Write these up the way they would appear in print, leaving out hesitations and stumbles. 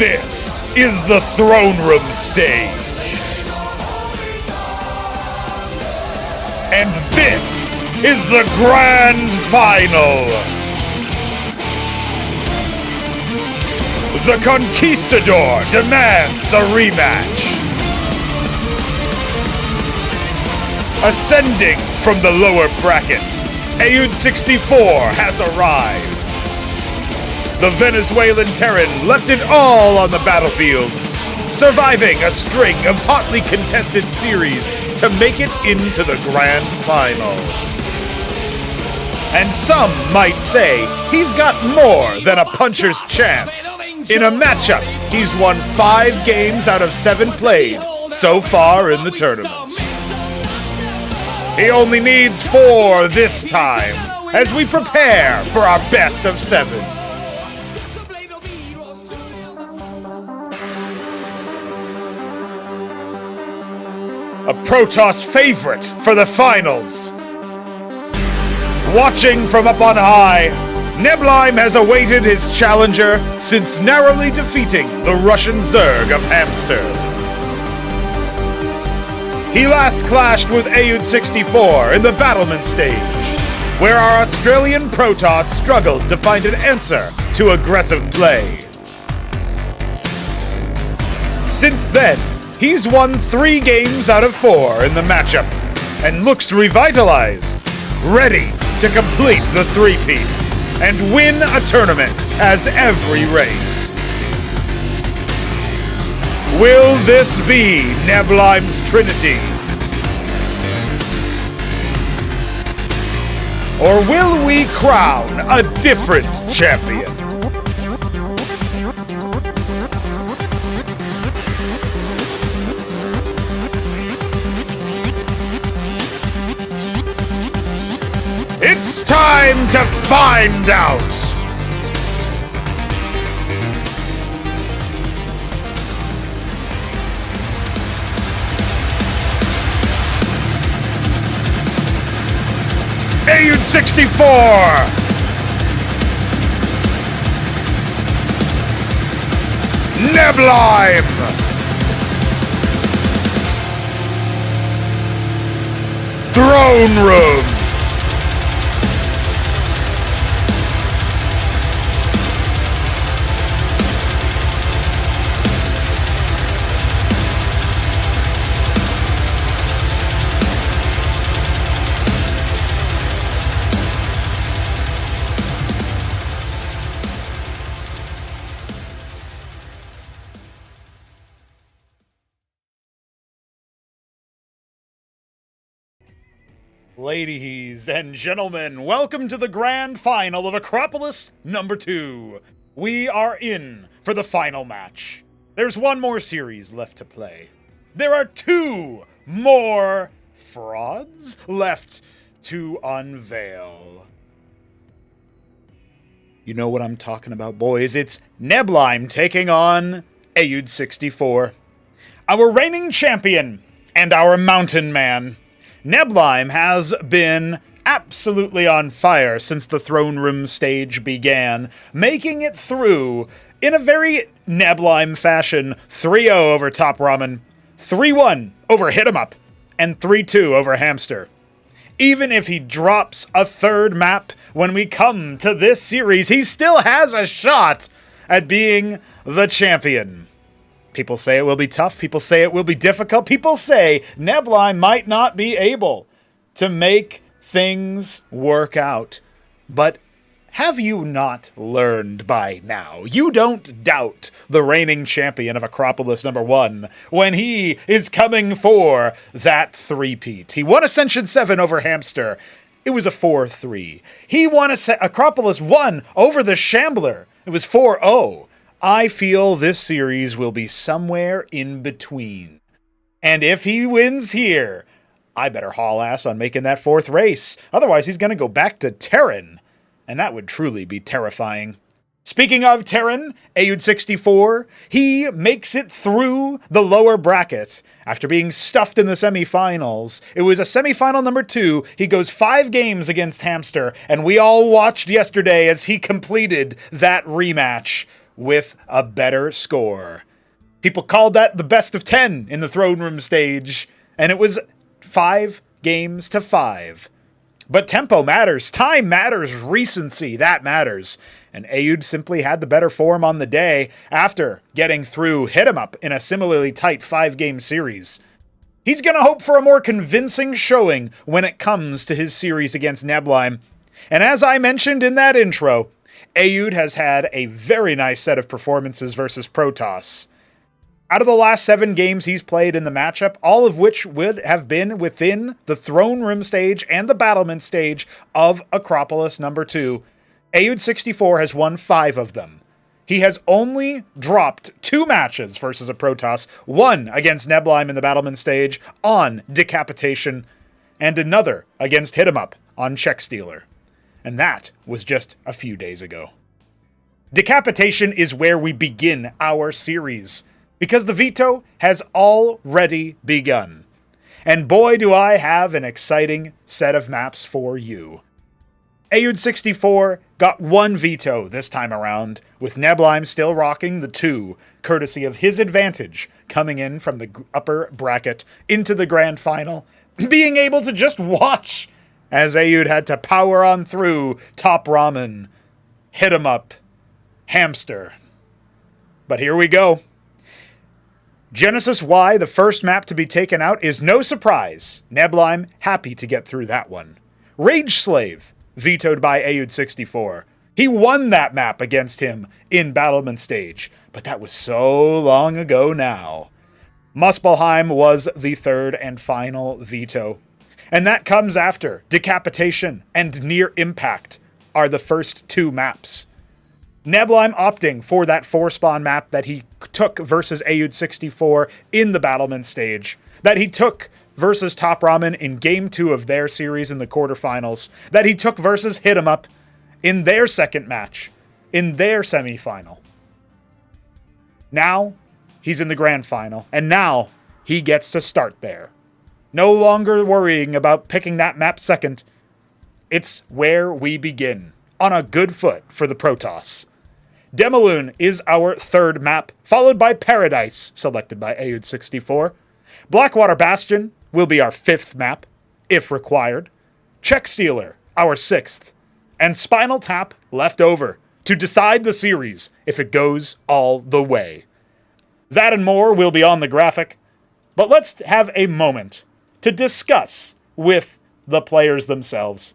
This is the Throneroom stage. And this is the grand final. The Conquistador demands a rematch. Ascending from the lower bracket, Ayud 64 has arrived. The Venezuelan Terran left it all on the battlefields, surviving a string of hotly contested series to make it into the grand final. And some might say he's got more than a puncher's chance. In a matchup, he's won 5 games out of 7 played so far in the tournament. He only needs 4 this time, as we prepare for our best of 7. A Protoss favorite for the finals. Watching from up on high, Neblime has awaited his challenger since narrowly defeating the Russian Zerg of Hamster. He last clashed with Ayud 64 in the battlement stage, where our Australian Protoss struggled to find an answer to aggressive play. Since then, he's won 3 games out of 4 in the matchup, and looks revitalized, ready to complete the three-peat and win a tournament as every race. Will this be Neblime's Trinity? Or will we crown a different champion? It's time to find out! Ayud 64! Neblime! Throneroom! Ladies and gentlemen, welcome to the grand final of Acropolis number 2. We are in for the final match. There's one more series left to play. There are 2 more frauds left to unveil. You know what I'm talking about, boys. It's Neblime taking on Ayud 64. Our reigning champion and our mountain man. Neblime has been absolutely on fire since the Throneroom stage began, making it through in a very Neblime fashion. 3-0 over Top Ramen, 3-1 over Hit 'em Up, and 3-2 over Hamster. Even if he drops a 3rd map when we come to this series, he still has a shot at being the champion. People say it will be tough. People say it will be difficult. People say Neblime might not be able to make things work out. But have you not learned by now? You don't doubt the reigning champion of Acropolis number 1 when he is coming for that three-peat. He won Ascension 7 over Hamster. It was a 4-3. He won Acropolis 1 over the Shambler. It was 4-0. I feel this series will be somewhere in between. And if he wins here, I better haul ass on making that 4th race. Otherwise, he's going to go back to Terran. And that would truly be terrifying. Speaking of Terran, Ayud 64, he makes it through the lower bracket after being stuffed in the semifinals. It was a semifinal number 2. He goes 5 games against Hamster, and we all watched yesterday as he completed that rematch with a better score. People called that the best of 10 in the Throneroom stage, and it was 5-5. But tempo matters, time matters, recency, that matters. And Aoud simply had the better form on the day after getting through Hit 'em Up in a similarly tight 5-game series. He's going to hope for a more convincing showing when it comes to his series against Neblime. And as I mentioned in that intro, Aoud has had a very nice set of performances versus Protoss. Out of the last 7 games he's played in the matchup, all of which would have been within the Throneroom stage and the Battlement stage of Acropolis number 2, Aoud 64 has won 5 of them. He has only dropped 2 matches versus a Protoss, one against Neblime in the Battlement stage on Decapitation, and another against Hit 'em Up on Check Stealer. And that was just a few days ago. Decapitation is where we begin our series, because the veto has already begun. And boy, do I have an exciting set of maps for you. Aoud 64 got 1 veto this time around, with Neblime still rocking the 2, courtesy of his advantage coming in from the upper bracket into the grand final, being able to just watch as Aoud had to power on through Top Ramen, Hit 'em Up, Hamster. But here we go. Genesis Y, the first map to be taken out, is no surprise. Neblime happy to get through that one. Rage Slave, vetoed by Aoud 64. He won that map against him in Battlement stage, but that was so long ago now. Muspelheim was the third and final veto. And that comes after Decapitation and Near Impact are the first 2 maps. Neblime opting for that 4-spawn map that he took versus Aoud 64 in the Battlement stage, that he took versus Top Ramen in Game 2 of their series in the quarterfinals, that he took versus Hit 'em Up in their second match, in their semifinal. Now, he's in the grand final, and now he gets to start there. No longer worrying about picking that map second. It's where we begin, on a good foot for the Protoss. Demaloon is our third map, followed by Paradise, selected by Aoud 64. Blackwater Bastion will be our 5th map, if required. Check Stealer, our 6th. And Spinal Tap left over to decide the series if it goes all the way. That and more will be on the graphic, but let's have a moment to discuss with the players themselves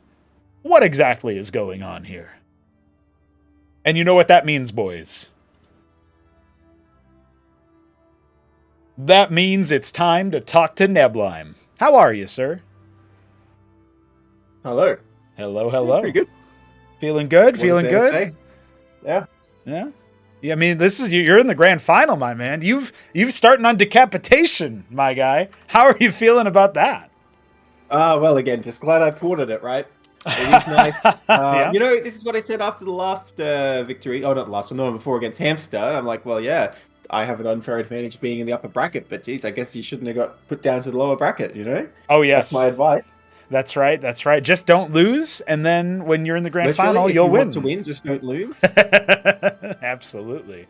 what exactly is going on here. And you know what that means, boys. That means it's time to talk to Neblime. How are you, sir? Hello. Hello, hello. Pretty good. Feeling good? Feeling good? Say? Yeah. Yeah. Yeah, I mean, this is you're in the grand final, my man. You've starting on Decapitation, my guy. How are you feeling about that? Well, again, just glad I ported it, right? It is nice. Yeah. You know, this is what I said after the last victory. Oh, not the last one, the one before against Hamster. I'm like, well, yeah, I have an unfair advantage being in the upper bracket, but geez, I guess you shouldn't have got put down to the lower bracket, you know? Oh, yes. That's my advice. That's right. That's right. Just don't lose, and then when you're in the grand Literally, final, if you'll you win. Want to win, just don't lose. Absolutely.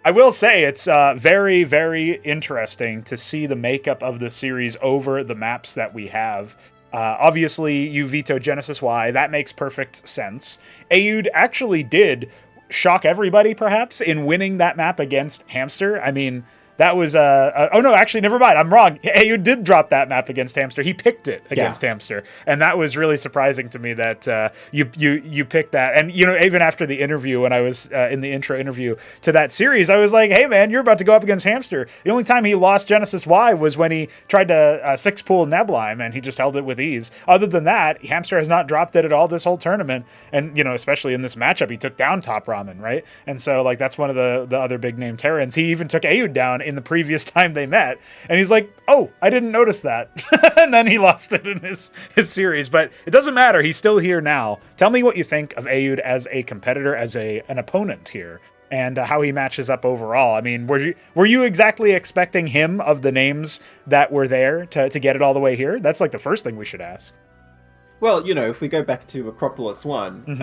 I will say it's very, very interesting to see the makeup of the series over the maps that we have. Obviously, you veto Genesis Y. That makes perfect sense. Aoud actually did shock everybody, perhaps, in winning that map against Hamster. I mean, that was oh no, actually, never mind. I'm wrong. Aoud did drop that map against Hamster. He picked it against Hamster, and that was really surprising to me that you picked that. And you know, even after the interview, when I was in the intro interview to that series, I was like, "Hey man, you're about to go up against Hamster." The only time he lost Genesis Y was when he tried to 6-pool Neblime, and he just held it with ease. Other than that, Hamster has not dropped it at all this whole tournament, and you know, especially in this matchup, he took down Top Ramen, right? And so like that's one of the other big name Terrans. He even took Aoud down in the previous time they met, and he's like, oh, I didn't notice that. And then he lost it in his series, but it doesn't matter. He's still here now. Tell me what you think of Aoud as a competitor, as an opponent here, and how he matches up overall. I mean, were you exactly expecting him, of the names that were there, to get it all the way here? That's like the first thing we should ask. Well, you know, if we go back to Acropolis 1,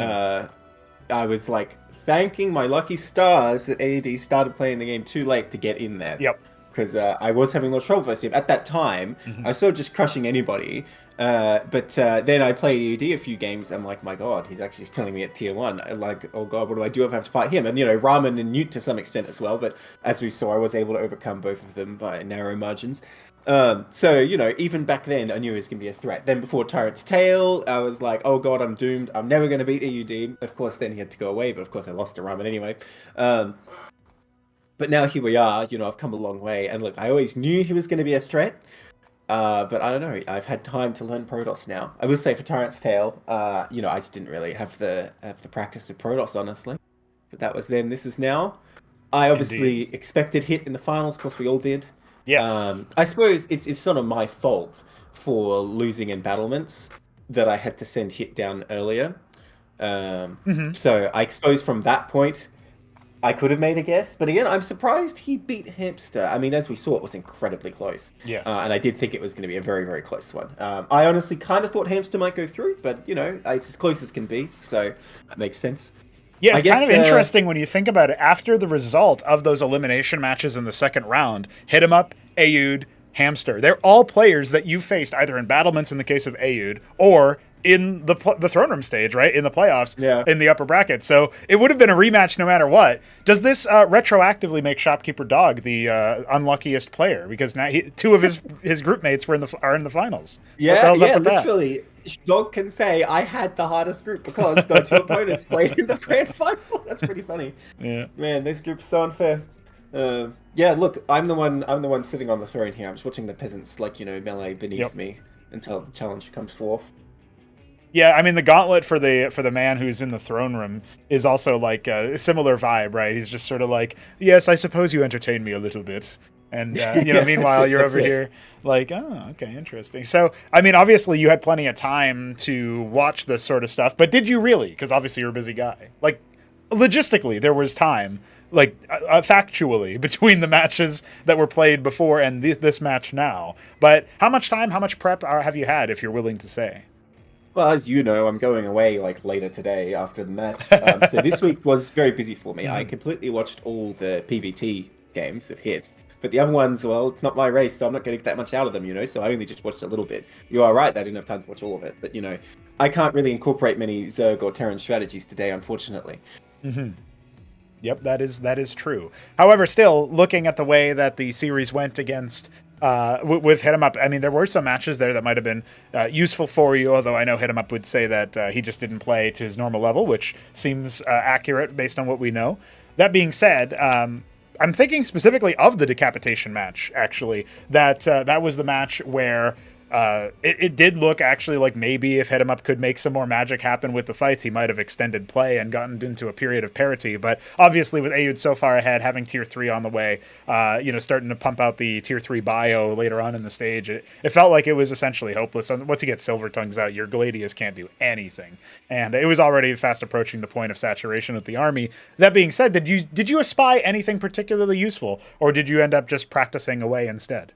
I was like thanking my lucky stars that AUD started playing the game too late to get in there. Yep. Because I was having a lot of trouble versus him. At that time, I was sort of just crushing anybody. But then I played EUD a few games. I'm like, my God, he's actually killing me at tier 1. I'm like, oh God, what do I do if I have to fight him? And, Ramen and Newt to some extent as well. But as we saw, I was able to overcome both of them by narrow margins. So, even back then, I knew he was going to be a threat. Then before Tyrant's Tale, I was like, oh God, I'm doomed. I'm never going to beat EUD. Of course, then he had to go away. But of course, I lost to Ramen anyway. But now here we are, I've come a long way. And look, I always knew he was going to be a threat. But I don't know, I've had time to learn Protoss now. I will say for Tyrant's Tale, I just didn't really have the practice with Protoss, honestly. But that was then, this is now. I obviously expected hit in the finals, of course we all did. Yes. I suppose it's sort of my fault for losing in battlements that I had to send hit down earlier. So I suppose from that point, I could have made a guess, but again, I'm surprised he beat Hamster. I mean, as we saw, it was incredibly close. Yes. And I did think it was going to be a very, very close one. I honestly kind of thought Hamster might go through, but, it's as close as can be, so that makes sense. Yeah, it's kind of interesting when you think about it. After the result of those elimination matches in the second round, Hit 'em Up, Aoud, Hamster, they're all players that you faced either in battlements in the case of Aoud or in the Throneroom stage, right? In the playoffs, in the upper bracket. So it would have been a rematch no matter what. Does this retroactively make Shopkeeper Dog the unluckiest player? Because now two of his group mates are in the finals. Yeah, literally. Dog can say, I had the hardest group because the two opponents played in the grand final. That's pretty funny. Yeah. Man, this group's so unfair. Yeah, look, I'm the one sitting on the throne here. I'm just watching the peasants, melee beneath me until the challenge comes forth. Yeah, I mean the gauntlet for the man who's in the throne room is also like a similar vibe, right? He's just sort of like, yes, I suppose you entertain me a little bit, and meanwhile you're over here like, oh, okay, interesting. So, I mean, obviously you had plenty of time to watch this sort of stuff, but did you really? Because obviously you're a busy guy. Like, logistically, there was time, like factually, between the matches that were played before and this match now. But how much time, how much prep have you had, if you're willing to say? Well, as you know, I'm going away later today after the match. So this week was very busy for me. I completely watched all the PVT games of Hit. But the other ones, well, it's not my race, so I'm not getting that much out of them, So I only just watched a little bit. You are right, I didn't have time to watch all of it. But, I can't really incorporate many Zerg or Terran strategies today, unfortunately. Yep, that is true. However, still, looking at the way that the series went against with Hit 'em Up, I mean, there were some matches there that might have been useful for you, although I know Hit 'em Up would say that he just didn't play to his normal level, which seems accurate based on what we know. That being said, I'm thinking specifically of the decapitation match, actually. That was the match where it did look actually like maybe if Hit 'em Up could make some more magic happen with the fights, he might have extended play and gotten into a period of parity. But obviously with Aoud so far ahead, having tier 3 on the way, starting to pump out the tier 3 bio later on in the stage, it felt like it was essentially hopeless. Once you get Silver Tongues out, your Gladius can't do anything. And it was already fast approaching the point of saturation with the army. That being said, did you espy anything particularly useful, or did you end up just practicing away instead?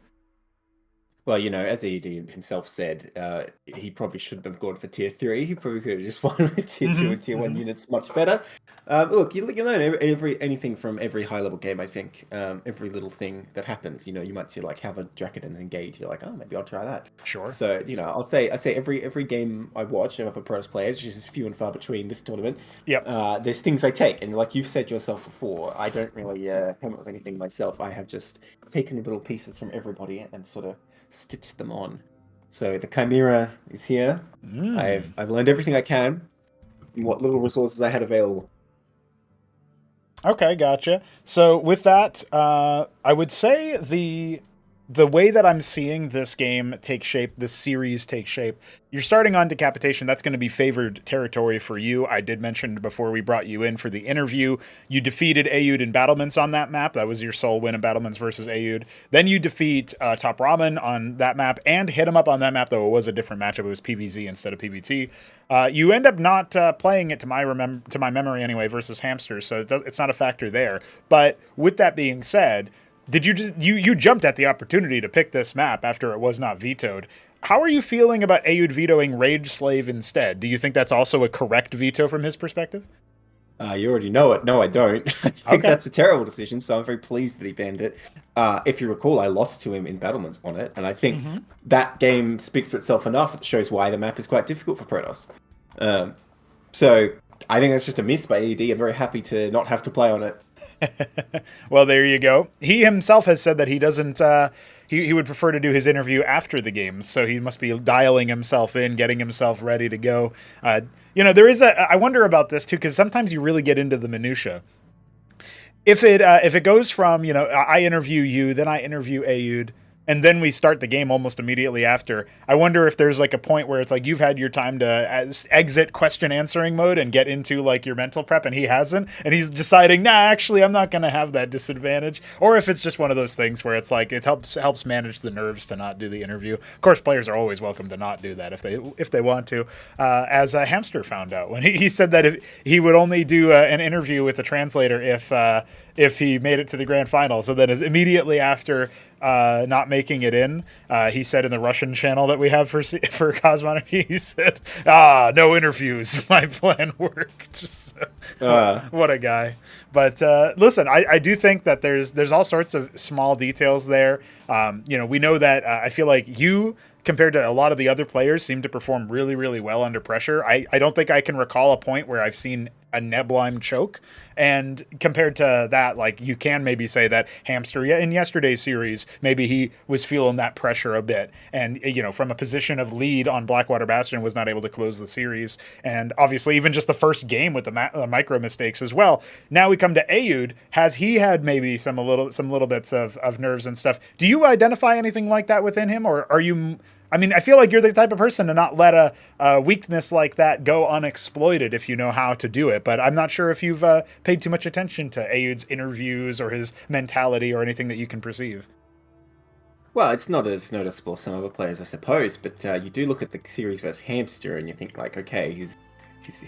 Well, as ED himself said, he probably shouldn't have gone for tier 3. He probably could have just won with tier 2 and tier 1 units much better. Look, you learn anything from every high-level game, I think. Every little thing that happens. You might see how the Drakodens engage. You're like, oh, maybe I'll try that. Sure. So, I say every game I watch of a Protoss players, which is few and far between this tournament, there's things I take. And like you've said yourself before, I don't really come up with anything myself. I have just taken little pieces from everybody and sort of stitch them on. So the Chimera is here. I've learned everything I can from what little resources I had available. Okay, gotcha. So with that, I would say the way that I'm seeing this game take shape, this series take shape, you're starting on Decapitation. That's going to be favored territory for you. I did mention before we brought you in for the interview, you defeated Aoud in Battlements on that map. That was your sole win in Battlements versus Aoud. Then you defeat Top Ramen on that map and Hit 'em Up on that map, though it was a different matchup. It was PvZ instead of PvT. You end up not playing it, to my memory anyway, versus Hamster, so it's not a factor there. But with that being said, did you just you jumped at the opportunity to pick this map after it was not vetoed? How are you feeling about Aoud vetoing Rage Slave instead? Do you think that's also a correct veto from his perspective? You already know it. No, I don't. I think Okay. that's a terrible decision, so I'm very pleased that he banned it. If you recall, I lost to him in Battlements on it, and I think Hmm. that game speaks for itself enough. It shows why the map is quite difficult for Protoss. Um, so I think that's just a miss by ED. I'm very happy to not have to play on it. Well, there you go. He himself has said that he doesn't. He would prefer to do his interview after the games, so he must be dialing himself in, getting himself ready to go. There is a. I wonder about this too, because sometimes you really get into the minutia. If it goes from I interview you, then I interview Ayud, and then we start the game almost immediately after. I wonder if there's like a point where it's like you've had your time to exit question answering mode and get into like your mental prep, and he hasn't, and he's deciding, nah, actually, I'm not going to have that disadvantage. Or if it's just one of those things where it's like it helps manage the nerves to not do the interview. Of course, players are always welcome to not do that if they want to. As a Hamster found out when he said that if he would only do an interview with the translator if he made it to the grand final. So then, as immediately after not making it in, he said in the Russian channel that we have for Cosmonarchy, he said, no interviews. My plan worked. So, what a guy. But listen, I do think that there's all sorts of small details there. We know that I feel like you, compared to a lot of the other players, seem to perform really, really well under pressure. I don't think I can recall a point where I've seen a Neblime choke. And compared to that, like, you can maybe say that Hamster in yesterday's series, maybe he was feeling that pressure a bit. And, from a position of lead on Blackwater Bastion, was not able to close the series. And obviously, even just the first game with the micro mistakes as well. Now we come to Ayud. Has he had maybe some little bits of nerves and stuff? Do you identify anything like that within him? Or are you... I mean, I feel like you're the type of person to not let a weakness like that go unexploited if you know how to do it. But I'm not sure if you've paid too much attention to Ayud's interviews or his mentality or anything that you can perceive. Well, it's not as noticeable as some other players, I suppose, but you do look at the series versus Hamster and you think, like, okay, he's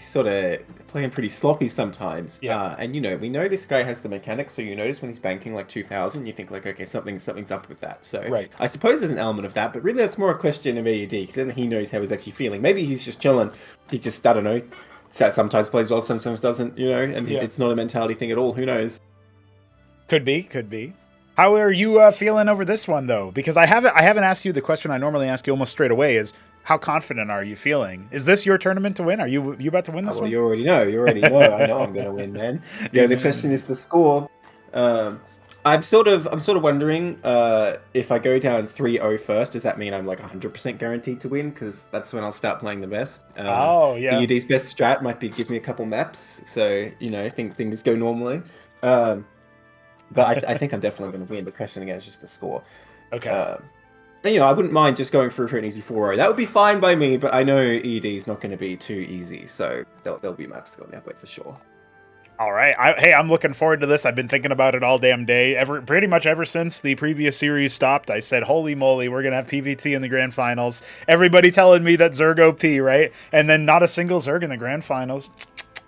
sort of playing pretty sloppy sometimes. Yeah. And, we know this guy has the mechanics, so you notice when he's banking like 2,000, you think, like, okay, something's up with that. So Right. I suppose there's an element of that, but really that's more a question of AUD, because then he knows how he's actually feeling. Maybe he's just chilling. He just, I don't know, sometimes plays well, sometimes doesn't, and Yeah. it's not a mentality thing at all. Who knows? Could be. How are you feeling over this one though? Because I haven't asked you the question I normally ask you almost straight away. Is how confident are you feeling? Is this your tournament to win? Are you about to win this Well, one? you already know. I know I'm going to win, man. Yeah, the question is the score. I'm sort of wondering if I go down 3-0 first, does that mean I'm like 100% guaranteed to win? Because that's when I'll start playing the best. Oh, yeah. EUD's best strat might be give me a couple maps, so think things go normally. But I think I'm definitely going to win. The question again is just the score. Okay. And, I wouldn't mind just going through for an easy 4-0. That would be fine by me, but I know ED is not going to be too easy, so there'll be maps going that way for sure. All right. Hey, I'm looking forward to this. I've been thinking about it all damn day. Pretty much ever since the previous series stopped, I said, holy moly, we're going to have PVT in the grand finals. Everybody telling me that Zerg OP, right? And then not a single Zerg in the grand finals.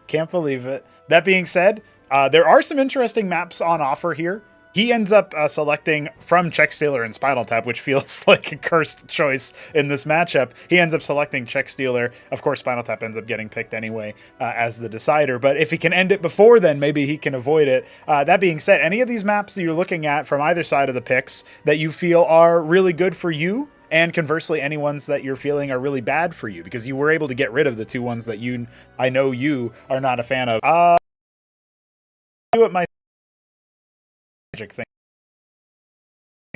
Can't believe it. That being said, there are some interesting maps on offer here. He ends up selecting from Check Stealer and Spinal Tap, which feels like a cursed choice in this matchup. He ends up selecting Check Stealer. Of course, Spinal Tap ends up getting picked anyway as the decider. But if he can end it before then, maybe he can avoid it. That being said, any of these maps that you're looking at from either side of the picks that you feel are really good for you, and conversely, any ones that you're feeling are really bad for you, because you were able to get rid of the two ones that I know you are not a fan of. Do it my magic thing.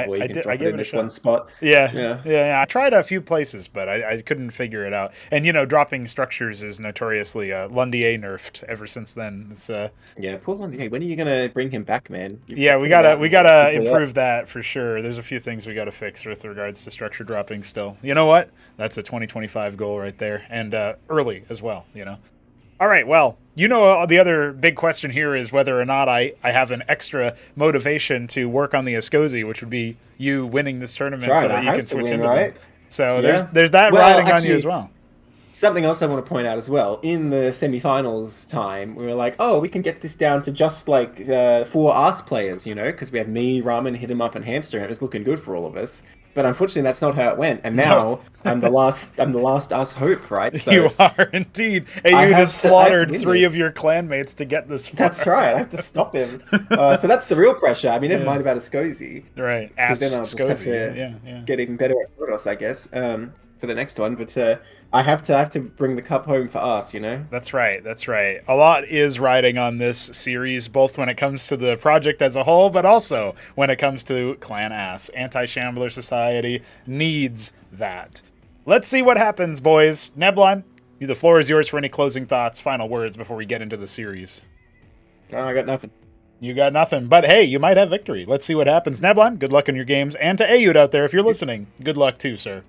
Well, you can drop I it gave in it a this shot. one spot. Yeah. I tried a few places, but I couldn't figure it out. And dropping structures is notoriously Lundier nerfed ever since then. It's Yeah, poor Lundy. Hey, when are you gonna bring him back, man? yeah, we gotta improve that for sure. There's a few things we gotta fix with regards to structure dropping still. You know what? That's a 2025 goal right there, and early as well. All right, well, the other big question here is whether or not I have an extra motivation to work on the Escozi, which would be you winning this tournament so that you can switch into them. So there's that riding on you as well. Something else I want to point out as well. In the semi-finals time, we were like, oh, we can get this down to just like 4 us players, because we had me, Ramen, Hit 'em Up, and Hamster, and it was looking good for all of us. But unfortunately, that's not how it went. And now I'm the last us hope, right? So you are indeed. Ayud has slaughtered 3 of your clanmates to get this far. That's right. I have to stop him. So that's the real pressure. I mean, never mind about a SCSY. Right. Because then I'll just have to get even better at Protoss, I guess, for the next one. But I have to bring the cup home for us, you know? That's right. That's right. A lot is riding on this series, both when it comes to the project as a whole, but also when it comes to Clan Ass. Anti-Shambler Society needs that. Let's see what happens, boys. Neblime, the floor is yours for any closing thoughts, final words before we get into the series. Oh, I got nothing. You got nothing. But hey, you might have victory. Let's see what happens. Neblime, good luck in your games. And to Ayud out there, if you're listening, good luck too, sir.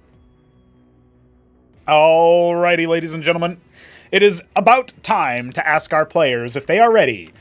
Alrighty, ladies and gentlemen. It is about time to ask our players if they are ready.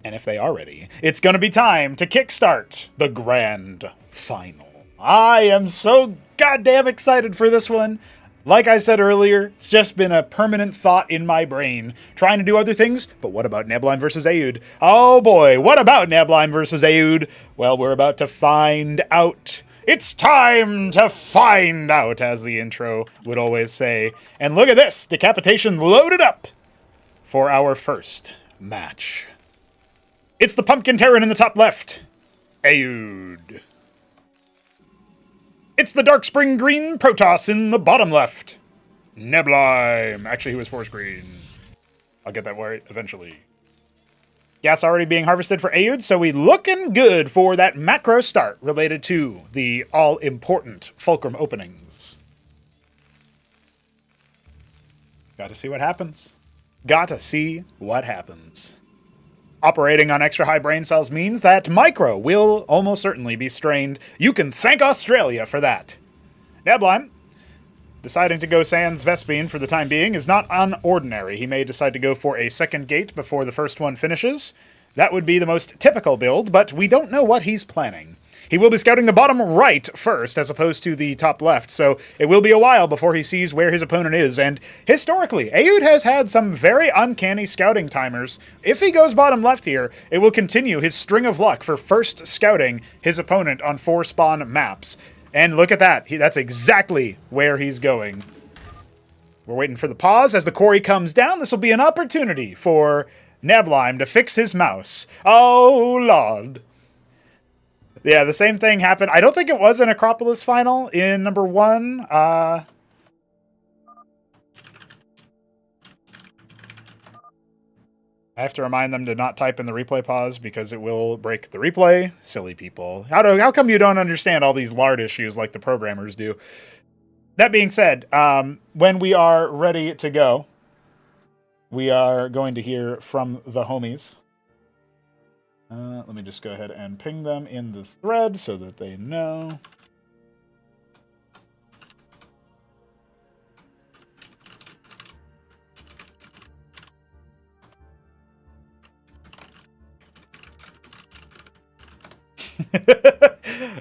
And if they are ready, it's going to be time to kickstart the grand final. I am so goddamn excited for this one. Like I said earlier, it's just been a permanent thought in my brain, trying to do other things, but what about Neblime versus Ayud? Oh boy, what about Neblime versus Ayud? Well, we're about to find out. It's time to find out, as the intro would always say. And look at this, decapitation loaded up for our first match. It's the Pumpkin Terran in the top left, Ayud. It's the Dark Spring Green Protoss in the bottom left, Neblime. Actually, he was forest green. I'll get that right eventually. Gas already being harvested for Ayud, so we looking good for that macro start related to the all-important Fulcrum openings. Gotta see what happens. Gotta see what happens. Operating on extra high brain cells means that micro will almost certainly be strained. You can thank Australia for that. Neblime, deciding to go sans Vespene for the time being is not unordinary. He may decide to go for a second gate before the first one finishes. That would be the most typical build, but we don't know what he's planning. He will be scouting the bottom right first, as opposed to the top left, so it will be a while before he sees where his opponent is, and historically, Ayud has had some very uncanny scouting timers. If he goes bottom left here, it will continue his string of luck for first scouting his opponent on 4 spawn maps. And look at that, that's exactly where he's going. We're waiting for the pause as the quarry comes down. This will be an opportunity for Neblime to fix his mouse. Oh, Lord. Yeah, the same thing happened. I don't think it was an Acropolis final in number 1. I have to remind them to not type in the replay pause because it will break the replay. Silly people. How come you don't understand all these lard issues like the programmers do? That being said, when we are ready to go, we are going to hear from the homies. Let me just go ahead and ping them in the thread so that they know.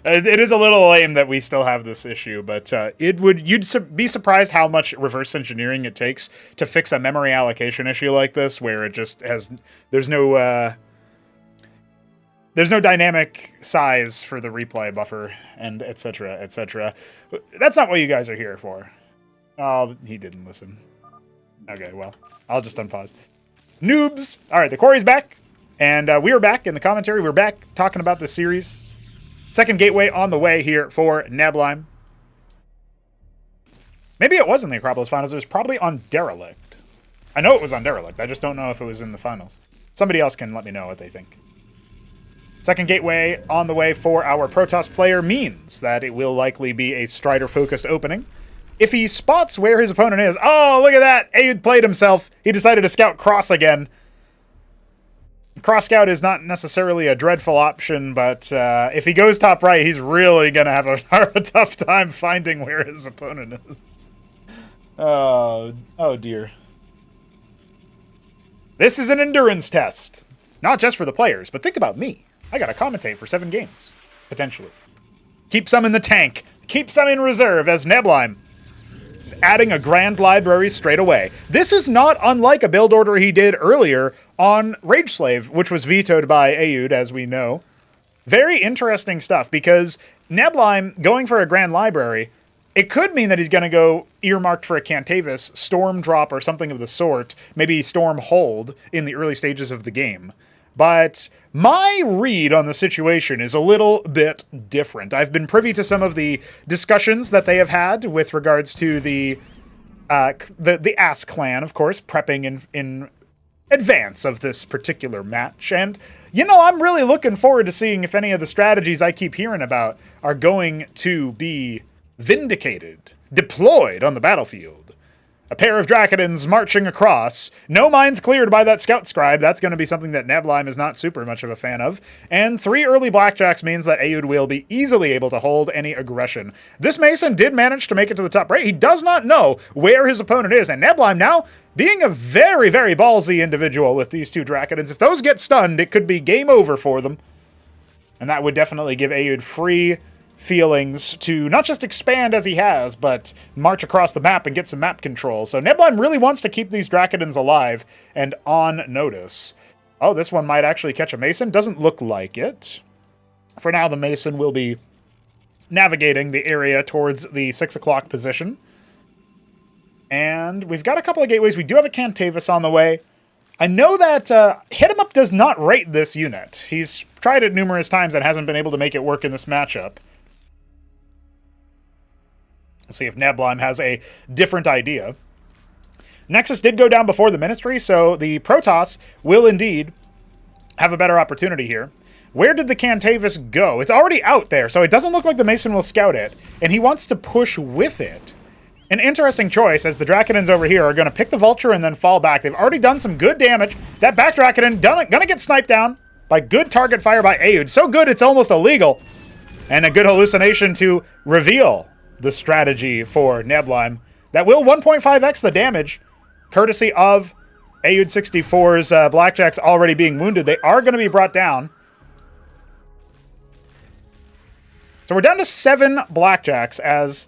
It is a little lame that we still have this issue, but you'd be surprised how much reverse engineering it takes to fix a memory allocation issue like this, where it just has there's no dynamic size for the replay buffer, and etc., etc. That's not what you guys are here for. Oh, he didn't listen. Okay, well, I'll just unpause. Noobs! Alright, the quarry's back, and we are back in the commentary. We're back talking about the series. Second gateway on the way here for Neblime. Maybe it was in the Acropolis finals. It was probably on Derelict. I know it was on Derelict. I just don't know if it was in the finals. Somebody else can let me know what they think. Second gateway on the way for our Protoss player means that it will likely be a Strider-focused opening. If he spots where his opponent is... Oh, look at that! Ayud played himself. He decided to scout cross again. Cross scout is not necessarily a dreadful option, but if he goes top right, he's really going to have a tough time finding where his opponent is. Oh dear. This is an endurance test. Not just for the players, but think about me. I got to commentate for 7 games, potentially. Keep some in the tank. Keep some in reserve, as Neblime is adding a grand library straight away. This is not unlike a build order he did earlier on Rage Slave, which was vetoed by Ayud, as we know. Very interesting stuff, because Neblime going for a Grand Library, it could mean that he's going to go earmarked for a Cantavis, Storm Drop, or something of the sort, maybe Storm Hold in the early stages of the game. But my read on the situation is a little bit different. I've been privy to some of the discussions that they have had with regards to the Ass Clan, of course, prepping in advance of this particular match. And, you know, I'm really looking forward to seeing if any of the strategies I keep hearing about are going to be vindicated, deployed on the battlefield. A pair of Dracodons marching across. No mines cleared by that Scout Scribe. That's going to be something that Neblime is not super much of a fan of. And 3 early Blackjacks means that Aoud will be easily able to hold any aggression. This Mason did manage to make it to the top right. He does not know where his opponent is. And Neblime now being a very, very ballsy individual with these 2 Dracodons. If those get stunned, it could be game over for them. And that would definitely give Aoud free feelings to not just expand as he has, but march across the map and get some map control. So Neblime really wants to keep these Dracodons alive and on notice. Oh, this one might actually catch a Mason. Doesn't look like it. For now, the Mason will be navigating the area towards the 6 o'clock position. And we've got a couple of gateways. We do have a Cantavis on the way. I know that Hit 'em Up does not rate this unit. He's tried it numerous times and hasn't been able to make it work in this matchup. We'll see if Neblime has a different idea. Nexus did go down before the Ministry, so the Protoss will indeed have a better opportunity here. Where did the Cantavis go? It's already out there, so it doesn't look like the Mason will scout it, and he wants to push with it. An interesting choice, as the Dracodons over here are going to pick the Vulture and then fall back. They've already done some good damage. That back Dracodon going to get sniped down by good target fire by Aoud. So good, it's almost illegal. And a good hallucination to reveal the strategy for Neblime. That will 1.5x the damage, courtesy of Aoud 64's Blackjacks already being wounded. They are going to be brought down. So we're down to 7 Blackjacks, as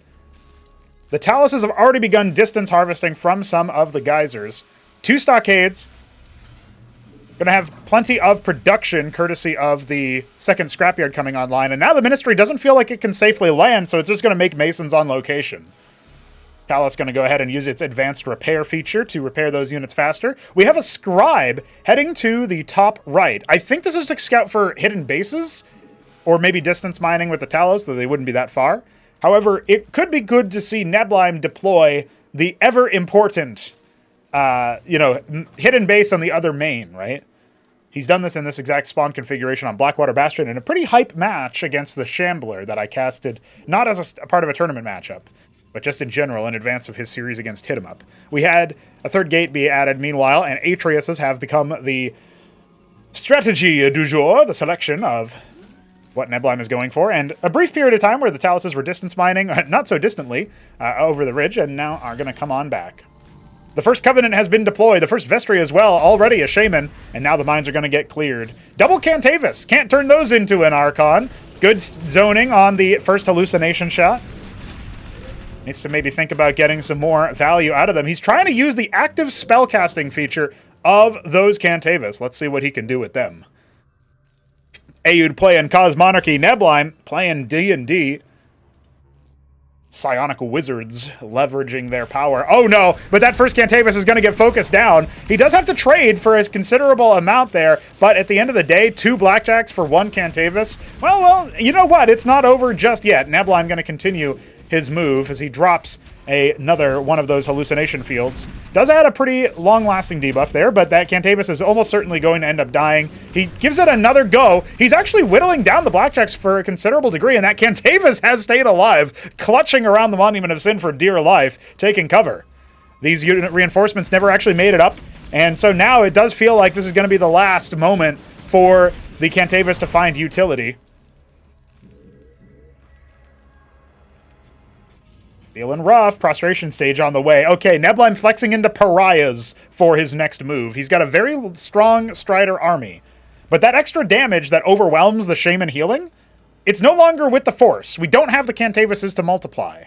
the Taluses have already begun distance harvesting from some of the geysers. 2 Stockades. Going to have plenty of production, courtesy of the 2nd Scrapyard coming online. And now the Ministry doesn't feel like it can safely land, so it's just going to make Masons on location. Talus going to go ahead and use its advanced repair feature to repair those units faster. We have a Scribe heading to the top right. I think this is to scout for hidden bases, or maybe distance mining with the Talos, though they wouldn't be that far. However, it could be good to see Neblime deploy the ever-important hidden base on the other main, right? He's done this in this exact spawn configuration on Blackwater Bastion in a pretty hype match against the Shambler that I casted, not as a part of a tournament matchup, but just in general in advance of his series against Hit 'em Up. We had a 3rd gate be added meanwhile, and Atreus's have become the strategy du jour, the selection of what Neblime is going for, and a brief period of time where the Taluses were distance mining, not so distantly, over the ridge, and now are going to come on back. The first Covenant has been deployed, the first Vestry as well, already a Shaman, and now the mines are going to get cleared. Double Cantavis, can't turn those into an Archon. Good zoning on the first hallucination shot. Needs to maybe think about getting some more value out of them. He's trying to use the active spellcasting feature of those Cantavis. Let's see what he can do with them. Aoud playing Cosmonarchy, Neblime playing D&D. Psionic Wizards leveraging their power. Oh no, but that first Cantavis is going to get focused down. He does have to trade for a considerable amount there, but at the end of the day, 2 Blackjacks for 1 Cantavis. Well, you know what? It's not over just yet. Neblime going to continue his move as he drops another one of those hallucination fields. Does add a pretty long-lasting debuff there, but that Cantavis is almost certainly going to end up dying. He gives it another go. He's actually whittling down the Blackjacks for a considerable degree, and that Cantavis has stayed alive, clutching around the Monument of Sin for dear life, taking cover. These unit reinforcements never actually made it up, and so now it does feel like this is going to be the last moment for the Cantavis to find utility. Feeling rough. Prostration stage on the way. Okay, Neblime flexing into pariahs for his next move. He's got a very strong Strider army. But that extra damage that overwhelms the Shaman healing, it's no longer with the Force. We don't have the Cantavises to multiply.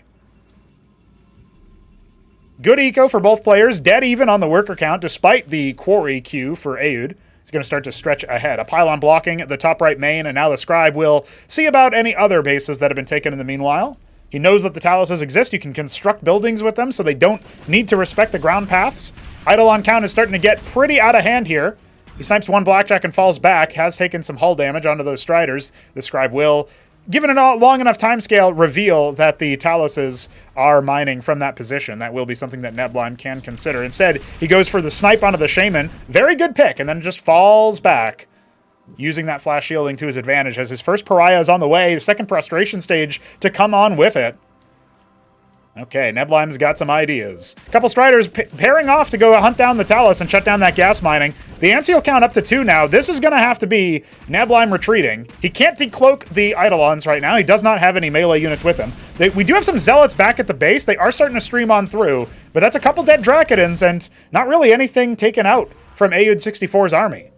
Good eco for both players. Dead even on the worker count, despite the quarry queue for Aoud. He's going to start to stretch ahead. A pylon blocking the top right main, and now the Scribe will see about any other bases that have been taken in the meanwhile. He knows that the Taluses exist. You can construct buildings with them, so they don't need to respect the ground paths. Eidolon count is starting to get pretty out of hand here. He snipes one Blackjack and falls back, has taken some hull damage onto those Striders. The Scribe will, given a long enough timescale, reveal that the Taluses are mining from that position. That will be something that Neblime can consider. Instead, he goes for the snipe onto the Shaman. Very good pick, and then just falls back, using that flash shielding to his advantage as his first pariah is on the way, the second frustration stage to come on with it. Okay, Neblime's got some ideas. A couple Striders pairing off to go hunt down the Talus and shut down that gas mining. The Anseal count up to 2 now. This is going to have to be Neblime retreating. He can't decloak the Eidolons right now. He does not have any melee units with him. We do have some Zealots back at the base. They are starting to stream on through, but that's a couple dead Drakodins and not really anything taken out from Ayud 64's army.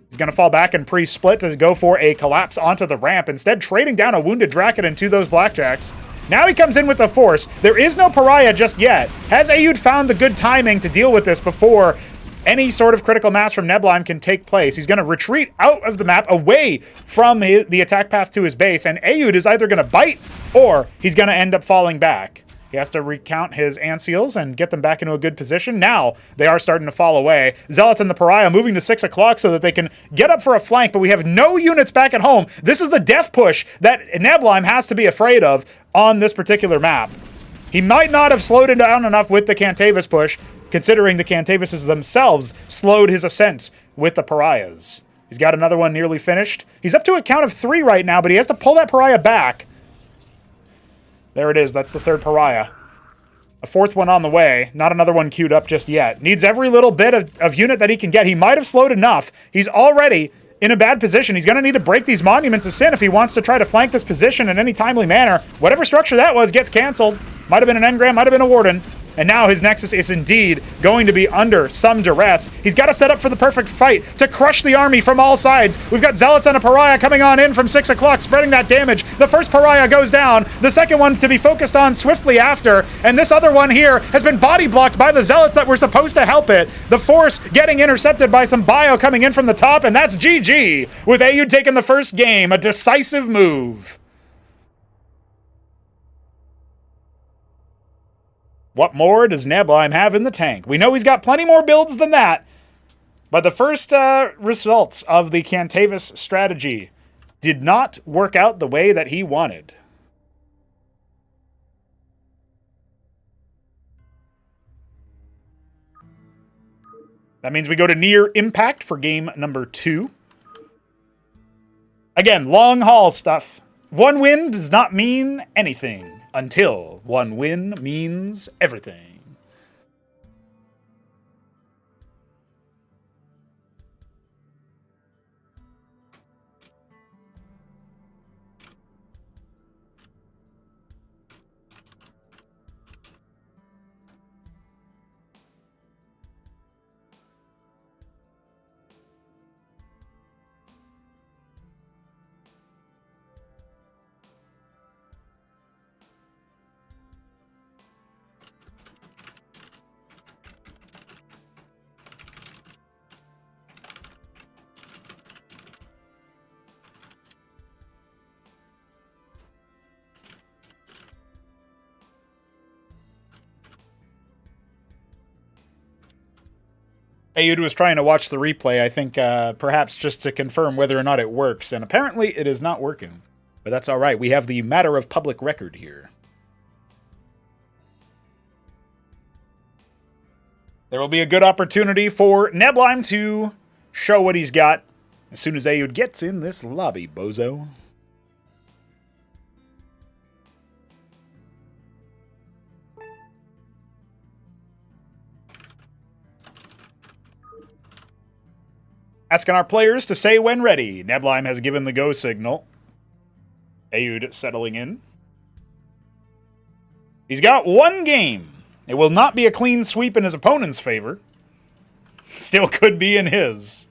He's going to fall back and pre-split to go for a collapse onto the ramp, instead trading down a wounded Drakodin to those Blackjacks. Now he comes in with the Force. There is no Pariah just yet. Has Ayud found the good timing to deal with this before any sort of critical mass from Neblime can take place? He's going to retreat out of the map, away from the attack path to his base, and Ayud is either going to bite or he's going to end up falling back. He has to recount his Anseals and get them back into a good position. Now they are starting to fall away. Zealots and the Pariah moving to 6 o'clock so that they can get up for a flank, but we have no units back at home. This is the death push that Neblime has to be afraid of on this particular map. He might not have slowed it down enough with the Cantavis push, considering the Cantavises themselves slowed his ascent with the Pariahs. He's got another one nearly finished. He's up to a count of 3 right now, but he has to pull that Pariah back. There it is. That's the 3rd Pariah. A 4th one on the way. Not another one queued up just yet. Needs every little bit of unit that he can get. He might have slowed enough. He's already in a bad position. He's going to need to break these Monuments of Sin if he wants to try to flank this position in any timely manner. Whatever structure that was gets canceled. Might have been an Engram, might have been a Warden. And now his Nexus is indeed going to be under some duress. He's got to set up for the perfect fight to crush the army from all sides. We've got Zealots and a Pariah coming on in from 6 o'clock, spreading that damage. The first Pariah goes down. The second one to be focused on swiftly after. And this other one here has been body blocked by the Zealots that were supposed to help it. The Force getting intercepted by some bio coming in from the top, and that's GG, with Ayud taking the first game. A decisive move. What more does Neblime have in the tank? We know he's got plenty more builds than that, but the first results of the Cantavis strategy did not work out the way that he wanted. That means we go to near impact for game number 2. Again, long haul stuff. One win does not mean anything until one win means everything. Ayud was trying to watch the replay, I think, perhaps just to confirm whether or not it works, and apparently it is not working. But that's all right. We have the matter of public record here. There will be a good opportunity for Neblime to show what he's got as soon as Ayud gets in this lobby, bozo. Asking our players to say when ready. Neblime has given the go signal. Ayud settling in. He's got one game. It will not be a clean sweep in his opponent's favor. Still could be in his.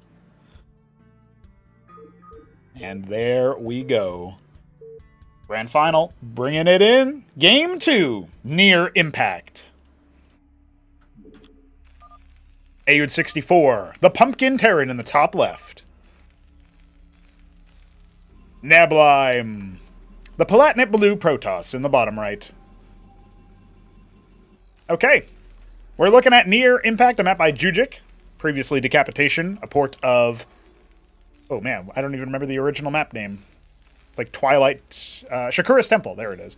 And there we go. Grand final, bringing it in. Game 2, near impact. Aeud 64, the Pumpkin Terran in the top left. Neblime, the Palatnit Blue Protoss in the bottom right. Okay, we're looking at Near Impact, a map by Jujic, previously Decapitation, a port of... Oh man, I don't even remember the original map name. It's like Twilight... Shakura's Temple, there it is.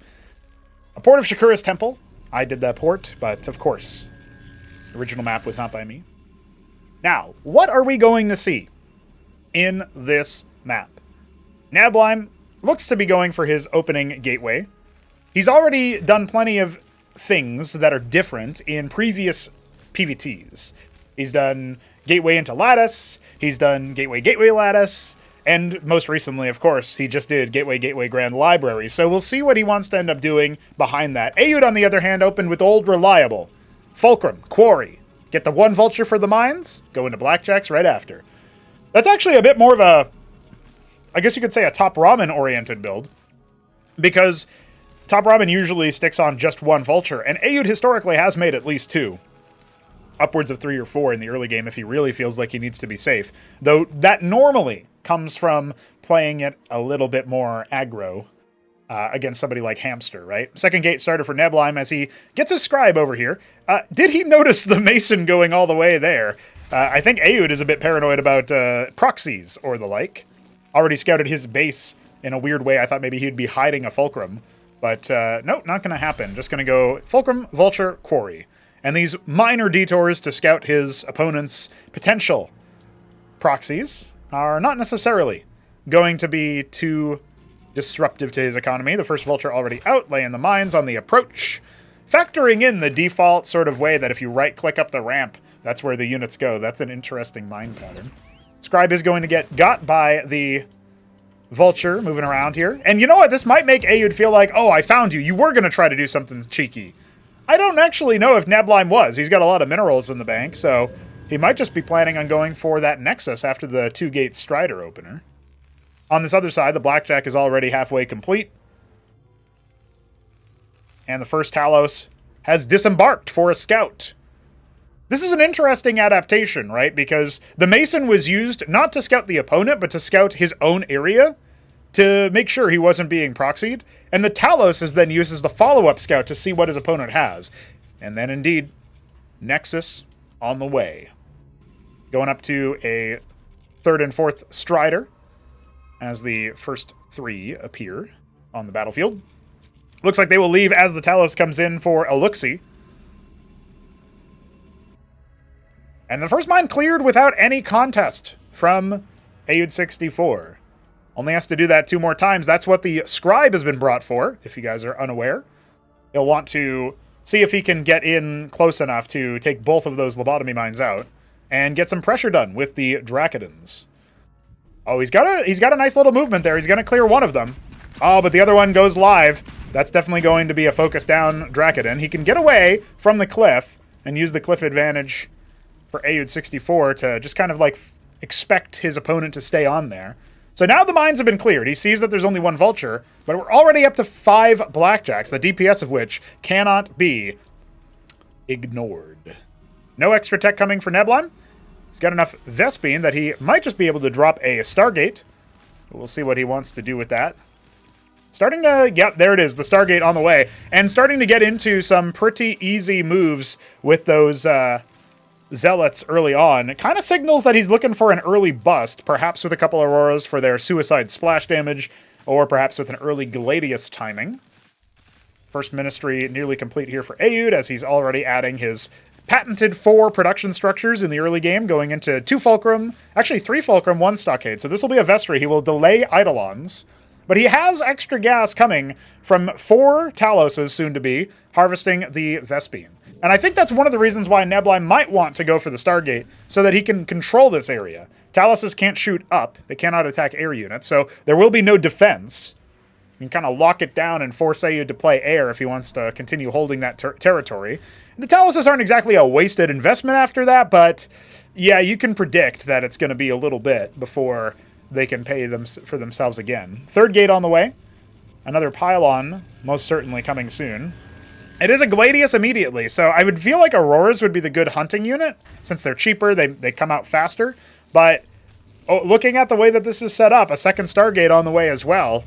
A port of Shakura's Temple. I did that port, but of course, the original map was not by me. Now, what are we going to see in this map? Neblime looks to be going for his opening gateway. He's already done plenty of things that are different in previous PVTs. He's done gateway into lattice, he's done gateway lattice, and most recently, of course, he just did gateway Grand Library. So we'll see what he wants to end up doing behind that. Aeud, on the other hand, opened with Old Reliable, Fulcrum, Quarry. Get the 1 vulture for the mines, go into blackjacks right after. That's actually a bit more of a, I guess you could say, a Top Ramen-oriented build, because Top Ramen usually sticks on just 1 vulture, and Aeud historically has made at least 2. Upwards of 3 or 4 in the early game if he really feels like he needs to be safe. Though that normally comes from playing it a little bit more aggro against somebody like Hamster, right? Second gate starter for Neblime as he gets his scribe over here. Did he notice the Mason going all the way there? I think Aeud is a bit paranoid about proxies or the like. Already scouted his base in a weird way. I thought maybe he'd be hiding a Fulcrum. But nope, not going to happen. Just going to go Fulcrum, Vulture, Quarry. And these minor detours to scout his opponent's potential proxies are not necessarily going to be too disruptive to his economy. The first Vulture already out, laying the mines on the approach, factoring in the default sort of way that if you right-click up the ramp, that's where the units go. That's an interesting mine pattern. Scribe is going to get got by the Vulture moving around here. And you know what? This might make Aeud feel like, oh, I found you. You were going to try to do something cheeky. I don't actually know if Neblime was. He's got a lot of minerals in the bank, so he might just be planning on going for that Nexus after the 2-gate Strider opener. On this other side, the Blackjack is already halfway complete. And the first Talos has disembarked for a scout. This is an interesting adaptation, right? Because the Mason was used not to scout the opponent, but to scout his own area to make sure he wasn't being proxied. And the Talos is then used as the follow-up scout to see what his opponent has. And then, indeed, Nexus on the way. Going up to a 3rd and 4th Strider as the first 3 appear on the battlefield. Looks like they will leave as the Talos comes in for a look-see. And the first mine cleared without any contest from Aeud 64. Only has to do that 2 more times. That's what the Scribe has been brought for, if you guys are unaware. He'll want to see if he can get in close enough to take both of those lobotomy mines out and get some pressure done with the Dracodons. Oh, he's got a nice little movement there. He's going to clear one of them. Oh, but the other one goes live. That's definitely going to be a focus down Dracodon. He can get away from the cliff and use the cliff advantage for Aeud 64 to just kind of like expect his opponent to stay on there. So now the mines have been cleared. He sees that there's only 1 Vulture, but we're already up to 5 Blackjacks, the DPS of which cannot be ignored. No extra tech coming for Neblime. He's got enough Vespene that he might just be able to drop a Stargate. We'll see what he wants to do with that. Starting to, yep, there it is, the Stargate on the way. And starting to get into some pretty easy moves with those Zealots early on. It kind of signals that he's looking for an early bust, perhaps with a couple Auroras for their suicide splash damage, or perhaps with an early Gladius timing. First Ministry nearly complete here for Aeud, as he's already adding his patented 4 production structures in the early game, going into 2 Fulcrum, actually 3 Fulcrum, 1 Stockade. So this will be a Vestry. He will delay Eidolons. But he has extra gas coming from 4 Taloses, soon to be, harvesting the Vespene. And I think that's one of the reasons why Neblime might want to go for the Stargate, so that he can control this area. Taloses can't shoot up. They cannot attack air units, so there will be no defense. You can kind of lock it down and force Aeud to play air if he wants to continue holding that territory. The Taloses aren't exactly a wasted investment after that, but yeah, you can predict that it's going to be a little bit before they can pay them for themselves again. 3rd gate on the way. Another pylon, most certainly coming soon. It is a Gladius immediately, so I would feel like Auroras would be the good hunting unit. Since they're cheaper, they come out faster. But looking at the way that this is set up, a second Stargate on the way as well.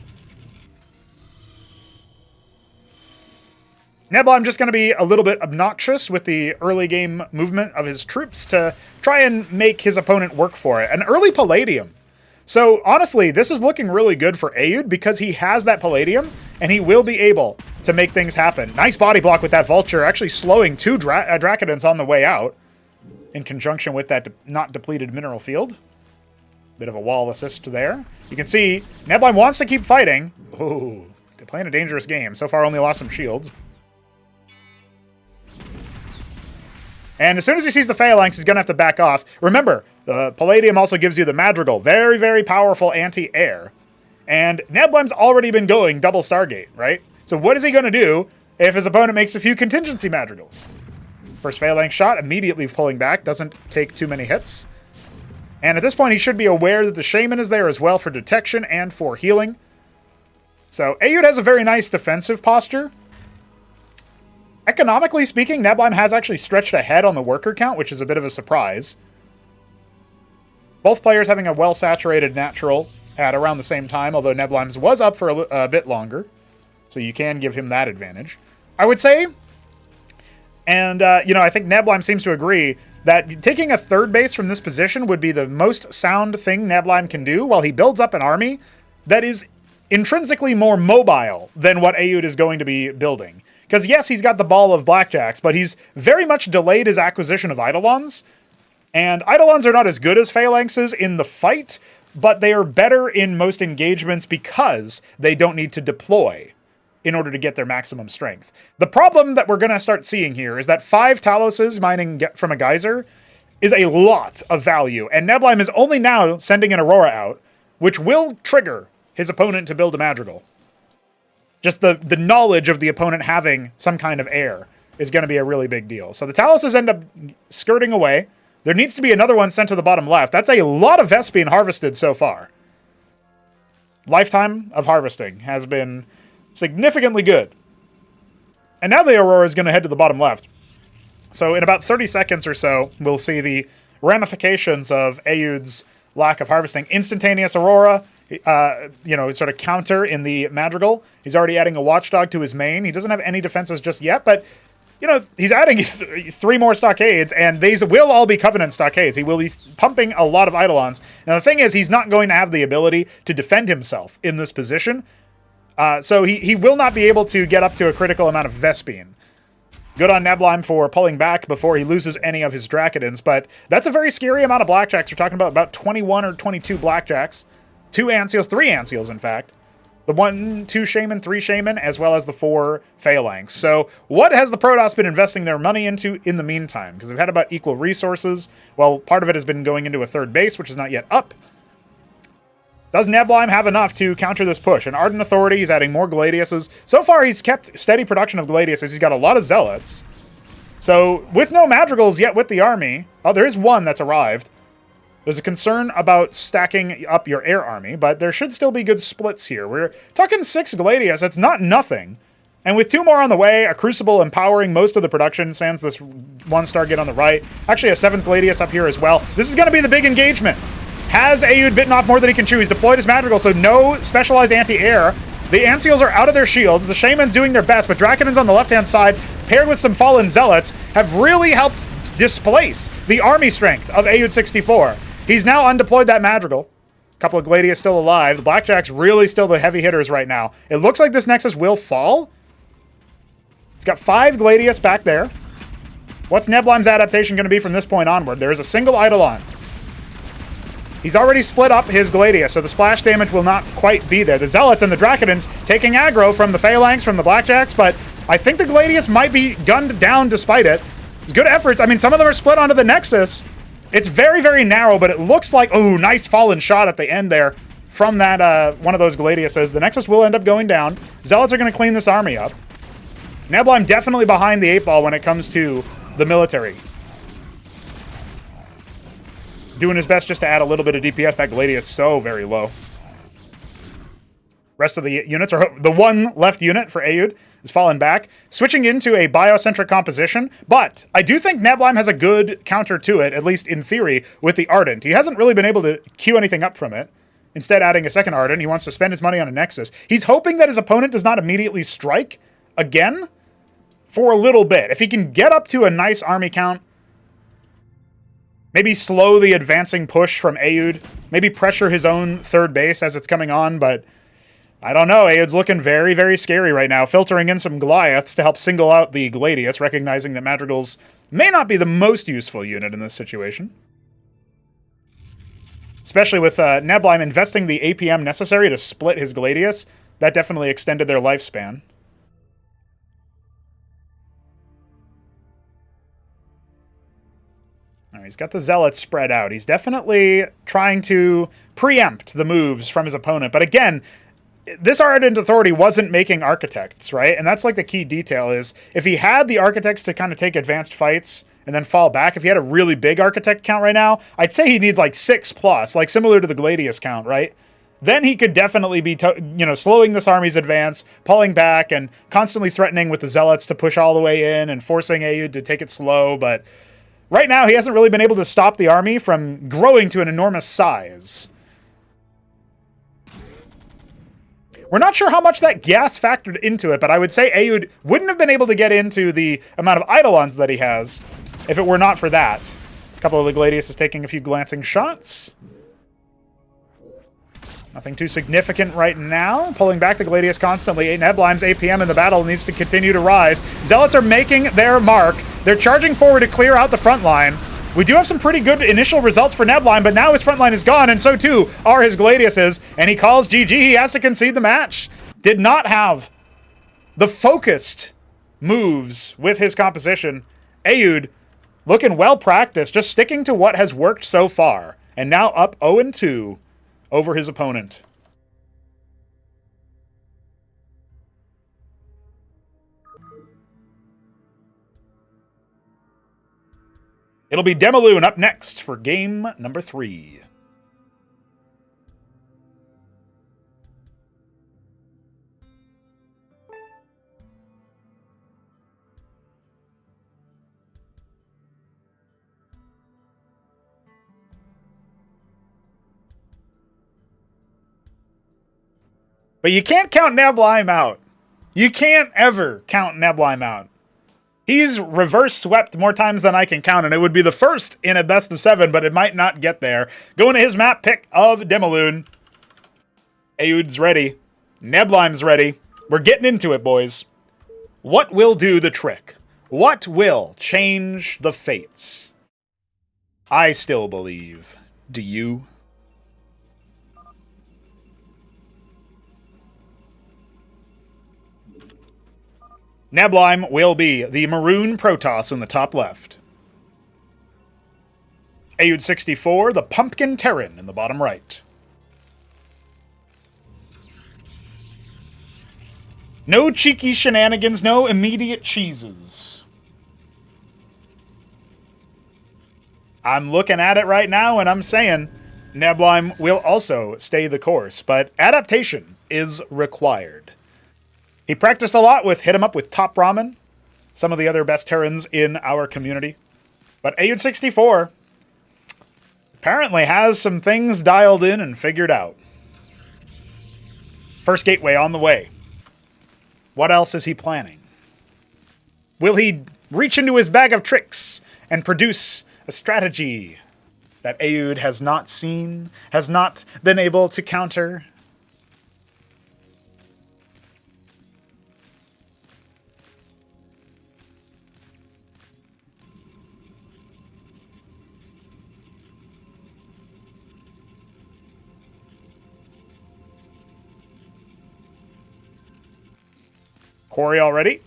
Neblime just going to be a little bit obnoxious with the early game movement of his troops to try and make his opponent work for it. An early Palladium. So honestly, this is looking really good for Aoud because he has that Palladium and he will be able to make things happen. Nice body block with that Vulture, actually slowing two Dracodons on the way out in conjunction with that not depleted mineral field. Bit of a wall assist there. You can see Neblime wants to keep fighting. Oh, they're playing a dangerous game. So far only lost some shields. And as soon as he sees the Phalanx, he's going to have to back off. Remember, the Palladium also gives you the Madrigal. Very, very powerful anti-air. And Neblime's already been going double Stargate, right? So what is he going to do if his opponent makes a few contingency Madrigals? First Phalanx shot, immediately pulling back. Doesn't take too many hits. And at this point, he should be aware that the Shaman is there as well for detection and for healing. So Aoud has a very nice defensive posture. Economically speaking, Neblime has actually stretched ahead on the worker count, which is a bit of a surprise. Both players having a well-saturated natural at around the same time, although Neblime's was up for a bit longer. So you can give him that advantage. I would say, and I think Neblime seems to agree, that taking a third base from this position would be the most sound thing Neblime can do while he builds up an army that is intrinsically more mobile than what Aoud is going to be building. Because yes, he's got the ball of blackjacks, but he's very much delayed his acquisition of Eidolons. And Eidolons are not as good as Phalanxes in the fight, but they are better in most engagements because they don't need to deploy in order to get their maximum strength. The problem that we're going to start seeing here is that 5 Taloses mining from a geyser is a lot of value, and Neblime is only now sending an Aurora out, which will trigger his opponent to build a Madrigal. Just the knowledge of the opponent having some kind of air is going to be a really big deal. So the Taloses end up skirting away. There needs to be another one sent to the bottom left. That's a lot of Vespene harvested so far. Lifetime of harvesting has been significantly good. And now the Aurora is going to head to the bottom left. So in about 30 seconds or so, we'll see the ramifications of Aoud's lack of harvesting. Instantaneous Aurora, sort of counter in the Madrigal. He's already adding a Watchdog to his main. He doesn't have any defenses just yet, but he's adding 3 more stockades, and these will all be Covenant stockades. He will be pumping a lot of Eidolons. Now, the thing is, he's not going to have the ability to defend himself in this position, so he will not be able to get up to a critical amount of Vespene. Good on Neblime for pulling back before he loses any of his Dracodons, but that's a very scary amount of Blackjacks. We're talking about 21 or 22 Blackjacks, 2 Ancials, 3 Ancials, in fact. The 1, 2 Shaman, 3 Shaman, as well as the 4 Phalanx. So what has the Protoss been investing their money into in the meantime? Because they've had about equal resources. Well, part of it has been going into a third base, which is not yet up. Does Neblime have enough to counter this push? An Ardent Authority, he's adding more Gladiuses. So far, he's kept steady production of Gladiuses. He's got a lot of Zealots. So, with no Madrigals yet with the army... Oh, there is one that's arrived. There's a concern about stacking up your air army, but there should still be good splits here. We're talking 6 Gladius. That's not nothing. And with 2 more on the way, a Crucible empowering most of the production, sans this 1 Stargate on the right. Actually, a 7th Gladius up here as well. This is going to be the big engagement. Has Aoud bitten off more than he can chew? He's deployed his Madrigal, so no specialized anti-air. The Ancials are out of their shields. The Shaman's doing their best, but Dracodons on the left-hand side, paired with some Fallen Zealots, have really helped displace the army strength of Aoud 64. He's now undeployed that Madrigal. A couple of Gladius still alive. The Blackjack's really still the heavy hitters right now. It looks like this Nexus will fall. He's got 5 Gladius back there. What's Neblime's adaptation going to be from this point onward? There is a single Eidolon. He's already split up his Gladius, so the splash damage will not quite be there. The Zealots and the Dracodons taking aggro from the Phalanx, from the Blackjacks, but I think the Gladius might be gunned down despite it. Good efforts. I mean, some of them are split onto the Nexus. It's very, very narrow, but it looks like... Oh, nice fallen shot at the end there from that one of those Gladiuses. The Nexus will end up going down. Zealots are going to clean this army up. Neblime definitely behind the 8 ball when it comes to the military. Doing his best just to add a little bit of DPS. That Gladius so very low. Rest of the units, or the one left unit for Aoud, is fallen back, switching into a biocentric composition. But I do think Neblime has a good counter to it, at least in theory, with the Ardent. He hasn't really been able to queue anything up from it. Instead, adding a second Ardent, he wants to spend his money on a Nexus. He's hoping that his opponent does not immediately strike again for a little bit. If he can get up to a nice army count, maybe slow the advancing push from Aoud, maybe pressure his own third base as it's coming on, but I don't know. Aoud's looking very, very scary right now, filtering in some Goliaths to help single out the Gladius, recognizing that Madrigals may not be the most useful unit in this situation. Especially with Neblime investing the APM necessary to split his Gladius. That definitely extended their lifespan. He's got the Zealots spread out. He's definitely trying to preempt the moves from his opponent. But again, this Ardent Authority wasn't making Architects, right? And that's like the key detail is if he had the Architects to kind of take advanced fights and then fall back, if he had a really big Architect count right now, I'd say he needs like 6+, like similar to the Gladius count, right? Then he could definitely be, slowing this army's advance, pulling back, and constantly threatening with the Zealots to push all the way in and forcing Aoud to take it slow, but right now, he hasn't really been able to stop the army from growing to an enormous size. We're not sure how much that gas factored into it, but I would say Aoud wouldn't have been able to get into the amount of Eidolons that he has if it were not for that. A couple of the Gladius is taking a few glancing shots. Nothing too significant right now. Pulling back the Gladius constantly. Neblime's APM in the battle needs to continue to rise. Zealots are making their mark. They're charging forward to clear out the front line. We do have some pretty good initial results for Neblime, but now his front line is gone, and so too are his Gladiuses, and he calls GG. He has to concede the match. Did not have the focused moves with his composition. Aoud looking well practiced, just sticking to what has worked so far, and now up 0-2 over his opponent. It'll be Demaloon up next for game number 3. But you can't count Neblime out. You can't ever count Neblime out. He's reverse swept more times than I can count, and it would be the first in a best of 7, but it might not get there. Going to his map pick of Demaloon. Aoud's ready. Neblime's ready. We're getting into it, boys. What will do the trick? What will change the fates? I still believe. Do you? Neblime will be the maroon Protoss in the top left. Aoud 64, the pumpkin Terran in the bottom right. No cheeky shenanigans, no immediate cheeses. I'm looking at it right now and I'm saying Neblime will also stay the course, but adaptation is required. He practiced a lot with Hit 'em Up with Top Ramen, some of the other best Terrans in our community. But Aoud 64 apparently has some things dialed in and figured out. First gateway on the way. What else is he planning? Will he reach into his bag of tricks and produce a strategy that Aoud has not seen, has not been able to counter? Quarry already.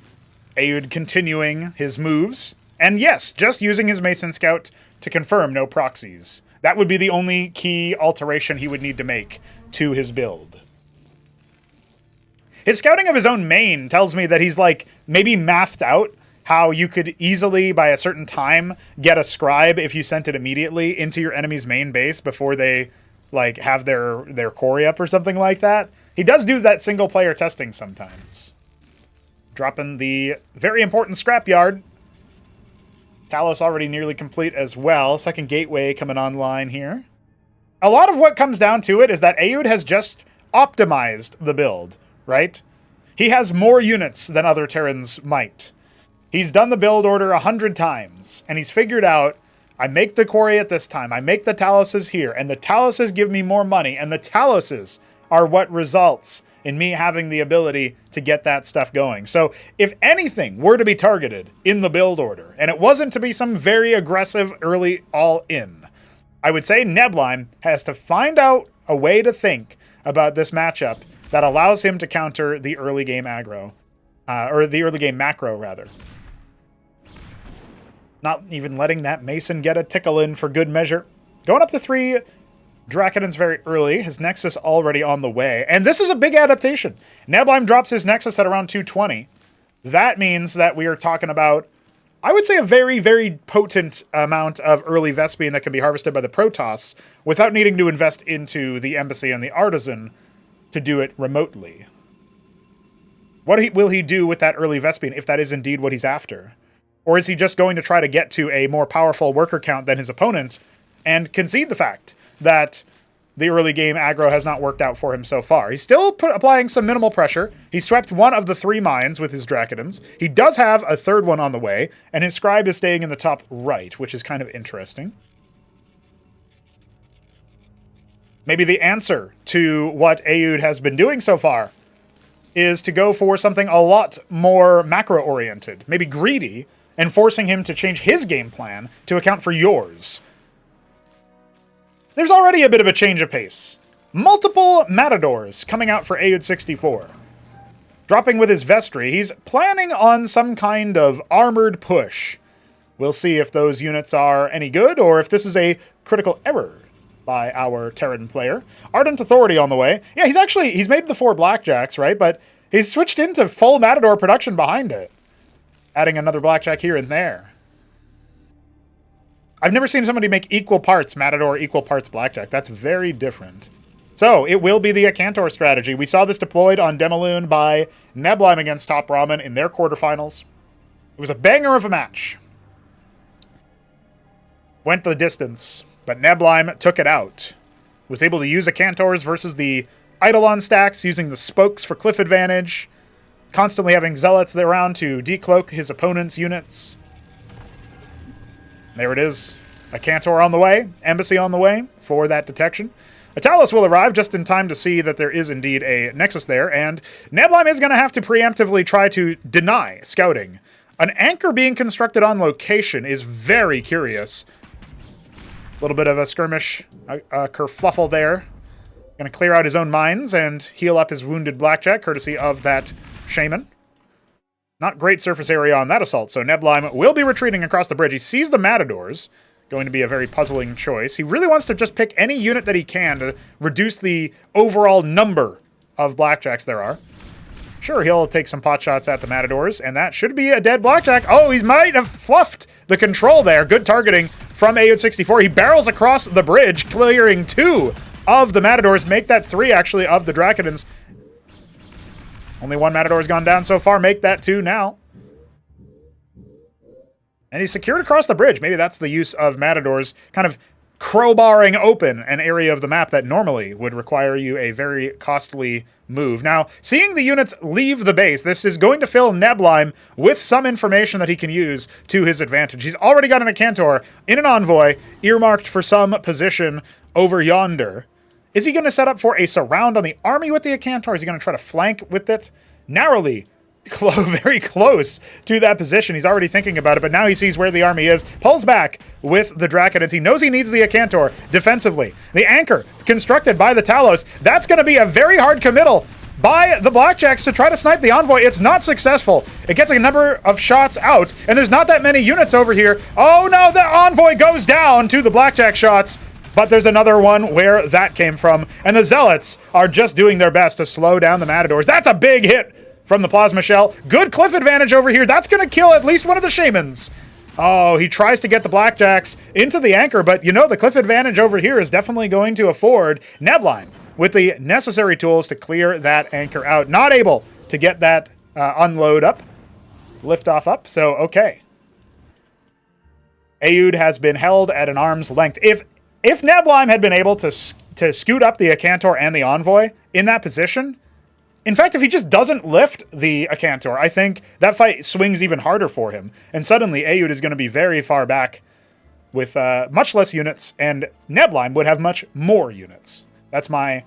Aoud continuing his moves. And yes, just using his Mason Scout to confirm no proxies. That would be the only key alteration he would need to make to his build. His scouting of his own main tells me that he's like maybe mathed out how you could easily, by a certain time, get a scribe if you sent it immediately into your enemy's main base before they like have their quarry up or something like that. He does do that single-player testing sometimes. Dropping the very important scrapyard. Talos already nearly complete as well. Second gateway coming online here. A lot of what comes down to it is that Aoud has just optimized the build, right? He has more units than other Terrans might. He's done the build order 100 times, and he's figured out, I make the quarry at this time, I make the Taloses here, and the Taloses give me more money, and the Taloses are what results in me having the ability to get that stuff going. So if anything were to be targeted in the build order, and it wasn't to be some very aggressive early all-in, I would say Neblime has to find out a way to think about this matchup that allows him to counter the early game aggro, or the early game macro, rather. Not even letting that Mason get a tickle in for good measure. Going up to 3 Dracodons very early. His Nexus already on the way. And this is a big adaptation. Neblime drops his Nexus at around 220. That means that we are talking about, I would say, a very, very potent amount of early Vespene that can be harvested by the Protoss without needing to invest into the Embassy and the Artisan to do it remotely. What will he do with that early Vespene if that is indeed what he's after? Or is he just going to try to get to a more powerful worker count than his opponent and concede the fact that the early game aggro has not worked out for him so far? He's still applying some minimal pressure. He swept 1 of the 3 mines with his Dracodons. He does have a 3rd one on the way, and his Scribe is staying in the top right, which is kind of interesting. Maybe the answer to what Aoud has been doing so far is to go for something a lot more macro-oriented, maybe greedy, and forcing him to change his game plan to account for yours. There's already a bit of a change of pace. Multiple Matadors coming out for Aoud 64. Dropping with his Vestry, he's planning on some kind of armored push. We'll see if those units are any good, or if this is a critical error by our Terran player. Ardent Authority on the way. Yeah, he's made the 4 Blackjacks, right? But he's switched into full Matador production behind it. Adding another Blackjack here and there. I've never seen somebody make equal parts Matador, equal parts Blackjack. That's very different. So, it will be the Akantor strategy. We saw this deployed on Demaloon by Neblime against Top Ramen in their quarterfinals. It was a banger of a match. Went the distance, but Neblime took it out. Was able to use Akantors versus the Eidolon stacks, using the spokes for cliff advantage. Constantly having Zealots around to decloak his opponent's units. There it is. A Cantor on the way. Embassy on the way for that detection. A Talos will arrive just in time to see that there is indeed a Nexus there, and Neblime is going to have to preemptively try to deny scouting. An anchor being constructed on location is very curious. A little bit of a skirmish, a kerfluffle there. Going to clear out his own mines and heal up his wounded Blackjack, courtesy of that Shaman. Not great surface area on that assault, so Neblime will be retreating across the bridge. He sees the Matadors. Going to be a very puzzling choice. He really wants to just pick any unit that he can to reduce the overall number of Blackjacks there are. Sure, he'll take some pot shots at the Matadors, and that should be a dead Blackjack. Oh, he might have fluffed the control there. Good targeting from Aoud 64. He barrels across the bridge, clearing 2 of the Matadors. Make that 3, actually, of the Dracodons. Only 1 Matador has gone down so far. Make that 2 now. And he's secured across the bridge. Maybe that's the use of Matadors kind of crowbarring open an area of the map that normally would require you a very costly move. Now, seeing the units leave the base, this is going to fill Neblime with some information that he can use to his advantage. He's already got an Akantor in an Envoy, earmarked for some position over yonder. Is he going to set up for a surround on the army with the Akantor? Is he going to try to flank with it? Narrowly, very close to that position. He's already thinking about it, but now he sees where the army is. Pulls back with the Dracodons. He knows he needs the Akantor defensively. The anchor, constructed by the Talos, that's going to be a very hard committal by the Blackjacks to try to snipe the Envoy. It's not successful. It gets a number of shots out, and there's not that many units over here. Oh no, the Envoy goes down to the Blackjack shots. But there's another one where that came from. And the Zealots are just doing their best to slow down the Matadors. That's a big hit from the Plasma Shell. Good cliff advantage over here. That's going to kill at least one of the Shamans. Oh, he tries to get the Blackjacks into the anchor, but you know the cliff advantage over here is definitely going to afford Neblime with the necessary tools to clear that anchor out. Not able to get that unload up, liftoff up, so okay. Aoud has been held at an arm's length. If Neblime had been able to scoot up the Acantor and the Envoy in that position, in fact, if he just doesn't lift the Acantor, I think that fight swings even harder for him. And suddenly, Aoud is going to be very far back with much less units, and Neblime would have much more units. That's my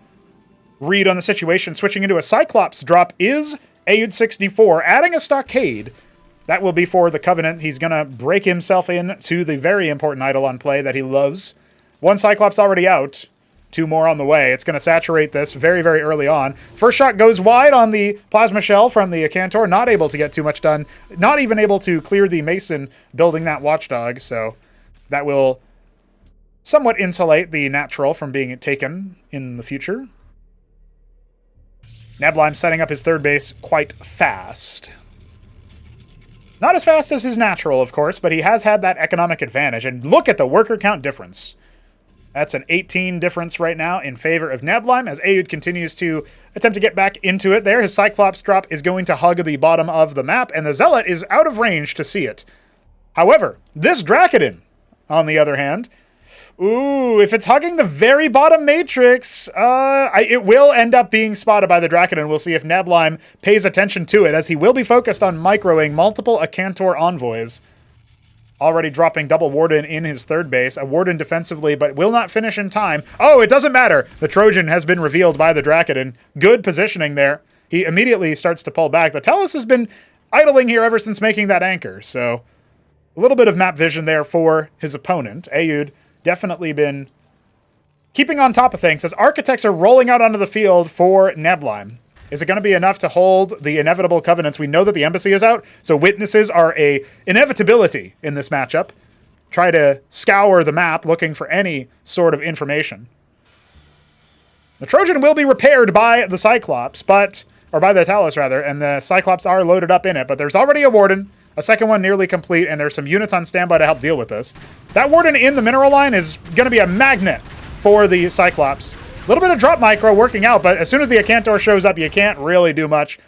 read on the situation. Switching into a Cyclops drop is Aoud 64, adding a Stockade. That will be for the Covenant. He's going to break himself in to the very important Eidolon play that he loves. One Cyclops already out. 2 more on the way. It's going to saturate this very, very early on. First shot goes wide on the Plasma Shell from the Acantor. Not able to get too much done. Not even able to clear the Mason building that Watchdog. So that will somewhat insulate the Natural from being taken in the future. Neblime setting up his third base quite fast. Not as fast as his Natural, of course, but he has had that economic advantage. And look at the worker count difference. That's an 18 difference right now in favor of Neblime as Aoud continues to attempt to get back into it there. His Cyclops drop is going to hug the bottom of the map, and the Zealot is out of range to see it. However, this Drakodin, on the other hand, ooh, if it's hugging the very bottom matrix, it will end up being spotted by the Drakodin. We'll see if Neblime pays attention to it, as he will be focused on microing multiple Acantor envoys. Already dropping double Warden in his third base. A Warden defensively, but will not finish in time. Oh, it doesn't matter. The Trojan has been revealed by the Drakodin. Good positioning there. He immediately starts to pull back. The Tellus has been idling here ever since making that anchor, so a little bit of map vision there for his opponent. Aoud definitely been keeping on top of things as Architects are rolling out onto the field for Neblime. Is it going to be enough to hold the inevitable Covenants? We know that the Embassy is out, so Witnesses are a inevitability in this matchup. Try to scour the map looking for any sort of information. The Trojan will be repaired by the Cyclops, or by the Talus rather, and the Cyclops are loaded up in it, but there's already a Warden, a second one nearly complete, and there's some units on standby to help deal with this. That Warden in the mineral line is going to be a magnet for the Cyclops. A little bit of drop micro working out, but as soon as the Acantor shows up, you can't really do much.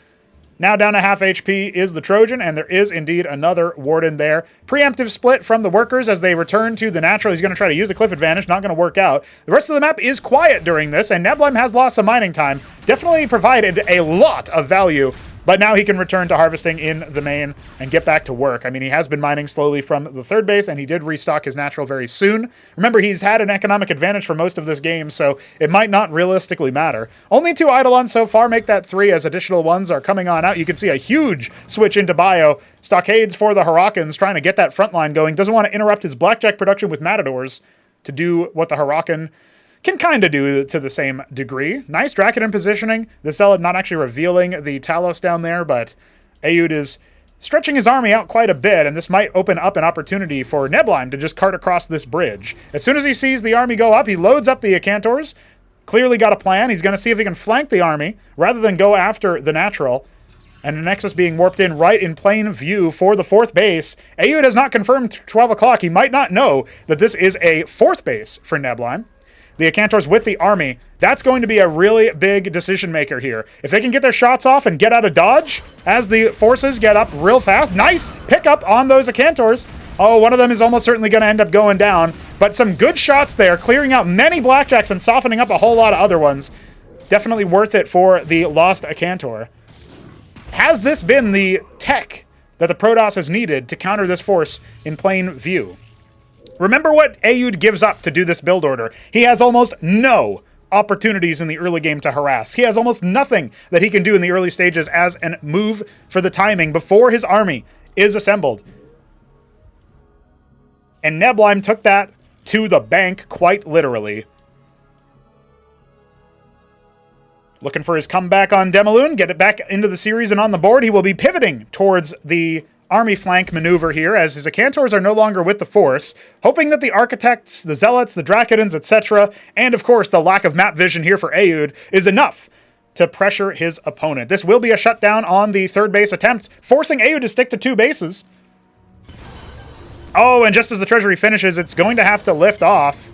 Now down to half HP is the Trojan, and there is indeed another Warden there. Preemptive split from the workers as they return to the Natural. He's going to try to use the cliff advantage, not going to work out. The rest of the map is quiet during this, and Neblime has lost some mining time. Definitely provided a lot of value, but now he can return to harvesting in the main and get back to work. I mean, he has been mining slowly from the third base, and he did restock his Natural very soon. Remember, he's had an economic advantage for most of this game, so it might not realistically matter. Only 2 Eidolons so far make that 3 as additional ones are coming on out. You can see a huge switch into bio. Stockades for the Hurricans trying to get that front line going. Doesn't want to interrupt his Blackjack production with Matadors to do what the Hurrican can kind of do to the same degree. Nice Drakodin positioning. The Zealot not actually revealing the Talos down there, but Aoud is stretching his army out quite a bit, and this might open up an opportunity for Neblime to just cart across this bridge. As soon as he sees the army go up, he loads up the Acantors. Clearly got a plan. He's going to see if he can flank the army rather than go after the Natural. And the Nexus being warped in right in plain view for the 4th base. Aoud has not confirmed 12 o'clock. He might not know that this is a 4th base for Neblime. The Acantors with the army, that's going to be a really big decision maker here. If they can get their shots off and get out of dodge as the forces get up real fast. Nice pickup on those Acantors. Oh, one of them is almost certainly going to end up going down. But some good shots there, clearing out many Blackjacks and softening up a whole lot of other ones. Definitely worth it for the lost Acantor. Has this been the tech that the Protoss has needed to counter this force in plain view? Remember what Aoud gives up to do this build order. He has almost no opportunities in the early game to harass. He has almost nothing that he can do in the early stages as a move for the timing before his army is assembled. And Neblime took that to the bank quite literally. Looking for his comeback on Demaloon, get it back into the series and on the board. He will be pivoting towards the army flank maneuver here as his Acantors are no longer with the force, hoping that the Architects, the Zealots, the Drakodins, etc., and of course the lack of map vision here for Aoud is enough to pressure his opponent. This will be a shutdown on the 3rd base attempt, forcing Aoud to stick to 2 bases. Oh, and just as the Treasury finishes, it's going to have to lift off.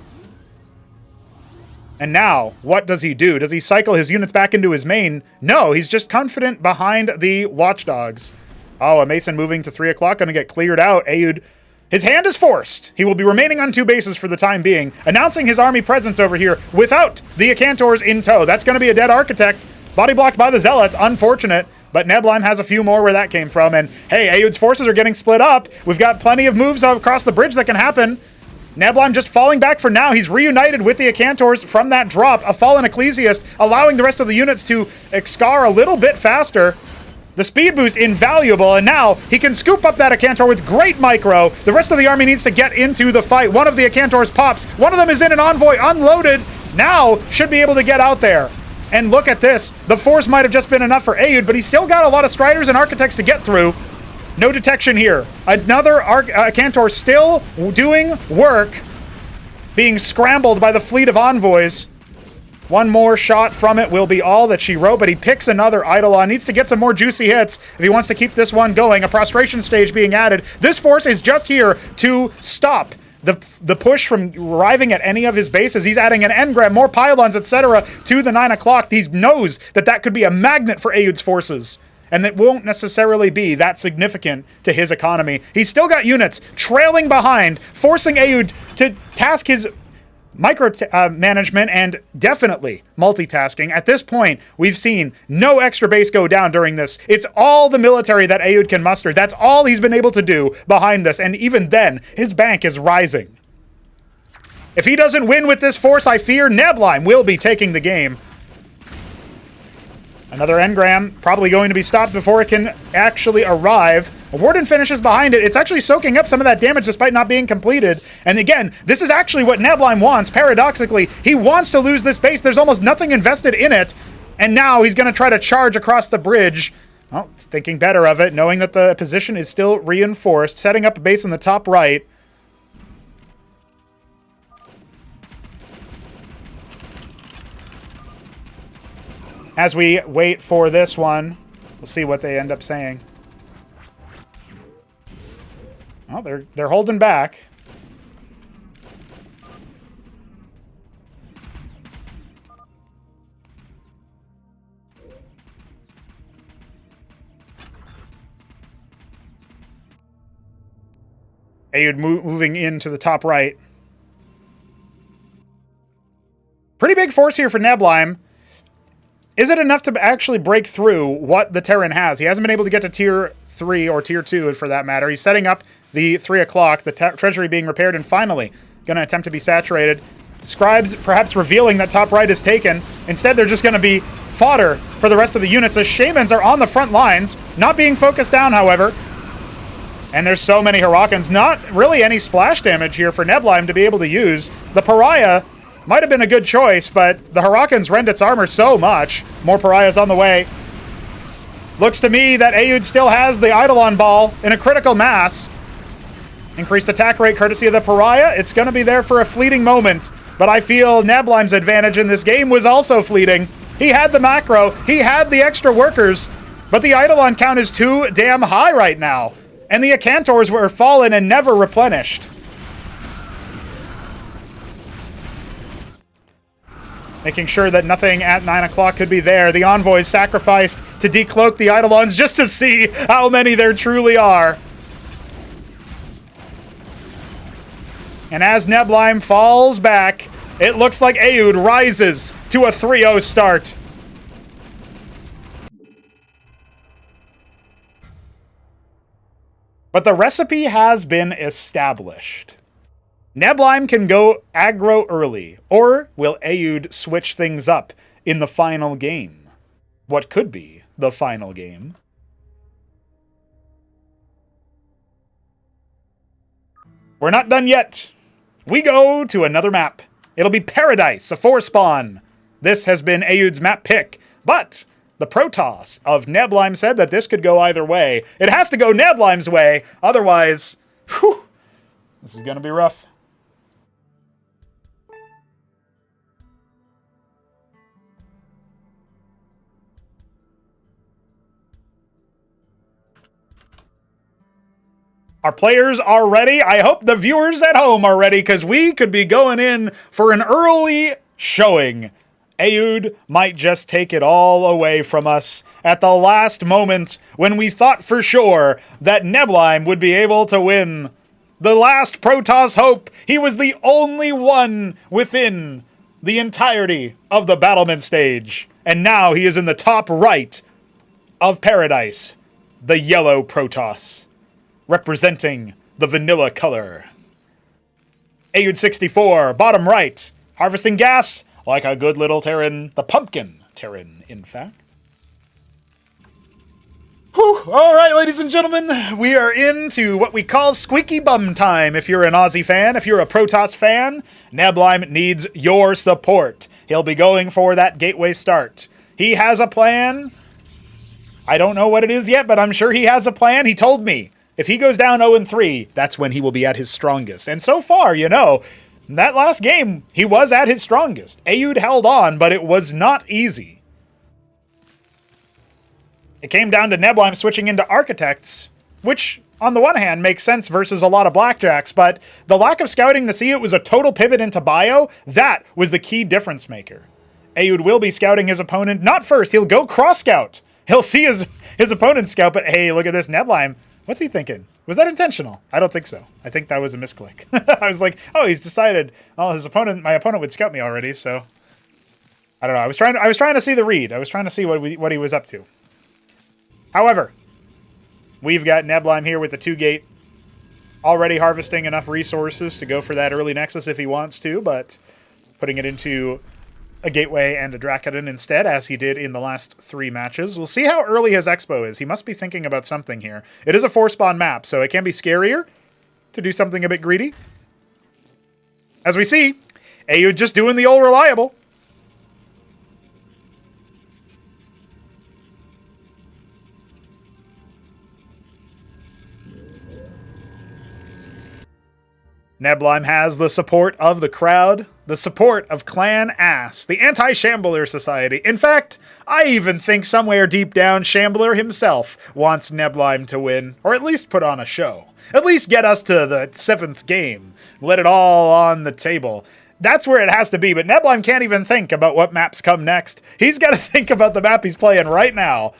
And now, what does he do? Does he cycle his units back into his main? No, he's just confident behind the watchdogs. Oh, a Mason moving to 3 o'clock, going to get cleared out. Aoud, his hand is forced. He will be remaining on 2 bases for the time being, announcing his army presence over here without the Acantors in tow. That's going to be a dead architect. Body blocked by the Zealots. Unfortunate. But Neblime has a few more where that came from. And hey, Aoud's forces are getting split up. We've got plenty of moves across the bridge that can happen. Neblime just falling back for now. He's reunited with the Acantors from that drop. A fallen Ecclesiast, allowing the rest of the units to excar a little bit faster. The speed boost invaluable, and now he can scoop up that Acantor with great micro. The rest of the army needs to get into the fight. One of the Acantors pops. One of them is in an envoy, unloaded. Now should be able to get out there. And look at this. The force might have just been enough for Aoud, but he's still got a lot of Striders and Architects to get through. No detection here. Another Acantor still doing work, being scrambled by the fleet of envoys. One more shot from it will be all that she wrote, but he picks another Eidolon. Needs to get some more juicy hits if he wants to keep this one going. A prostration stage being added. This force is just here to stop the push from arriving at any of his bases. He's adding an engram, more pylons, etc. to the 9 o'clock. He knows that that could be a magnet for Aoud's forces, and that won't necessarily be that significant to his economy. He's still got units trailing behind, forcing Aoud to task his management and definitely multitasking. At this point, we've seen no extra base go down during this. It's all the military that Aoud can muster. That's all he's been able to do behind this, and even then, his bank is rising. If he doesn't win with this force, I fear Neblime will be taking the game. Another engram, probably going to be stopped before it can actually arrive. A Warden finishes behind it. It's actually soaking up some of that damage despite not being completed. And again, this is actually what Neblime wants. Paradoxically, he wants to lose this base. There's almost nothing invested in it. And now he's going to try to charge across the bridge. Well, it's thinking better of it, knowing that the position is still reinforced. Setting up a base in the top right. As we wait for this one, we'll see what they end up saying. Oh, they're holding back. Aoud moving into the top right. Pretty big force here for Neblime. Is it enough to actually break through what the Terran has? He hasn't been able to get to tier 3 or tier 2 for that matter. He's setting up the 3 o'clock, the treasury being repaired, and finally going to attempt to be saturated. Scribes perhaps revealing that top right is taken. Instead, they're just going to be fodder for the rest of the units. The Shamans are on the front lines, not being focused down, however. And there's so many Hurricanes. Not really any splash damage here for Neblime to be able to use. The Pariah might have been a good choice, but the Hurricanes rend its armor so much. More Pariahs on the way. Looks to me that Aoud still has the Eidolon ball in a critical mass. Increased attack rate courtesy of the Pariah. It's going to be there for a fleeting moment, but I feel Neblime's advantage in this game was also fleeting. He had the macro, he had the extra workers, but the Eidolon count is too damn high right now, and the Acantors were fallen and never replenished. Making sure that nothing at 9 o'clock could be there. The envoys sacrificed to decloak the Eidolons just to see how many there truly are. And as Neblime falls back, it looks like Aoud rises to a 3-0 start. But the recipe has been established. Neblime can go aggro early, or will Aoud switch things up in the final game? What could be the final game? We're not done yet. We go to another map. It'll be Paradise, a 4-spawn. This has been Aoud's map pick, but the Protoss of Neblime said that this could go either way. It has to go Neblime's way, otherwise, whew, this is going to be rough. Our players are ready. I hope the viewers at home are ready, because we could be going in for an early showing Aoud might just take it all away from us at the last moment when we thought for sure that Neblime would be able to win. The last Protoss hope. He was the only one within the entirety of the battlement stage. And now he is in the top right of Paradise, the yellow Protoss, representing the vanilla color. Aoud 64, bottom right, harvesting gas like a good little Terran, the pumpkin Terran, in fact. Whew. All right, ladies and gentlemen, we are into what we call squeaky bum time. If you're an Aussie fan, if you're a Protoss fan, Neblime needs your support. He'll be going for that gateway start. He has a plan. I don't know what it is yet, but I'm sure he has a plan. He told me if he goes down 0-3, that's when he will be at his strongest. And so far, you know, that last game, he was at his strongest. Aoud held on, but it was not easy. It came down to Neblime switching into Architects, which, on the one hand, makes sense versus a lot of Blackjacks, but the lack of scouting to see it was a total pivot into Bio, that was the key difference maker. Aoud will be scouting his opponent, not first, he'll go cross-scout. He'll see his opponent scout, but hey, look at this, Neblime. What's he thinking? Was that intentional? I don't think so. I think that was a misclick. I was like, oh, he's decided, oh, my opponent would scout me already, so. I don't know, I was trying to see the read. I was trying to see what he was up to. However, we've got Neblime here with the 2-gate, already harvesting enough resources to go for that early Nexus if he wants to, but putting it into a Gateway and a Dracodon instead, as he did in the last 3 matches. We'll see how early his Expo is. He must be thinking about something here. It is a 4-spawn map, so it can be scarier to do something a bit greedy. As we see, Aoud just doing the old reliable. Neblime has the support of the crowd, the support of Clan Ass, the Anti-Shambler Society. In fact, I even think somewhere deep down, Shambler himself wants Neblime to win, or at least put on a show. At least get us to the 7th game. Let it all on the table. That's where it has to be, but Neblime can't even think about what maps come next. He's got to think about the map he's playing right now.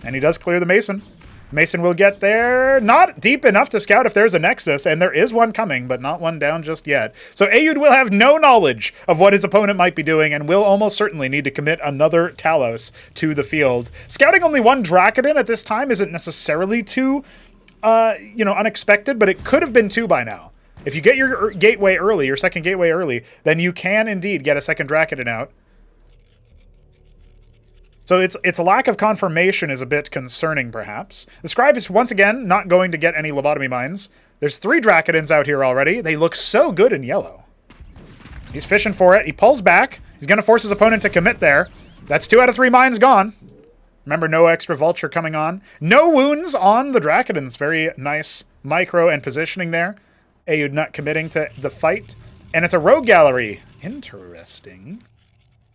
And he does clear the Mason. Mason will get there, not deep enough to scout if there's a Nexus, and there is one coming, but not one down just yet. So Aoud will have no knowledge of what his opponent might be doing, and will almost certainly need to commit another Talos to the field. Scouting only one Dracodon at this time isn't necessarily too, unexpected, but it could have been 2 by now. If you get your gateway early, your second gateway early, then you can indeed get a second Dracodon out. So its lack of confirmation is a bit concerning, perhaps. The Scribe is, once again, not going to get any lobotomy mines. There's 3 Dracodons out here already. They look so good in yellow. He's fishing for it. He pulls back. He's going to force his opponent to commit there. That's 2 out of 3 mines gone. Remember, no extra Vulture coming on. No wounds on the Dracodons. Very nice micro and positioning there. Aoud not committing to the fight. And it's a Rogue Gallery. Interesting.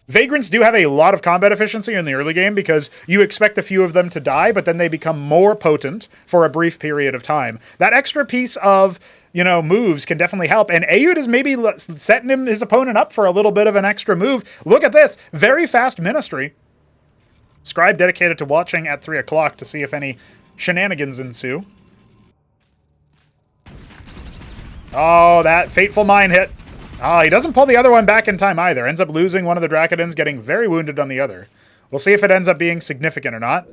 Vagrants do have a lot of combat efficiency in the early game because you expect a few of them to die, but then they become more potent for a brief period of time. That extra piece of, moves can definitely help, and Aoud is maybe setting his opponent up for a little bit of an extra move. Look at this. Very fast Ministry. Scribe dedicated to watching at 3 o'clock to see if any shenanigans ensue. Oh, that fateful mine hit. He doesn't pull the other one back in time either. Ends up losing one of the Dracodons, getting very wounded on the other. We'll see if it ends up being significant or not.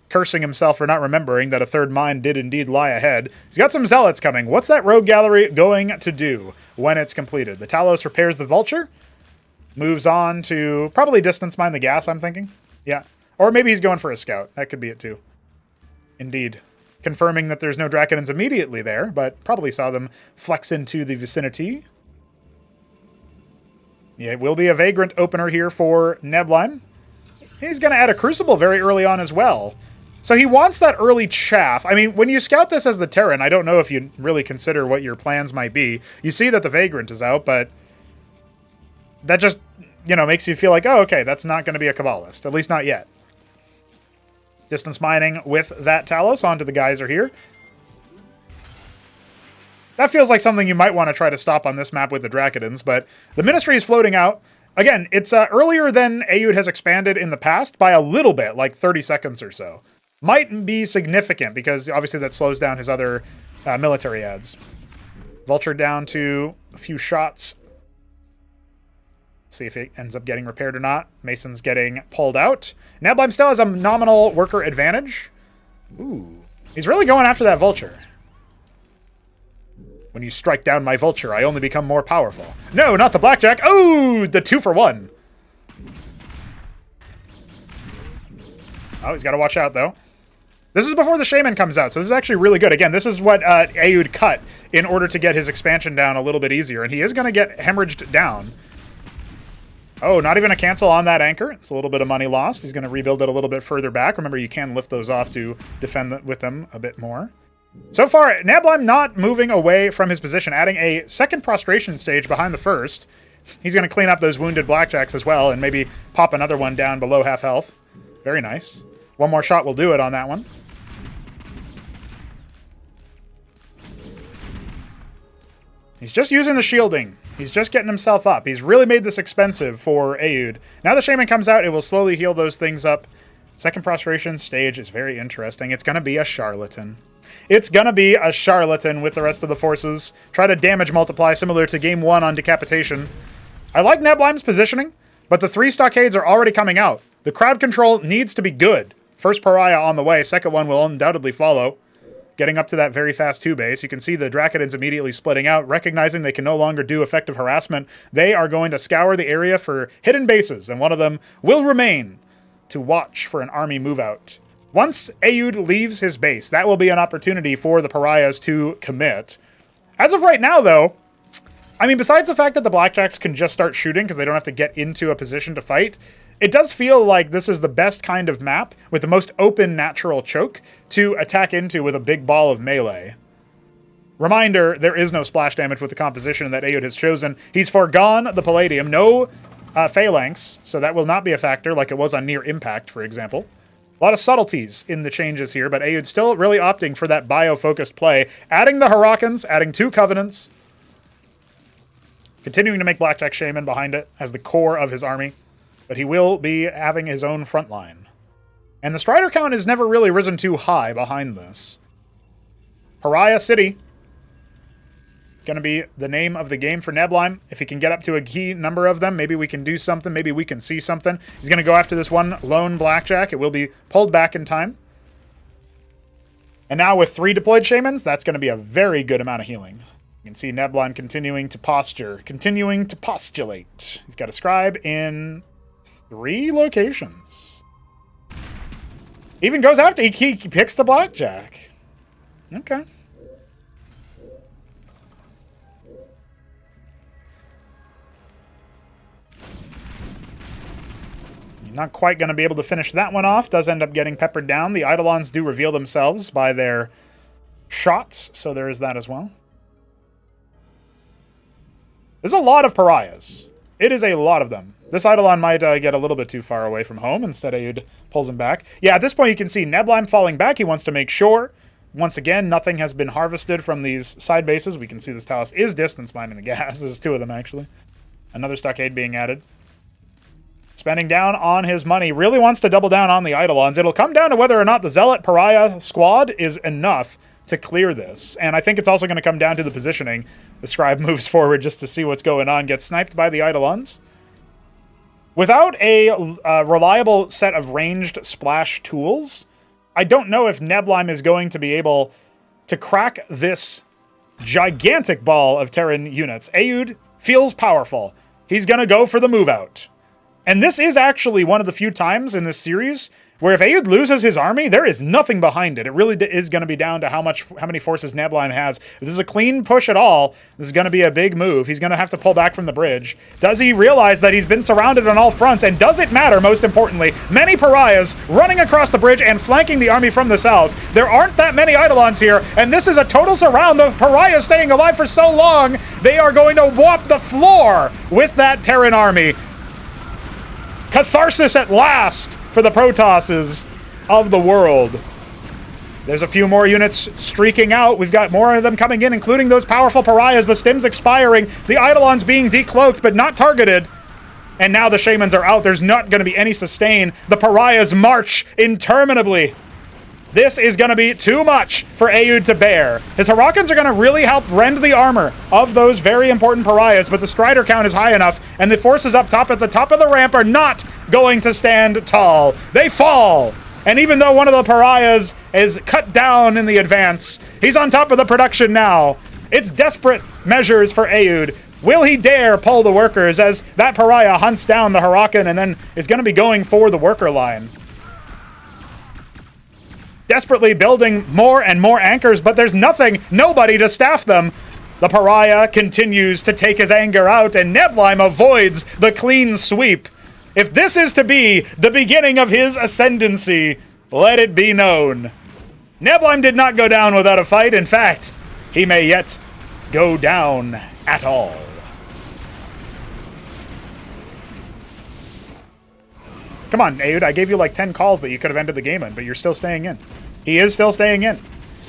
Cursing himself for not remembering that a 3rd mine did indeed lie ahead. He's got some Zealots coming. What's that Rogue Gallery going to do when it's completed? The Talos repairs the Vulture. Moves on to probably distance mine the gas, I'm thinking. Yeah. Or maybe he's going for a scout. That could be it too. Indeed. Confirming that there's no Dracodons immediately there, but probably saw them flex into the vicinity. Yeah, it will be a Vagrant opener here for Neblime. He's going to add a Crucible very early on as well. So he wants that early chaff. I mean, when you scout this as the Terran, I don't know if you really consider what your plans might be. You see that the Vagrant is out, but that just, makes you feel like, oh, okay, that's not going to be a Kabbalist. At least not yet. Distance mining with that Talos onto the Geyser here. That feels like something you might want to try to stop on this map with the Dracodons, but the Ministry is floating out. Again, it's earlier than Aoud has expanded in the past by a little bit, like 30 seconds or so. Might be significant because obviously that slows down his other military ads. Vulture down to a few shots. See if it ends up getting repaired or not. Mason's getting pulled out. Neblime still has a nominal worker advantage. Ooh. He's really going after that Vulture. When you strike down my Vulture, I only become more powerful. No, not the Blackjack. Oh, the 2-for-1. Oh, he's got to watch out, though. This is before the Shaman comes out, so this is actually really good. Again, this is what Aoud cut in order to get his expansion down a little bit easier, and he is going to get hemorrhaged down. Oh, not even a cancel on that anchor. It's a little bit of money lost. He's going to rebuild it a little bit further back. Remember, you can lift those off to defend with them a bit more. So far, Neblime not moving away from his position, adding a second prostration stage behind the first. He's going to clean up those wounded Blackjacks as well, and maybe pop another one down below half health. Very nice. One more shot will do it on that one. He's just using the shielding. He's just getting himself up. He's really made this expensive for Aoud. Now the Shaman comes out, it will slowly heal those things up. Second prostration stage is very interesting. It's going to be a charlatan. It's going to be a charlatan with the rest of the forces. Try to damage multiply similar to game 1 on decapitation. I like Neblime's positioning, but the 3 stockades are already coming out. The crowd control needs to be good. First pariah on the way. Second one will undoubtedly follow. Getting up to that very fast 2 base. You can see the Dracodins immediately splitting out, recognizing they can no longer do effective harassment. They are going to scour the area for hidden bases, and one of them will remain to watch for an army move out. Once Aoud leaves his base, that will be an opportunity for the pariahs to commit. As of right now, though, I mean, besides the fact that the Blackjacks can just start shooting because they don't have to get into a position to fight, it does feel like this is the best kind of map with the most open natural choke to attack into with a big ball of melee. Reminder, there is no splash damage with the composition that Aoud has chosen. He's foregone the Palladium, no phalanx, so that will not be a factor like it was on Near Impact, for example. A lot of subtleties in the changes here, but Aoud's still really opting for that bio-focused play, adding the Hurricanes, adding 2 Covenants, continuing to make Blackjack Shaman behind it as the core of his army. But he will be having his own front line. And the Strider count has never really risen too high behind this. Pariah City. It's going to be the name of the game for Neblime. If he can get up to a key number of them, maybe we can do something. Maybe we can see something. He's going to go after this one lone Blackjack. It will be pulled back in time. And now with 3 deployed Shamans, that's going to be a very good amount of healing. You can see Neblime continuing to posture, continuing to postulate. He's got a scribe in 3 locations. Even goes after, he picks the Blackjack. Okay. Not quite going to be able to finish that one off. Does end up getting peppered down. The Eidolons do reveal themselves by their shots, so there is that as well. There's a lot of pariahs. It is a lot of them. This Eidolon might get a little bit too far away from home. Instead, Aoud pulls him back. Yeah, at this point, you can see Neblime falling back. He wants to make sure. Once again, nothing has been harvested from these side bases. We can see this Talos is distance mining the gas. There's 2 of them, actually. Another stockade being added. Spending down on his money. Really wants to double down on the Eidolons. It'll come down to whether or not the Zealot Pariah squad is enough to clear this. And I think it's also going to come down to the positioning. The Scribe moves forward just to see what's going on. Gets sniped by the Eidolons. Without a reliable set of ranged splash tools, I don't know if Neblime is going to be able to crack this gigantic ball of Terran units. Aoud feels powerful. He's going to go for the move out. And this is actually one of the few times in this series where if Aoud loses his army, there is nothing behind it. It really is going to be down to how many forces Neblime has. If this is a clean push at all, this is going to be a big move. He's going to have to pull back from the bridge. Does he realize that he's been surrounded on all fronts? And does it matter, most importantly, many pariahs running across the bridge and flanking the army from the south. There aren't that many Eidolons here, and this is a total surround. The pariahs staying alive for so long, they are going to whop the floor with that Terran army. Catharsis at last for the Protosses of the world. There's a few more units streaking out. We've got more of them coming in, including those powerful pariahs. The stim's expiring. The Eidolons being decloaked, but not targeted. And now the Shamans are out. There's not going to be any sustain. The Pariahs march interminably. This is going to be too much for Aoud to bear. His Hurricanes are going to really help rend the armor of those very important Pariahs, but the Strider count is high enough, and the forces up top at the top of the ramp are not going to stand tall. They fall! And even though one of the Pariahs is cut down in the advance, he's on top of the production now. It's desperate measures for Aoud. Will he dare pull the workers as that Pariah hunts down the Huracan and then is going to be going for the worker line? Desperately building more and more anchors, but there's nobody to staff them. The Pariah continues to take his anger out, and Neblime avoids the clean sweep. If this is to be the beginning of his ascendancy, let it be known. Neblime did not go down without a fight. In fact, he may yet go down at all. Come on, Aoud, I gave you like 10 calls that you could have ended the game in, but you're still staying in. He is still staying in.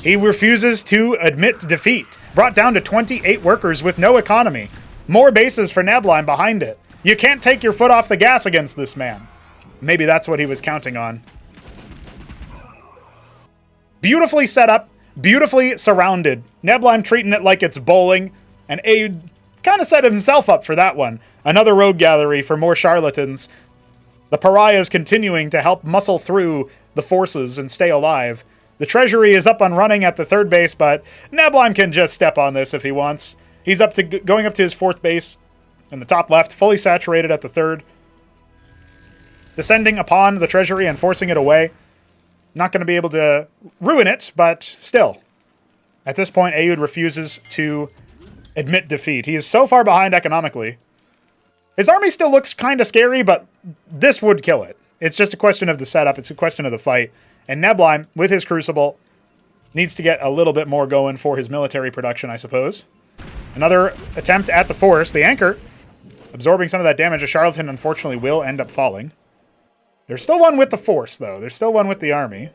He refuses to admit defeat. Brought down to 28 workers with no economy. More bases for Neblime behind it. You can't take your foot off the gas against this man. Maybe that's what he was counting on. Beautifully set up, beautifully surrounded. Neblime treating it like it's bowling, and Aoud kind of set himself up for that one. Another rogue gallery for more charlatans. The Pariahs continuing to help muscle through the forces and stay alive. The treasury is up and running at the third base, but Neblime can just step on this if he wants. He's up to going up to his fourth base in the top left, fully saturated at the third. Descending upon the treasury and forcing it away. Not going to be able to ruin it, but still. At this point, Aoud refuses to admit defeat. He is so far behind economically. His army still looks kind of scary, but this would kill it. It's just a question of the setup. It's a question of the fight. And Neblime, with his Crucible, needs to get a little bit more going for his military production, I suppose. Another attempt at the Force. The Anchor, absorbing some of that damage. A Charlatan, unfortunately, will end up falling. There's still one with the Force, though. There's still one with the army.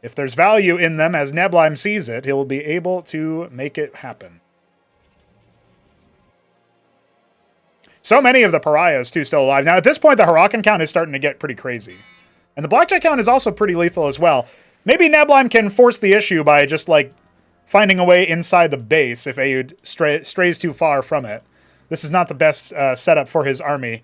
If there's value in them, as Neblime sees it, he'll be able to make it happen. So many of the Pariahs, too, still alive. Now, at this point, the Huracan count is starting to get pretty crazy. And the Blackjack count is also pretty lethal as well. Maybe Neblime can force the issue by just, like, finding a way inside the base if Aoud strays too far from it. This is not the best setup for his army.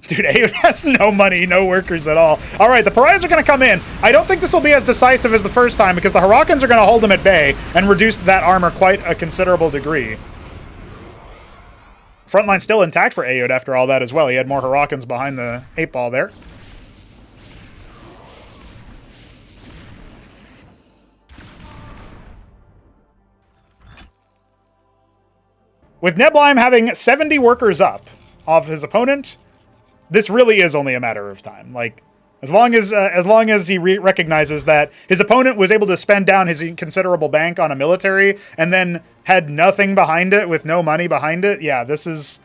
Dude, Aoud has no money, no workers at all. All right, the Pariahs are going to come in. I don't think this will be as decisive as the first time because the Huracans are going to hold them at bay and reduce that armor quite a considerable degree. Frontline still intact for Aoud after all that as well. He had more Huracans behind the 8-ball there. With Neblime having 70 workers up off his opponent, this really is only a matter of time. Like, as long as he recognizes that his opponent was able to spend down his considerable bank on a military and then had nothing behind it with no money behind it, yeah, this is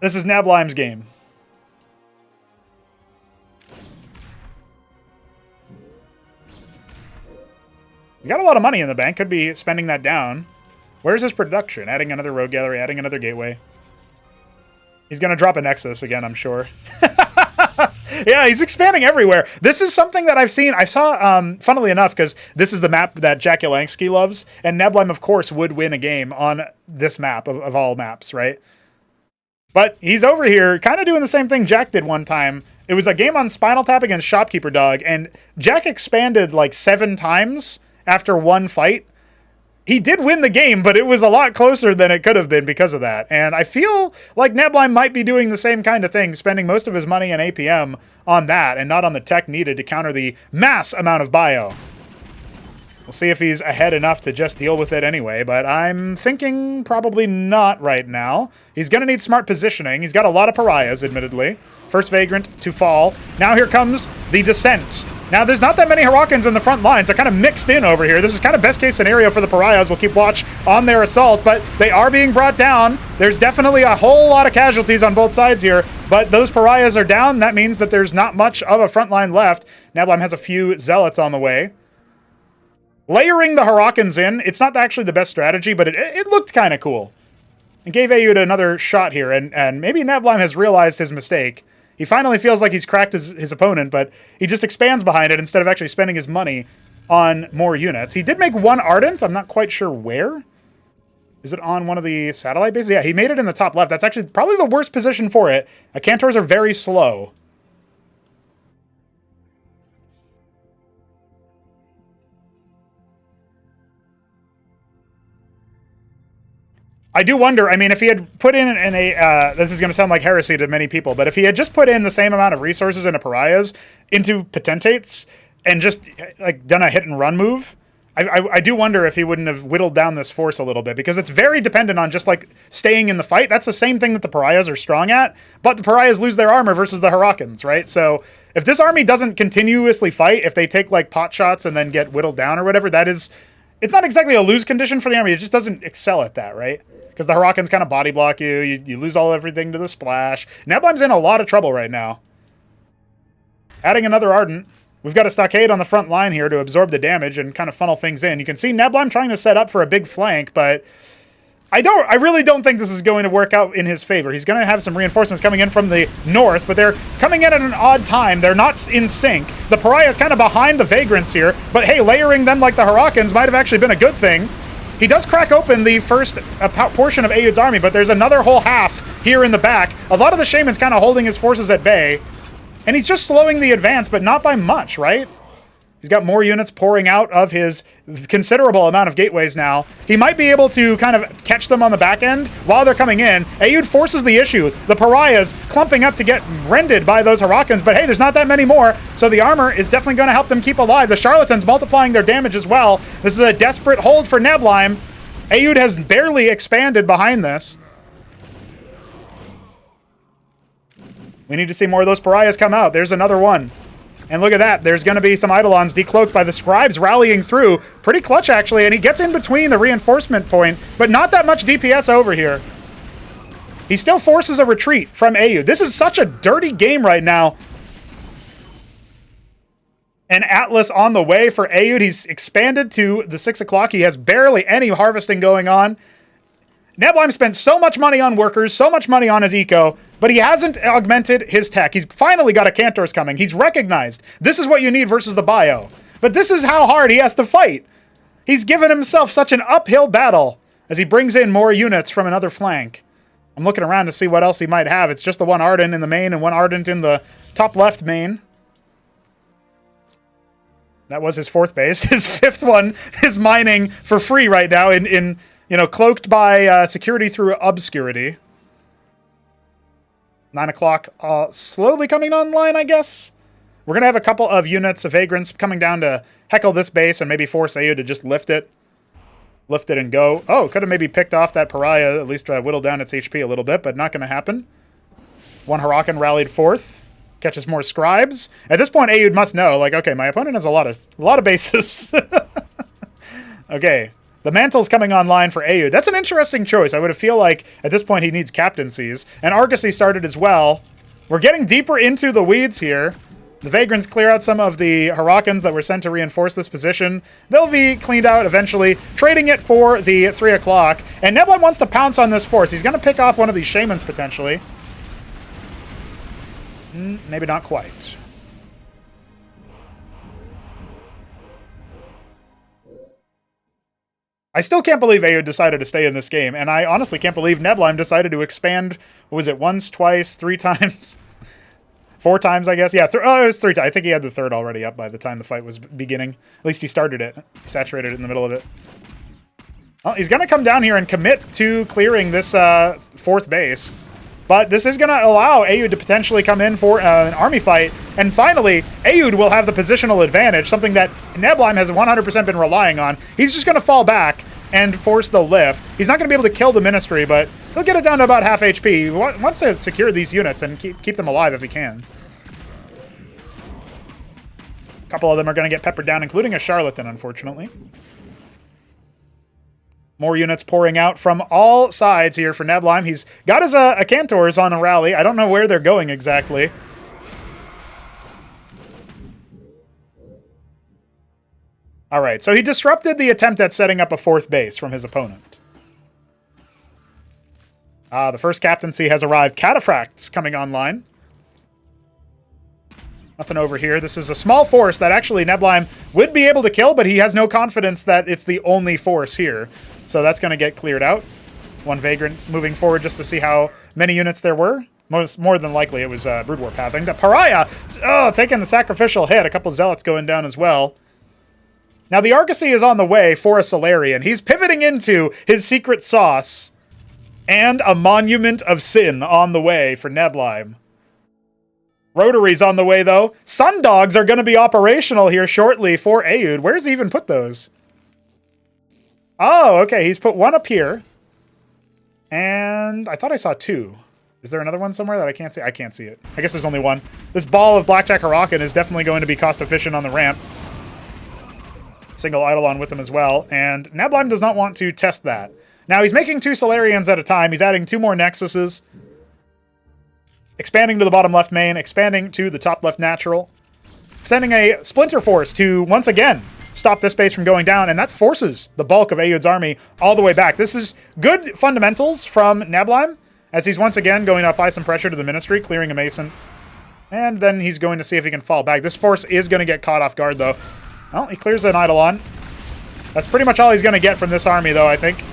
Neblime's game. He's got a lot of money in the bank. Could be spending that down. Where's his production? Adding another rogue gallery, adding another gateway. He's going to drop a Nexus again, I'm sure. Yeah, he's expanding everywhere. This is something that I've seen. I saw, funnily enough, because this is the map that Jack Yelansky loves, and Neblime, of course, would win a game on this map of all maps, right? But he's over here kind of doing the same thing Jack did one time. It was a game on Spinal Tap against Shopkeeper Dog, and Jack expanded like 7 times after one fight. He did win the game, but it was a lot closer than it could have been because of that. And I feel like Neblime might be doing the same kind of thing, spending most of his money in APM on that and not on the tech needed to counter the mass amount of bio. We'll see if he's ahead enough to just deal with it anyway, but I'm thinking probably not right now. He's going to need smart positioning. He's got a lot of Pariahs, admittedly. First Vagrant to fall. Now here comes the Descent. Now, there's not that many Huracans in the front lines. They're kind of mixed in over here. This is kind of best case scenario for the Pariahs. We'll keep watch on their assault, but they are being brought down. There's definitely a whole lot of casualties on both sides here, but those Pariahs are down. That means that there's not much of a front line left. Neblime has a few Zealots on the way. Layering the Huracans in, it's not actually the best strategy, but it looked kind of cool. and gave Aoud another shot here, and maybe Neblime has realized his mistake. He finally feels like he's cracked his opponent, but he just expands behind it instead of actually spending his money on more units. He did make one Ardent. I'm not quite sure where. Is it on one of the satellite bases? Yeah, he made it in the top left. That's actually probably the worst position for it. Cantors are very slow. I do wonder, I mean, if he had put in a, this is going to sound like heresy to many people, but if he had just put in the same amount of resources into pariahs, into potentates, and just, like, done a hit-and-run move, I do wonder if he wouldn't have whittled down this force a little bit, because it's very dependent on just, like, staying in the fight. That's the same thing that the pariahs are strong at, but the pariahs lose their armor versus the Hurricanes, right? So if this army doesn't continuously fight, if they take, like, pot shots and then get whittled down or whatever, that is... It's not exactly a lose condition for the army, it just doesn't excel at that, right? Because the Hurricanes kind of body block you, you lose everything to the splash. Neblime's in a lot of trouble right now. Adding another Ardent. We've got a stockade on the front line here to absorb the damage and kind of funnel things in. You can see Neblime trying to set up for a big flank, but I really don't think this is going to work out in his favor. He's going to have some reinforcements coming in from the north, but they're coming in at an odd time. They're not in sync. The Pariah is kind of behind the Vagrants here, but hey, layering them like the Hurricanes might have actually been a good thing. He does crack open the first portion of Aoud's army, but there's another whole half here in the back. A lot of the Shaman's kind of holding his forces at bay, and he's just slowing the advance, but not by much, right? He's got more units pouring out of his considerable amount of gateways now. He might be able to kind of catch them on the back end while they're coming in. Aoud forces the issue. The Pariahs clumping up to get rended by those Hurricanes, but hey, there's not that many more, so the armor is definitely going to help them keep alive. The Charlatans multiplying their damage as well. This is a desperate hold for Neblime. Aoud has barely expanded behind this. We need to see more of those Pariahs come out. There's another one. And look at that. There's going to be some Eidolons decloaked by the Scribes rallying through. Pretty clutch, actually, and he gets in between the reinforcement point, but not that much DPS over here. He still forces a retreat from Aoud. This is such a dirty game right now. And Atlas on the way for Aoud. He's expanded to the 6 o'clock. He has barely any harvesting going on. Neblime spent so much money on workers, so much money on his eco, but he hasn't augmented his tech. He's finally got a Cantors coming. He's recognized this is what you need versus the bio. But this is how hard he has to fight. He's given himself such an uphill battle as he brings in more units from another flank. I'm looking around to see what else he might have. It's just the one Ardent in the main and one Ardent in the top left main. That was his 4th base. His 5th one is mining for free right now in you know, cloaked by security through obscurity. 9 o'clock, slowly coming online, I guess. We're going to have a couple of units of Vagrants coming down to heckle this base and maybe force Aoud to just lift it. Lift it and go. Oh, could have maybe picked off that Pariah, at least whittle down its HP a little bit, but not going to happen. One Hurricane rallied 4th. Catches more Scribes. At this point, Aoud must know, like, okay, my opponent has a lot of bases. Okay. The Mantle's coming online for Aoud. That's an interesting choice. I would feel like at this point he needs captaincies. And Argosy started as well. We're getting deeper into the weeds here. The Vagrants clear out some of the Hurricanes that were sent to reinforce this position. They'll be cleaned out eventually, trading it for the 3 o'clock. And Neblime wants to pounce on this force. He's going to pick off one of these Shamans potentially. Maybe not quite. I still can't believe Aoud decided to stay in this game, and I honestly can't believe Neblime decided to expand, what was it, once, twice, 3 times? 4 times, I guess? Yeah, it was 3 times. I think he had the 3rd already up by the time the fight was beginning. At least he started it. He saturated it in the middle of it. Well, he's going to come down here and commit to clearing this 4th base. But this is going to allow Aoud to potentially come in for an army fight. And finally, Aoud will have the positional advantage, something that Neblime has 100% been relying on. He's just going to fall back and force the lift. He's not going to be able to kill the Ministry, but he'll get it down to about half HP. He wants to secure these units and keep them alive if he can. A couple of them are going to get peppered down, including a Charlatan, unfortunately. More units pouring out from all sides here for Neblime. He's got his Cantors on a rally. I don't know where they're going exactly. All right, so he disrupted the attempt at setting up a 4th base from his opponent. The first captaincy has arrived. Cataphracts coming online. Nothing over here. This is a small force that actually Neblime would be able to kill, but he has no confidence that it's the only force here. So that's going to get cleared out. One Vagrant moving forward just to see how many units there were. More than likely it was Brood Warpathing. The Pariah, taking the sacrificial hit. A couple Zealots going down as well. Now the Argosy is on the way for a Solarian. He's pivoting into his secret sauce. And a Monument of Sin on the way for Neblime. Rotaries on the way, though. Sundogs are going to be operational here shortly for Aoud. Where's he even put those? Oh, okay. He's put one up here. And I thought I saw two. Is there another one somewhere that I can't see? I can't see it. I guess there's only one. This ball of Blackjack Huracan is definitely going to be cost efficient on the ramp. Single Eidolon with him as well. And Neblime does not want to test that. Now, he's making 2 Solarians at a time. He's adding 2 more Nexuses. Expanding to the bottom left main. Expanding to the top left natural. Sending a Splinter Force to, once again, stop this base from going down. And that forces the bulk of Aoud's army all the way back. This is good fundamentals from Neblime, as he's once again going to apply some pressure to the Ministry, clearing a Mason. And then he's going to see if he can fall back. This force is going to get caught off guard, though. Well, he clears an Eidolon. That's pretty much all he's going to get from this army, though, I think.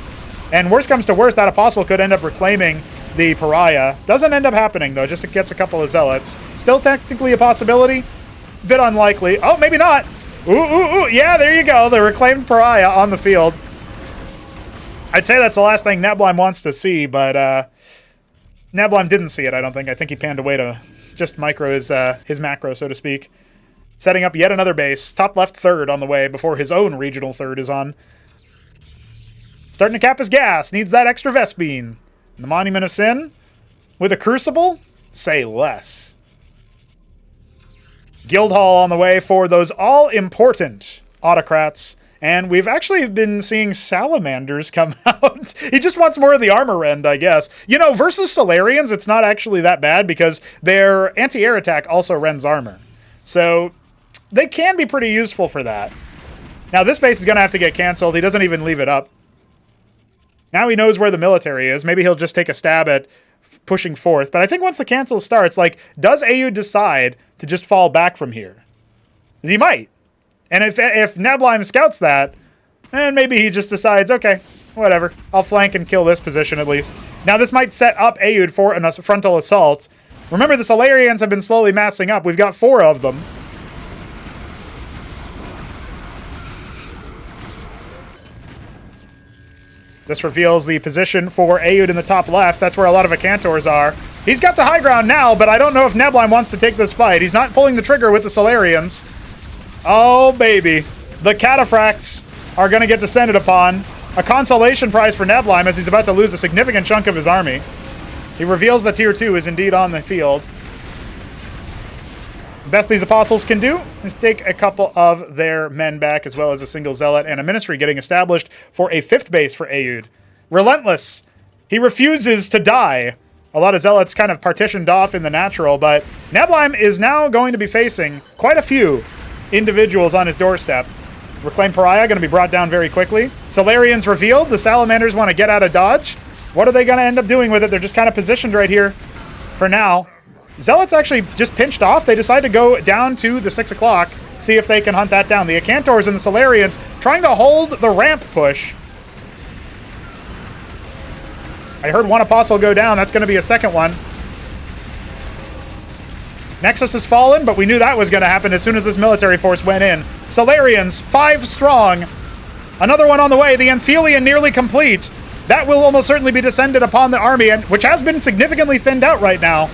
And worst comes to worst, that Apostle could end up reclaiming the Pariah. Doesn't end up happening, though. Just gets a couple of Zealots. Still technically a possibility. Bit unlikely. Oh, maybe not. Ooh. Yeah, there you go. The reclaimed Pariah on the field. I'd say that's the last thing Neblime wants to see, but Neblime didn't see it, I don't think. I think he panned away to just micro his macro, so to speak. Setting up yet another base. Top left third on the way before his own regional third is on. Starting to cap his gas. Needs that extra Vespene. The Monument of Sin. With a Crucible? Say less. Guildhall on the way for those all-important autocrats. And we've actually been seeing Salamanders come out. He just wants more of the armor rend, I guess. You know, versus Solarians, it's not actually that bad because their anti-air attack also rends armor. So they can be pretty useful for that. Now, this base is going to have to get canceled. He doesn't even leave it up. Now he knows where the military is. Maybe he'll just take a stab at pushing forth. But I think once the cancel starts, like, does Aoud decide to just fall back from here? He might. And if Neblime scouts that, then maybe he just decides, okay, whatever. I'll flank and kill this position at least. Now, this might set up Aoud for a frontal assault. Remember, the Solarians have been slowly massing up. We've got 4 of them. This reveals the position for Aoud in the top left. That's where a lot of Acantors are. He's got the high ground now, but I don't know if Neblime wants to take this fight. He's not pulling the trigger with the Solarians. Oh, baby. The Cataphracts are going to get descended upon. A consolation prize for Neblime as he's about to lose a significant chunk of his army. He reveals that Tier 2 is indeed on the field. The best these Apostles can do is take a couple of their men back, as well as a single Zealot and a Ministry getting established for a 5th base for Aoud. Relentless. He refuses to die. A lot of Zealots kind of partitioned off in the natural, but Neblime is now going to be facing quite a few individuals on his doorstep. Reclaimed Pariah going to be brought down very quickly. Solarians revealed. The Salamanders want to get out of dodge. What are they going to end up doing with it? They're just kind of positioned right here for now. Zealots actually just pinched off. They decide to go down to the 6 o'clock, see if they can hunt that down. The Acantors and the Solarians trying to hold the ramp push. I heard one Apostle go down. That's going to be a second one. Nexus has fallen, but we knew that was going to happen as soon as this military force went in. Solarians, 5 strong. Another one on the way. The Anthelion nearly complete. That will almost certainly be descended upon the army, which has been significantly thinned out right now.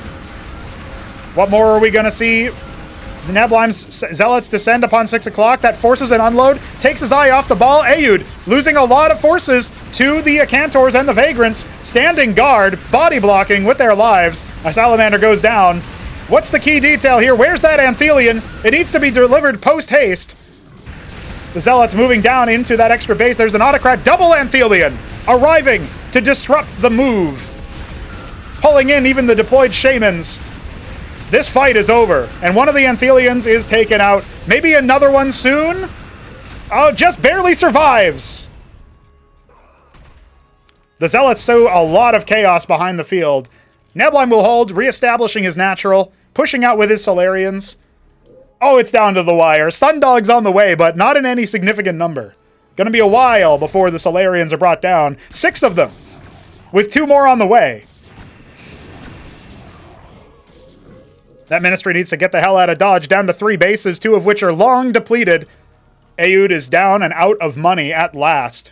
What more are we going to see? The Neblime's Zealots descend upon 6 o'clock. That forces an unload. Takes his eye off the ball. Aoud losing a lot of forces to the Acantors and the Vagrants. Standing guard, body blocking with their lives. A Salamander goes down. What's the key detail here? Where's that Anthelion? It needs to be delivered post-haste. The Zealots moving down into that extra base. There's an Autocrat double Anthelion arriving to disrupt the move. Pulling in even the deployed Shamans. This fight is over, and one of the Anthelions is taken out. Maybe another one soon? Oh, just barely survives. The Zealots sow a lot of chaos behind the field. Neblime will hold, reestablishing his natural, pushing out with his Solarians. Oh, it's down to the wire. Sundog's on the way, but not in any significant number. Gonna be a while before the Solarians are brought down. 6 of them, with 2 more on the way. That Ministry needs to get the hell out of Dodge, down to 3 bases, 2 of which are long depleted. Aoud is down and out of money at last.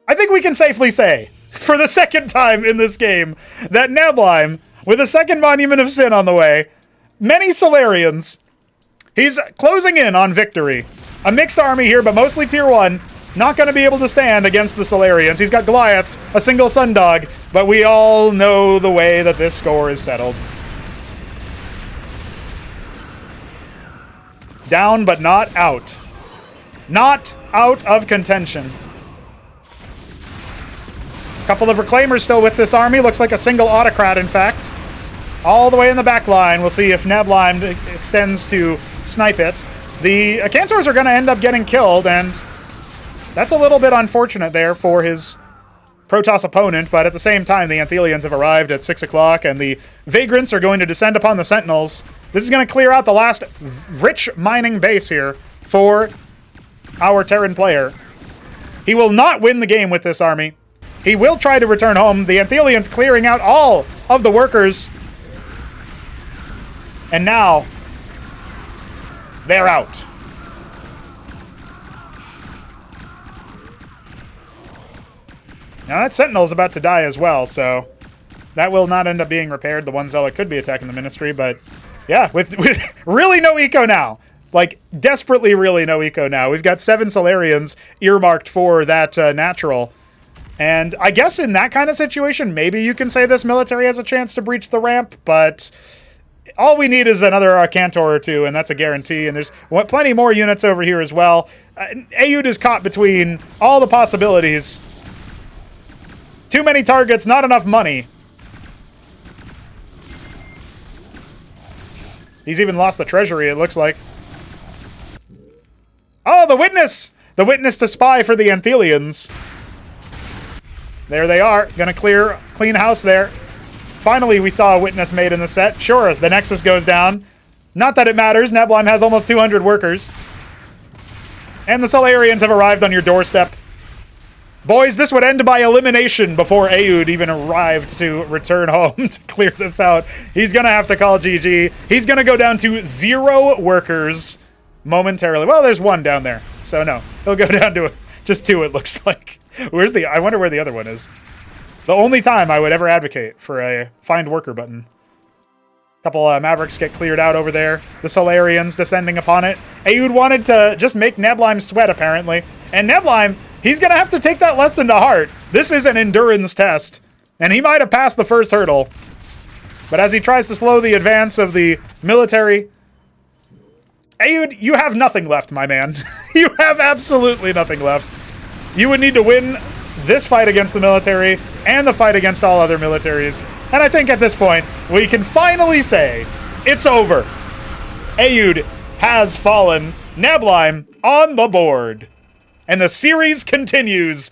I think we can safely say, for the second time in this game, that Neblime, with a second Monument of Sin on the way, many Solarians, he's closing in on victory. A mixed army here, but mostly tier 1. Not going to be able to stand against the Solarians. He's got Goliaths, a single Sundog, but we all know the way that this score is settled. Down, but not out. Not out of contention. Couple of Reclaimers still with this army. Looks like a single Autocrat, in fact. All the way in the back line. We'll see if Neblime extends to snipe it. The Cantors are going to end up getting killed, and that's a little bit unfortunate there for his Protoss opponent, but at the same time, the Anthelians have arrived at 6 o'clock, and the Vagrants are going to descend upon the Sentinels. This is going to clear out the last rich mining base here for our Terran player. He will not win the game with this army. He will try to return home. The Anthelians clearing out all of the workers. And now, they're out. Now that Sentinel's about to die as well, so that will not end up being repaired. The one Zealot could be attacking the Ministry, but yeah, with really no eco now. Like, desperately really no eco now. We've got 7 Solarians earmarked for that natural. And I guess in that kind of situation, maybe you can say this military has a chance to breach the ramp, but all we need is another Cantor or 2, and that's a guarantee. And there's plenty more units over here as well. Aoud is caught between all the possibilities. Too many targets, not enough money. He's even lost the treasury, it looks like. Oh, the Witness! The Witness to spy for the Anthelians. There they are. Gonna clean house there. Finally, we saw a Witness made in the set. Sure, the Nexus goes down. Not that it matters. Neblime has almost 200 workers. And the Solarians have arrived on your doorstep. Boys, this would end by elimination before Aoud even arrived to return home to clear this out. He's going to have to call GG. He's going to go down to 0 workers momentarily. Well, there's 1 down there. So no, he'll go down to just 2, it looks like. I wonder where the other one is. The only time I would ever advocate for a find worker button. A couple Mavericks get cleared out over there. The Solarians descending upon it. Aoud wanted to just make Neblime sweat, apparently. And Neblime, he's going to have to take that lesson to heart. This is an endurance test. And he might have passed the first hurdle. But as he tries to slow the advance of the military, Aoud, you have nothing left, my man. You have absolutely nothing left. You would need to win this fight against the military and the fight against all other militaries. And I think at this point, we can finally say, it's over. Aoud has fallen. Neblime on the board. And the series continues.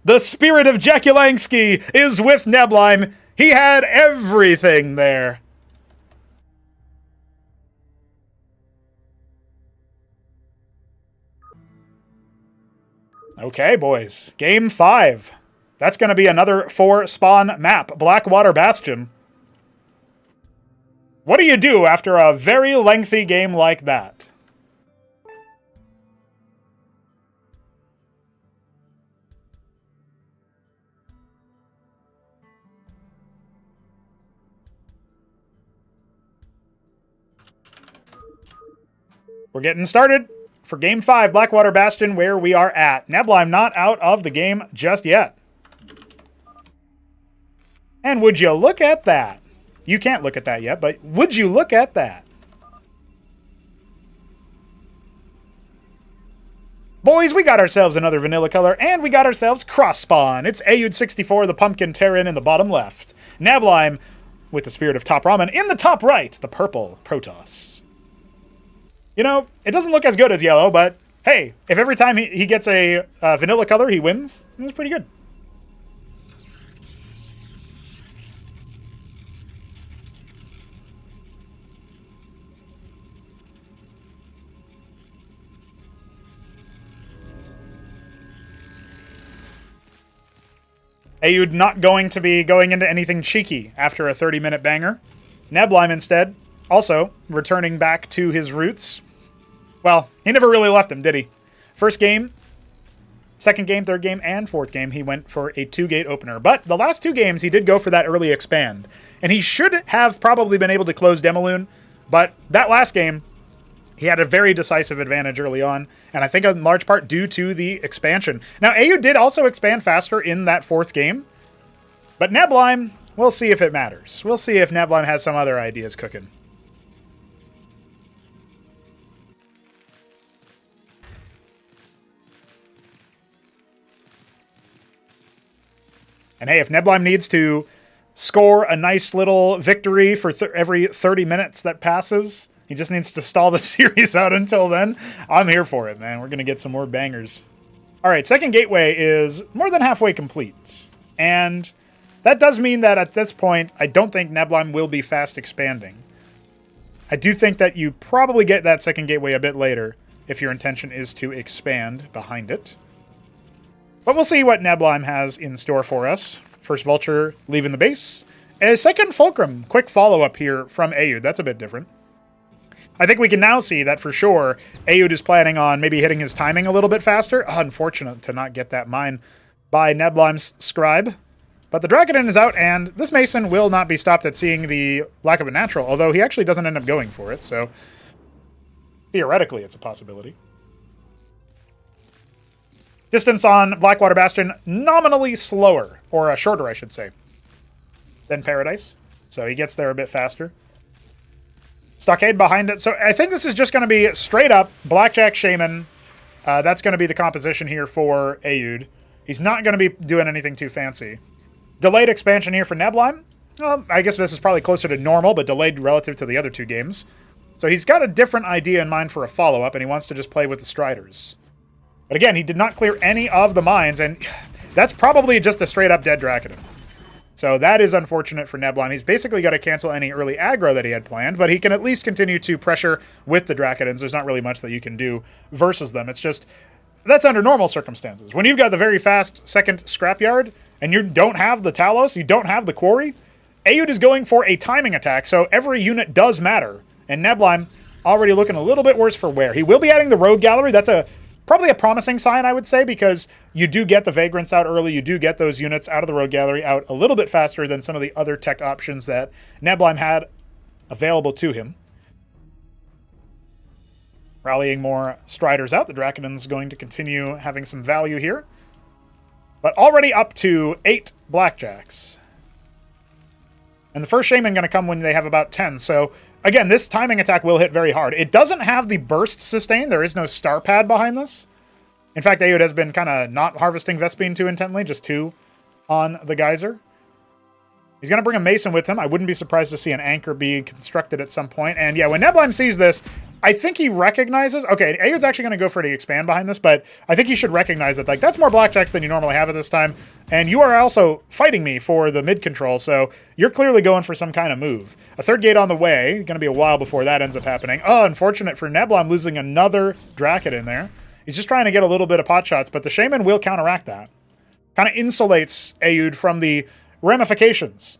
The spirit of Jekulansky is with Neblime. He had everything there. Okay, boys. Game 5. That's going to be another 4-spawn map. Blackwater Bastion. What do you do after a very lengthy game like that? We're getting started for Game 5, Blackwater Bastion, where we are at. Neblime not out of the game just yet. And would you look at that? You can't look at that yet, but would you look at that? Boys, we got ourselves another vanilla color, and we got ourselves cross spawn. It's Aoud 64, the Pumpkin Terran in the bottom left. Neblime with the Spirit of Top Ramen in the top right, the purple Protoss. You know, it doesn't look as good as yellow, but Hey, if every time he gets a vanilla color, he wins, that's pretty good. Aoud not going to be going into anything cheeky after a 30-minute banger. Neblime instead, also returning back to his roots. Well, he never really left them, did he? First game, second game, third game, and fourth game, he went for a 2-gate opener. But the last 2 games, he did go for that early expand. And he should have probably been able to close Demaloon, but that last game, he had a very decisive advantage early on, and I think in large part due to the expansion. Now, Aoud did also expand faster in that fourth game, but Neblime, we'll see if it matters. We'll see if Neblime has some other ideas cooking. And hey, if Neblime needs to score a nice little victory for every 30 minutes that passes, he just needs to stall the series out until then, I'm here for it, man. We're going to get some more bangers. All right, second gateway is more than halfway complete. And that does mean that at this point, I don't think Neblime will be fast expanding. I do think that you probably get that second gateway a bit later if your intention is to expand behind it. But we'll see what Neblime has in store for us. First Vulture leaving the base. A second Fulcrum. Quick follow-up here from Aoud. That's a bit different. I think we can now see that for sure Aoud is planning on maybe hitting his timing a little bit faster. Unfortunate to not get that mine by Neblime's Scribe. But the Dracodon is out, and this Mason will not be stopped at seeing the lack of a natural, although he actually doesn't end up going for it, so theoretically it's a possibility. Distance on Blackwater Bastion, nominally slower, or shorter, I should say, than Paradise. So he gets there a bit faster. Stockade behind it. So I think this is just going to be straight up Blackjack Shaman. That's going to be the composition here for Aoud. He's not going to be doing anything too fancy. Delayed expansion here for Neblime. Well, I guess this is probably closer to normal, but delayed relative to the other 2 games. So he's got a different idea in mind for a follow-up, and he wants to just play with the Striders. But again, he did not clear any of the mines, and that's probably just a straight-up dead Dracodon. So that is unfortunate for Neblime. He's basically got to cancel any early aggro that he had planned, but he can at least continue to pressure with the Dracodons. There's not really much that you can do versus them. It's just, that's under normal circumstances. When you've got the very fast second Scrapyard, and you don't have the Talos, you don't have the Quarry, Aoud is going for a timing attack, so every unit does matter. And Neblime already looking a little bit worse for wear. He will be adding the Rogue Gallery. That's probably a promising sign, I would say, because you do get the Vagrants out early. You do get those units out of the Rogue Gallery out a little bit faster than some of the other tech options that Neblime had available to him. Rallying more Striders out. The Dracodon's going to continue having some value here. But already up to 8 Blackjacks. And the first Shaman going to come when they have about 10. So, again, this timing attack will hit very hard. It doesn't have the burst sustain. There is no star pad behind this. In fact, Aoud has been kind of not harvesting Vespene too intently, just 2 on the Geyser. He's going to bring a Mason with him. I wouldn't be surprised to see an Anchor be constructed at some point. And yeah, when Neblime sees this, I think he recognizes... Okay, Aoud's actually going to go for the expand behind this, but I think he should recognize that, like, that's more Blackjacks than you normally have at this time. And you are also fighting me for the mid control, so you're clearly going for some kind of move. A third gate on the way. Going to be a while before that ends up happening. Oh, unfortunate for Neblime losing another Dracodon there. He's just trying to get a little bit of pot shots, but the Shaman will counteract that. Kind of insulates Aoud from the ramifications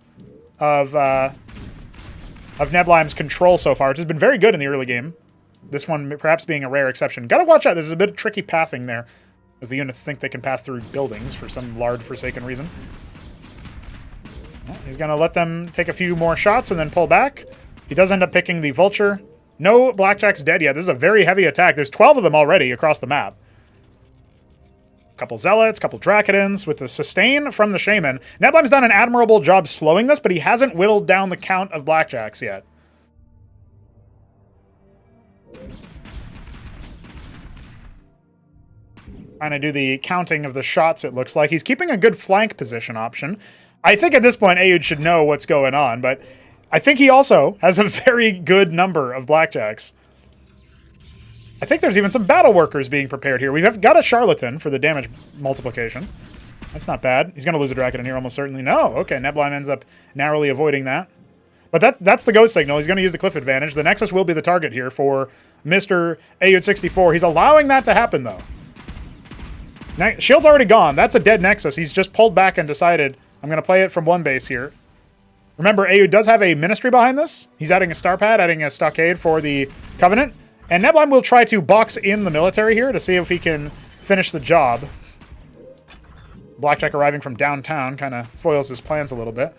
of Neblime's control so far, which has been very good in the early game. This one perhaps being a rare exception. Gotta watch out, there's a bit of tricky pathing there, as the units think they can path through buildings for some large forsaken reason. Well, he's gonna let them take a few more shots and then pull back. He does end up picking the Vulture. No Blackjack's dead yet. This is a very heavy attack. There's 12 of them already across the map. Couple Zealots, couple Dracodons with the sustain from the Shaman. Neblime's done an admirable job slowing this, but he hasn't whittled down the count of Blackjacks yet. Trying to do the counting of the shots, it looks like. He's keeping a good flank position option. I think at this point, Aoud should know what's going on, but I think he also has a very good number of Blackjacks. I think there's even some battle workers being prepared here. We've got a charlatan for the damage multiplication. That's not bad. He's going to lose a Draken in here almost certainly. No, okay, Neblime ends up narrowly avoiding that. But that's the ghost signal. He's going to use the cliff advantage. The Nexus will be the target here for Mr. Ayud64. He's allowing that to happen, though. Shield's already gone. That's a dead Nexus. He's just pulled back and decided, I'm going to play it from one base here. Remember, Ayud does have a Ministry behind this. He's adding a Star Pad, adding a Stockade for the Covenant. And Neblime will try to box in the military here to see if he can finish the job. Blackjack arriving from downtown kind of foils his plans a little bit.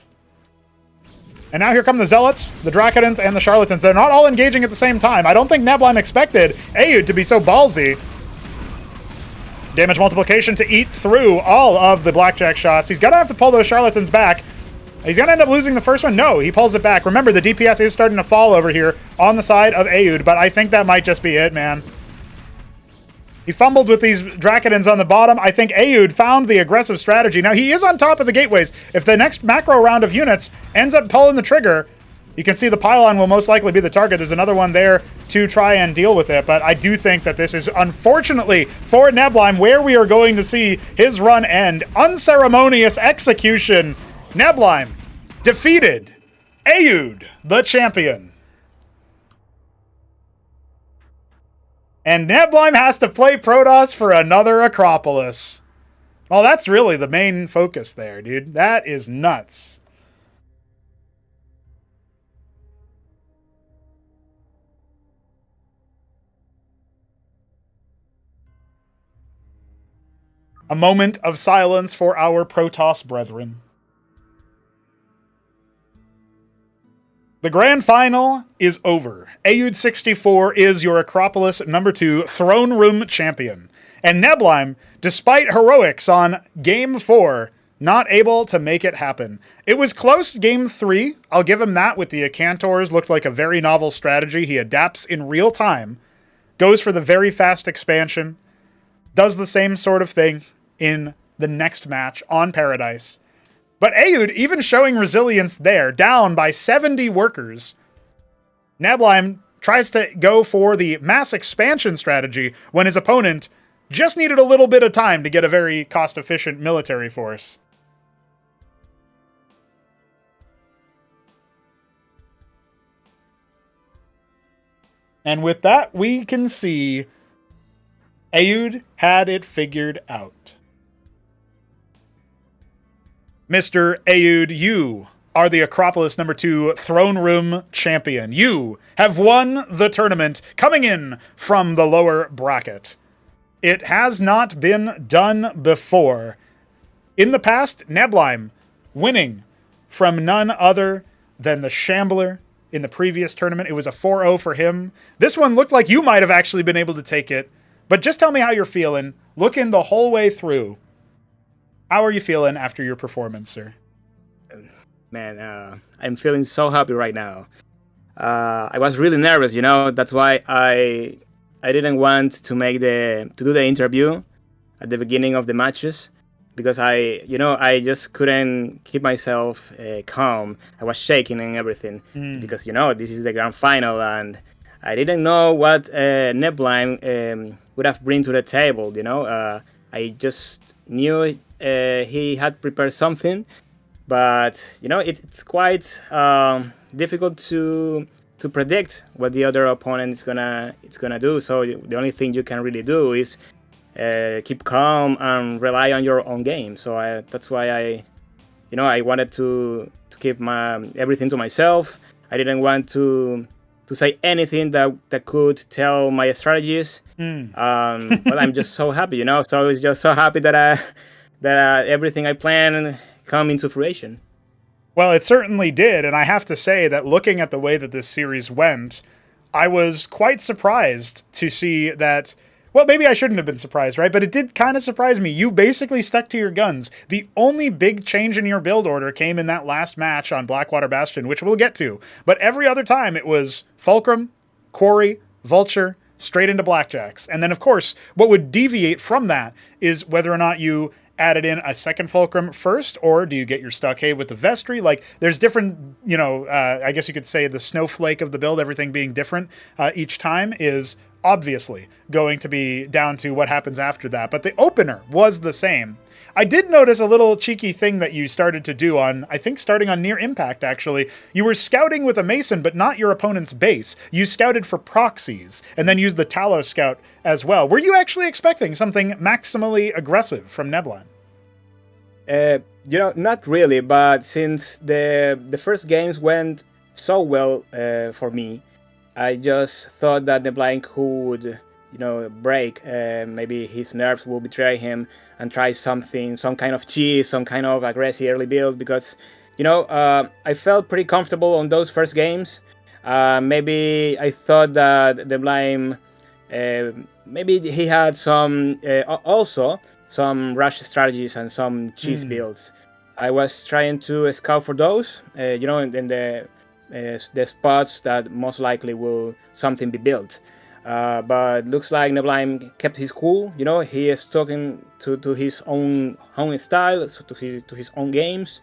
And now here come the Zealots, the Dracodons, and the Charlatans. They're not all engaging at the same time. I don't think Neblime expected Ayud to be so ballsy. Damage multiplication to eat through all of the Blackjack shots. He's going to have to pull those Charlatans back. He's going to end up losing the first one. No, he pulls it back. Remember, the DPS is starting to fall over here on the side of Ayud, but I think that might just be it, man. He fumbled with these Dracodons on the bottom. I think Ayud found the aggressive strategy. Now, he is on top of the gateways. If the next macro round of units ends up pulling the trigger, you can see the pylon will most likely be the target. There's another one there to try and deal with it, but I do think that this is, unfortunately, for Neblime, where we are going to see his run end. Unceremonious execution. Neblime defeated Ayud, the champion. And Neblime has to play Protoss for another Acropolis. Well, that's really the main focus there, dude. That is nuts. A moment of silence for our Protoss brethren. The grand final is over. Ayud64 is your Acropolis #2 Throne Room champion. And Neblime, despite heroics on Game 4, not able to make it happen. It was close Game 3. I'll give him that with the Acantors. Looked like a very novel strategy. He adapts in real time. Goes for the very fast expansion. Does the same sort of thing in the next match on Paradise. But Ayud even showing resilience there, down by 70 workers. Neblime tries to go for the mass expansion strategy when his opponent just needed a little bit of time to get a very cost-efficient military force. And with that, we can see Ayud had it figured out. Mr. Ayud, you are the Acropolis #2 Throne Room champion. You have won the tournament coming in from the lower bracket. It has not been done before. In the past, Neblime winning from none other than the Shambler in the previous tournament. It was a 4-0 for him. This one looked like you might have actually been able to take it. But just tell me how you're feeling, looking the whole way through. How are you feeling after your performance, sir? Man, I'm feeling so happy right now. I was really nervous, you know. That's why I didn't want to do the interview at the beginning of the matches, because I just couldn't keep myself calm. I was shaking and everything because this is the grand final, and I didn't know what Neblime would have bring to the table. I just knew he had prepared something, but it's quite difficult to predict what the other opponent is gonna do. So the only thing you can really do is keep calm and rely on your own game. So that's why I wanted to keep everything to myself. I didn't want to say anything that could tell my strategies. But I'm just so happy, So I was just so happy that everything I planned come into fruition. Well, it certainly did, and I have to say that looking at the way that this series went, I was quite surprised to see that. Well, maybe I shouldn't have been surprised, right? But it did kind of surprise me. You basically stuck to your guns. The only big change in your build order came in that last match on Blackwater Bastion, which we'll get to. But every other time it was Fulcrum, Quarry, Vulture, straight into Blackjacks. And then, of course, what would deviate from that is whether or not you added in a second Fulcrum first, or do you get your Stockade with the Vestry? Like, there's different, I guess you could say the snowflake of the build, everything being different each time is obviously going to be down to what happens after that, but the opener was the same. I did notice a little cheeky thing that you started to do on, I think starting on Near Impact actually. You were scouting with a Mason, but not your opponent's base. You scouted for proxies, and then used the Talos Scout as well. Were you actually expecting something maximally aggressive from Neblime? Not really, but since the first games went so well for me, I just thought that Neblime could, break. Maybe his nerves will betray him and try some kind of cheese, some kind of aggressive early build, because, I felt pretty comfortable on those first games. Maybe I thought that Neblime, maybe he had also some rush strategies and some cheese builds. I was trying to scout for those, in the spots that most likely will something be built. But looks like Neblime kept his cool. He is talking to his own style, to his own games.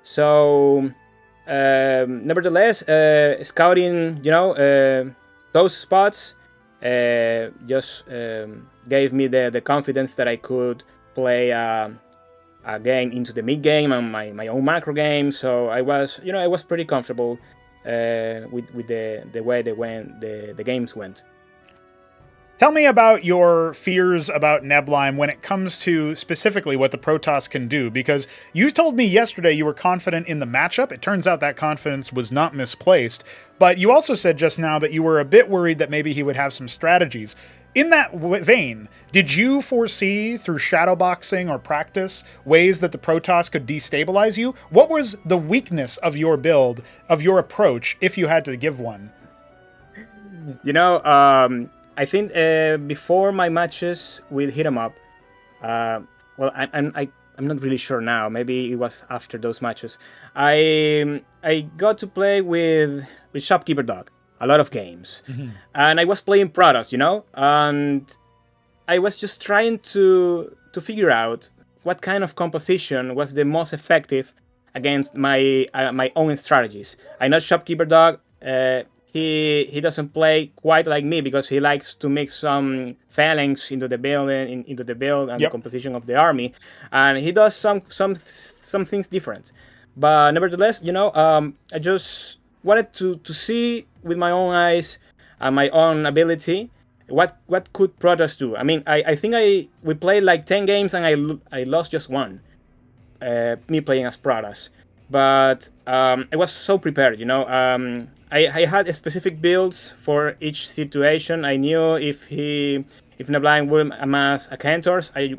So, nevertheless, scouting, those spots just gave me the confidence that I could play a game into the mid game and my own macro game. So I was pretty comfortable with the way the games went. Tell me about your fears about Neblime when it comes to specifically what the Protoss can do, because you told me yesterday you were confident in the matchup. It turns out that confidence was not misplaced, but you also said just now that you were a bit worried that maybe he would have some strategies. In that vein, did you foresee through shadowboxing or practice ways that the Protoss could destabilize you? What was the weakness of your build, of your approach, if you had to give one? I think before my matches with Hit 'em Up, I'm not really sure now. Maybe it was after those matches. I got to play with Shopkeeper Dog a lot of games, and I was playing Protoss, and I was just trying to figure out what kind of composition was the most effective against my own strategies. I know Shopkeeper Dog. He doesn't play quite like me because he likes to mix some phalanx into the build and the composition of the army, and he does some things different. But nevertheless, I just wanted to see with my own eyes and my own ability what could Protoss do. I mean, I think we played like 10 games and I lost just one. Me playing as Protoss, but I was so prepared. I had specific builds for each situation. I knew if Neblime would amass a Centaurs, I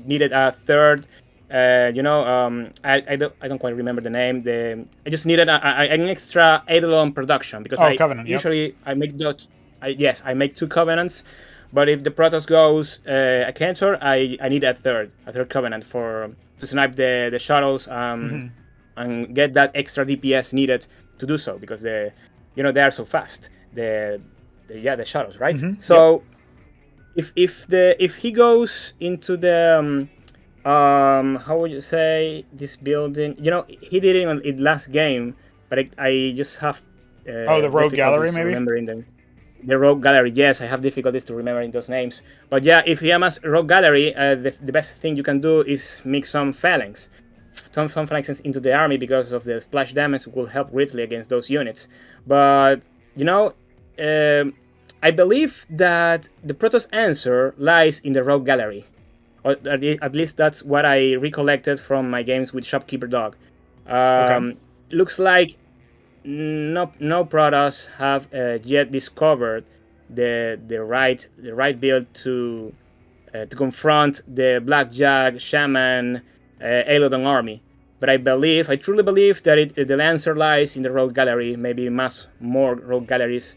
needed a third. I don't quite remember the name. I just needed an extra Eidolon production because Covenant, usually I make those. I make 2 Covenants, but if the Protoss goes a Centaur, I need a third Covenant to snipe the shuttles and get that extra DPS needed to do so, because they are so fast. The shuttles, right? So if he goes into the how would you say this building? He did it in last game, but I just have the Rogue Gallery, maybe remembering the Rogue Gallery. Yes, I have difficulties to remembering those names. But yeah, if he has Rogue Gallery, the best thing you can do is mix some phalanx. Some phalanxes into the army, because of the splash damage will help greatly against those units. But I believe that the Protoss answer lies in the Rogue Gallery, or at least that's what I recollected from my games with Shopkeeper Dog. Looks like no Protoss have yet discovered the right build to confront the Blackjack Shaman Eilodon army. But I truly believe that the answer lies in the Rogue Gallery, maybe much more Rogue Galleries.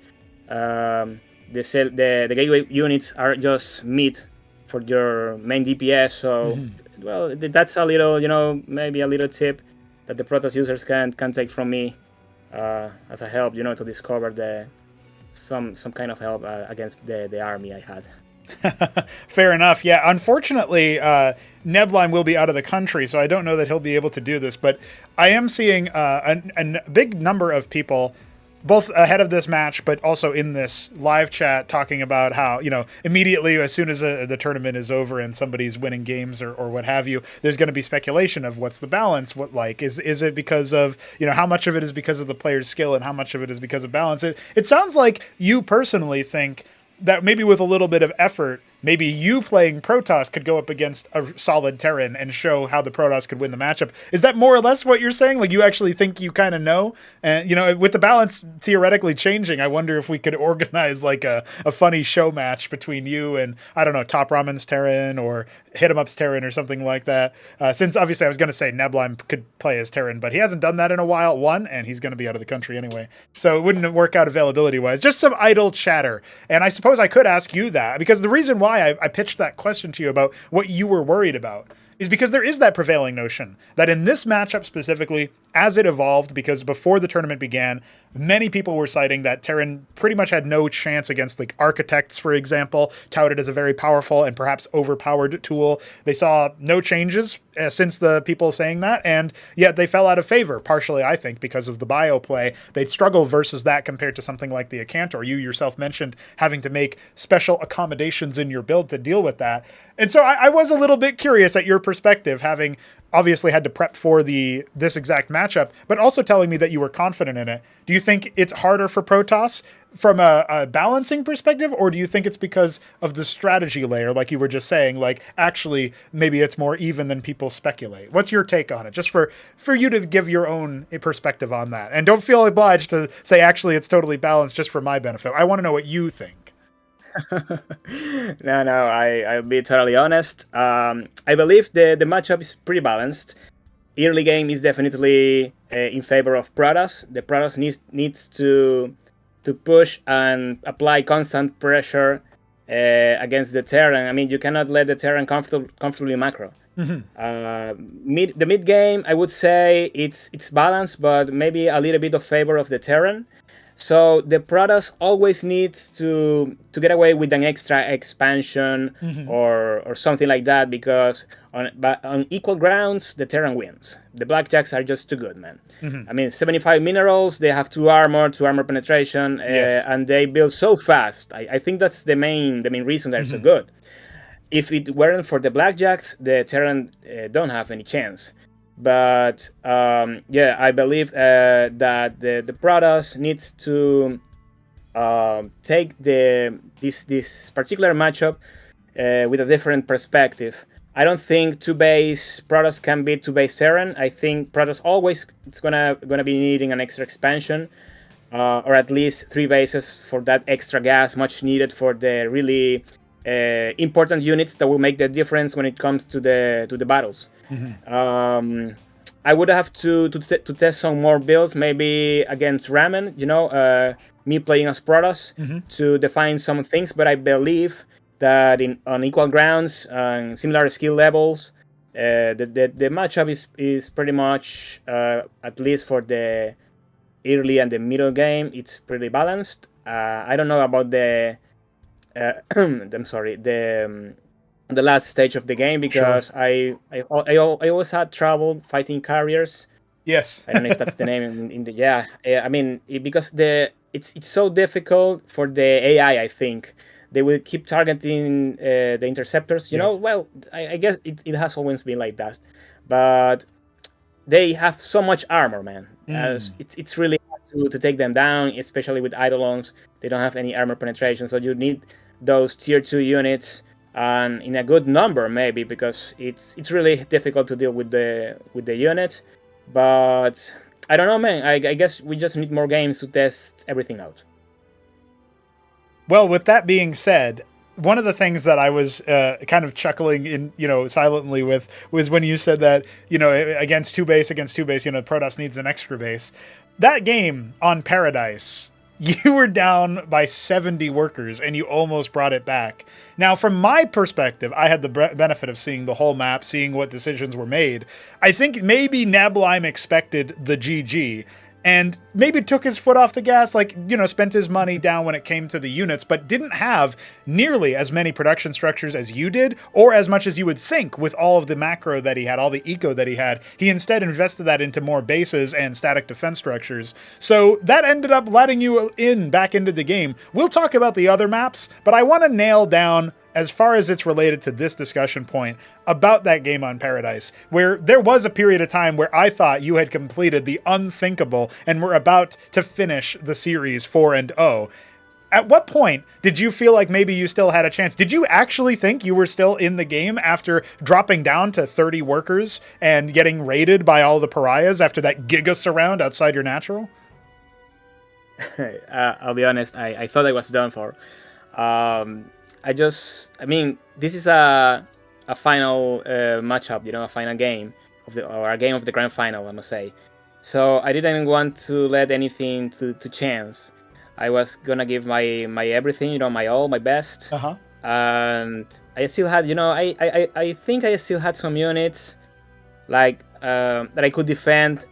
The gateway units are just meat for your main DPS, so well, that's a little, maybe a little tip that the Protoss users can take from me as a help, to discover some kind of help against the army I had. Fair enough. Yeah, unfortunately, Neblime will be out of the country, so I don't know that he'll be able to do this, but I am seeing a big number of people both ahead of this match, but also in this live chat, talking about how, immediately as soon as the tournament is over and somebody's winning games or what have you, there's going to be speculation of what's the balance, is it because of, how much of it is because of the player's skill and how much of it is because of balance. It sounds like you personally think that maybe with a little bit of effort, maybe you playing Protoss could go up against a solid Terran and show how the Protoss could win the matchup. Is that more or less what you're saying? Like, you actually think you kind of know? And, with the balance theoretically changing, I wonder if we could organize like a funny show match between you and, I don't know, Top Ramen's Terran or Hit 'em Up's Terran or something like that. Since obviously I was going to say Neblime could play as Terran, but he hasn't done that in a while, and he's going to be out of the country anyway. So it wouldn't work out availability-wise. Just some idle chatter. And I suppose I could ask you that, because the reason why I pitched that question to you about what you were worried about is because there is that prevailing notion that in this matchup specifically, as it evolved, because before the tournament began, many people were citing that Terran pretty much had no chance against, like, Architects, for example, touted as a very powerful and perhaps overpowered tool. They saw no changes since the people saying that, and yet they fell out of favor, partially, I think, because of the bio play. They'd struggle versus that compared to something like the Acantor. You yourself mentioned having to make special accommodations in your build to deal with that. And so I was a little bit curious at your perspective, having obviously had to prep for this exact matchup, but also telling me that you were confident in it. Do you think it's harder for Protoss from a balancing perspective, or do you think it's because of the strategy layer, like you were just saying, like actually maybe it's more even than people speculate? What's your take on it? Just for you to give your own perspective on that. And don't feel obliged to say actually it's totally balanced just for my benefit. I want to know what you think. No, I'll be totally honest. I believe the matchup is pretty balanced. Early game is definitely in favor of Protoss. The Protoss needs to push and apply constant pressure against the Terran. I mean, you cannot let the Terran comfortably macro. Mm-hmm. The mid game, I would say it's balanced, but maybe a little bit of favor of the Terran. So the Protoss always needs to get away with an extra expansion, mm-hmm. or something like that, because on equal grounds, the Terran wins. The Blackjacks are just too good, man. Mm-hmm. I mean, 75 minerals, they have 2 armor penetration, yes. And they build so fast. I think that's the main reason they're mm-hmm. so good. If it weren't for the Blackjacks, the Terran don't have any chance. But I believe that the Protoss needs to take this particular matchup with a different perspective. I don't think 2-base Protoss can beat 2-base Terran. I think Protoss always it's gonna be needing an extra expansion, or at least 3 bases for that extra gas much needed for the really important units that will make the difference when it comes to the battles. Mm-hmm. I would have to test some more builds, maybe against Ramen, me playing as Protoss, mm-hmm. to define some things, but I believe that on equal grounds and similar skill levels, the matchup is pretty much, at least for the early and the middle game, it's pretty balanced. I don't know about the I'm sorry, the last stage of the game, because sure. I always had trouble fighting carriers. Yes. I don't know if that's the name in the I mean, because it's so difficult for the AI. I think they will keep targeting the interceptors. You know, well, I guess it has always been like that, but they have so much armor, man. It's really hard to take them down, especially with Eidolons. They don't have any armor penetration, so you need those tier 2 units, and in a good number maybe, because it's really difficult to deal with the units. But I don't know, man. I guess we just need more games to test everything out. Well, with that being said, one of the things that I was kind of chuckling in, silently with, was when you said that, against 2-base, Protoss needs an extra base. That game on Paradise, you were down by 70 workers and you almost brought it back. Now, from my perspective, I had the benefit of seeing the whole map, seeing what decisions were made. I think maybe Neblime expected the GG. and maybe took his foot off the gas, like, spent his money down when it came to the units, but didn't have nearly as many production structures as you did, or as much as you would think with all of the macro that he had, all the eco that he had. He instead invested that into more bases and static defense structures. So that ended up letting you back into the game. We'll talk about the other maps, but I want to nail down, as far as it's related to this discussion point, about that game on Paradise, where there was a period of time where I thought you had completed the unthinkable and were about to finish the series 4-0. At what point did you feel like maybe you still had a chance? Did you actually think you were still in the game after dropping down to 30 workers and getting raided by all the pariahs after that giga surround outside your natural? I'll be honest, I thought I was done for. This is a final matchup, a final game or a game of the grand final, I must say. So I didn't want to let anything to chance. I was gonna give my everything, my all, my best. And I still had, I think I still had some units that I could defend.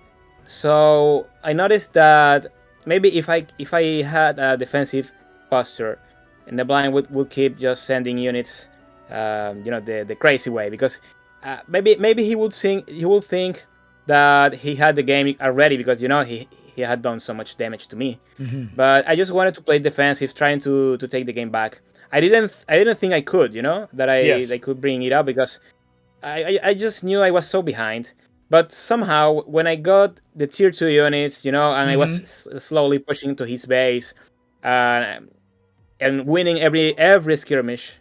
So I noticed that maybe if I had a defensive posture, and Neblime would keep just sending units, the crazy way, because maybe he would think that he had the game already, because he had done so much damage to me. But I just wanted to play defensive, trying to take the game back. I didn't think I could, that I could bring it up, because I just knew I was so behind. But somehow when I got the tier 2 units, and I was slowly pushing to his base, and winning every skirmish,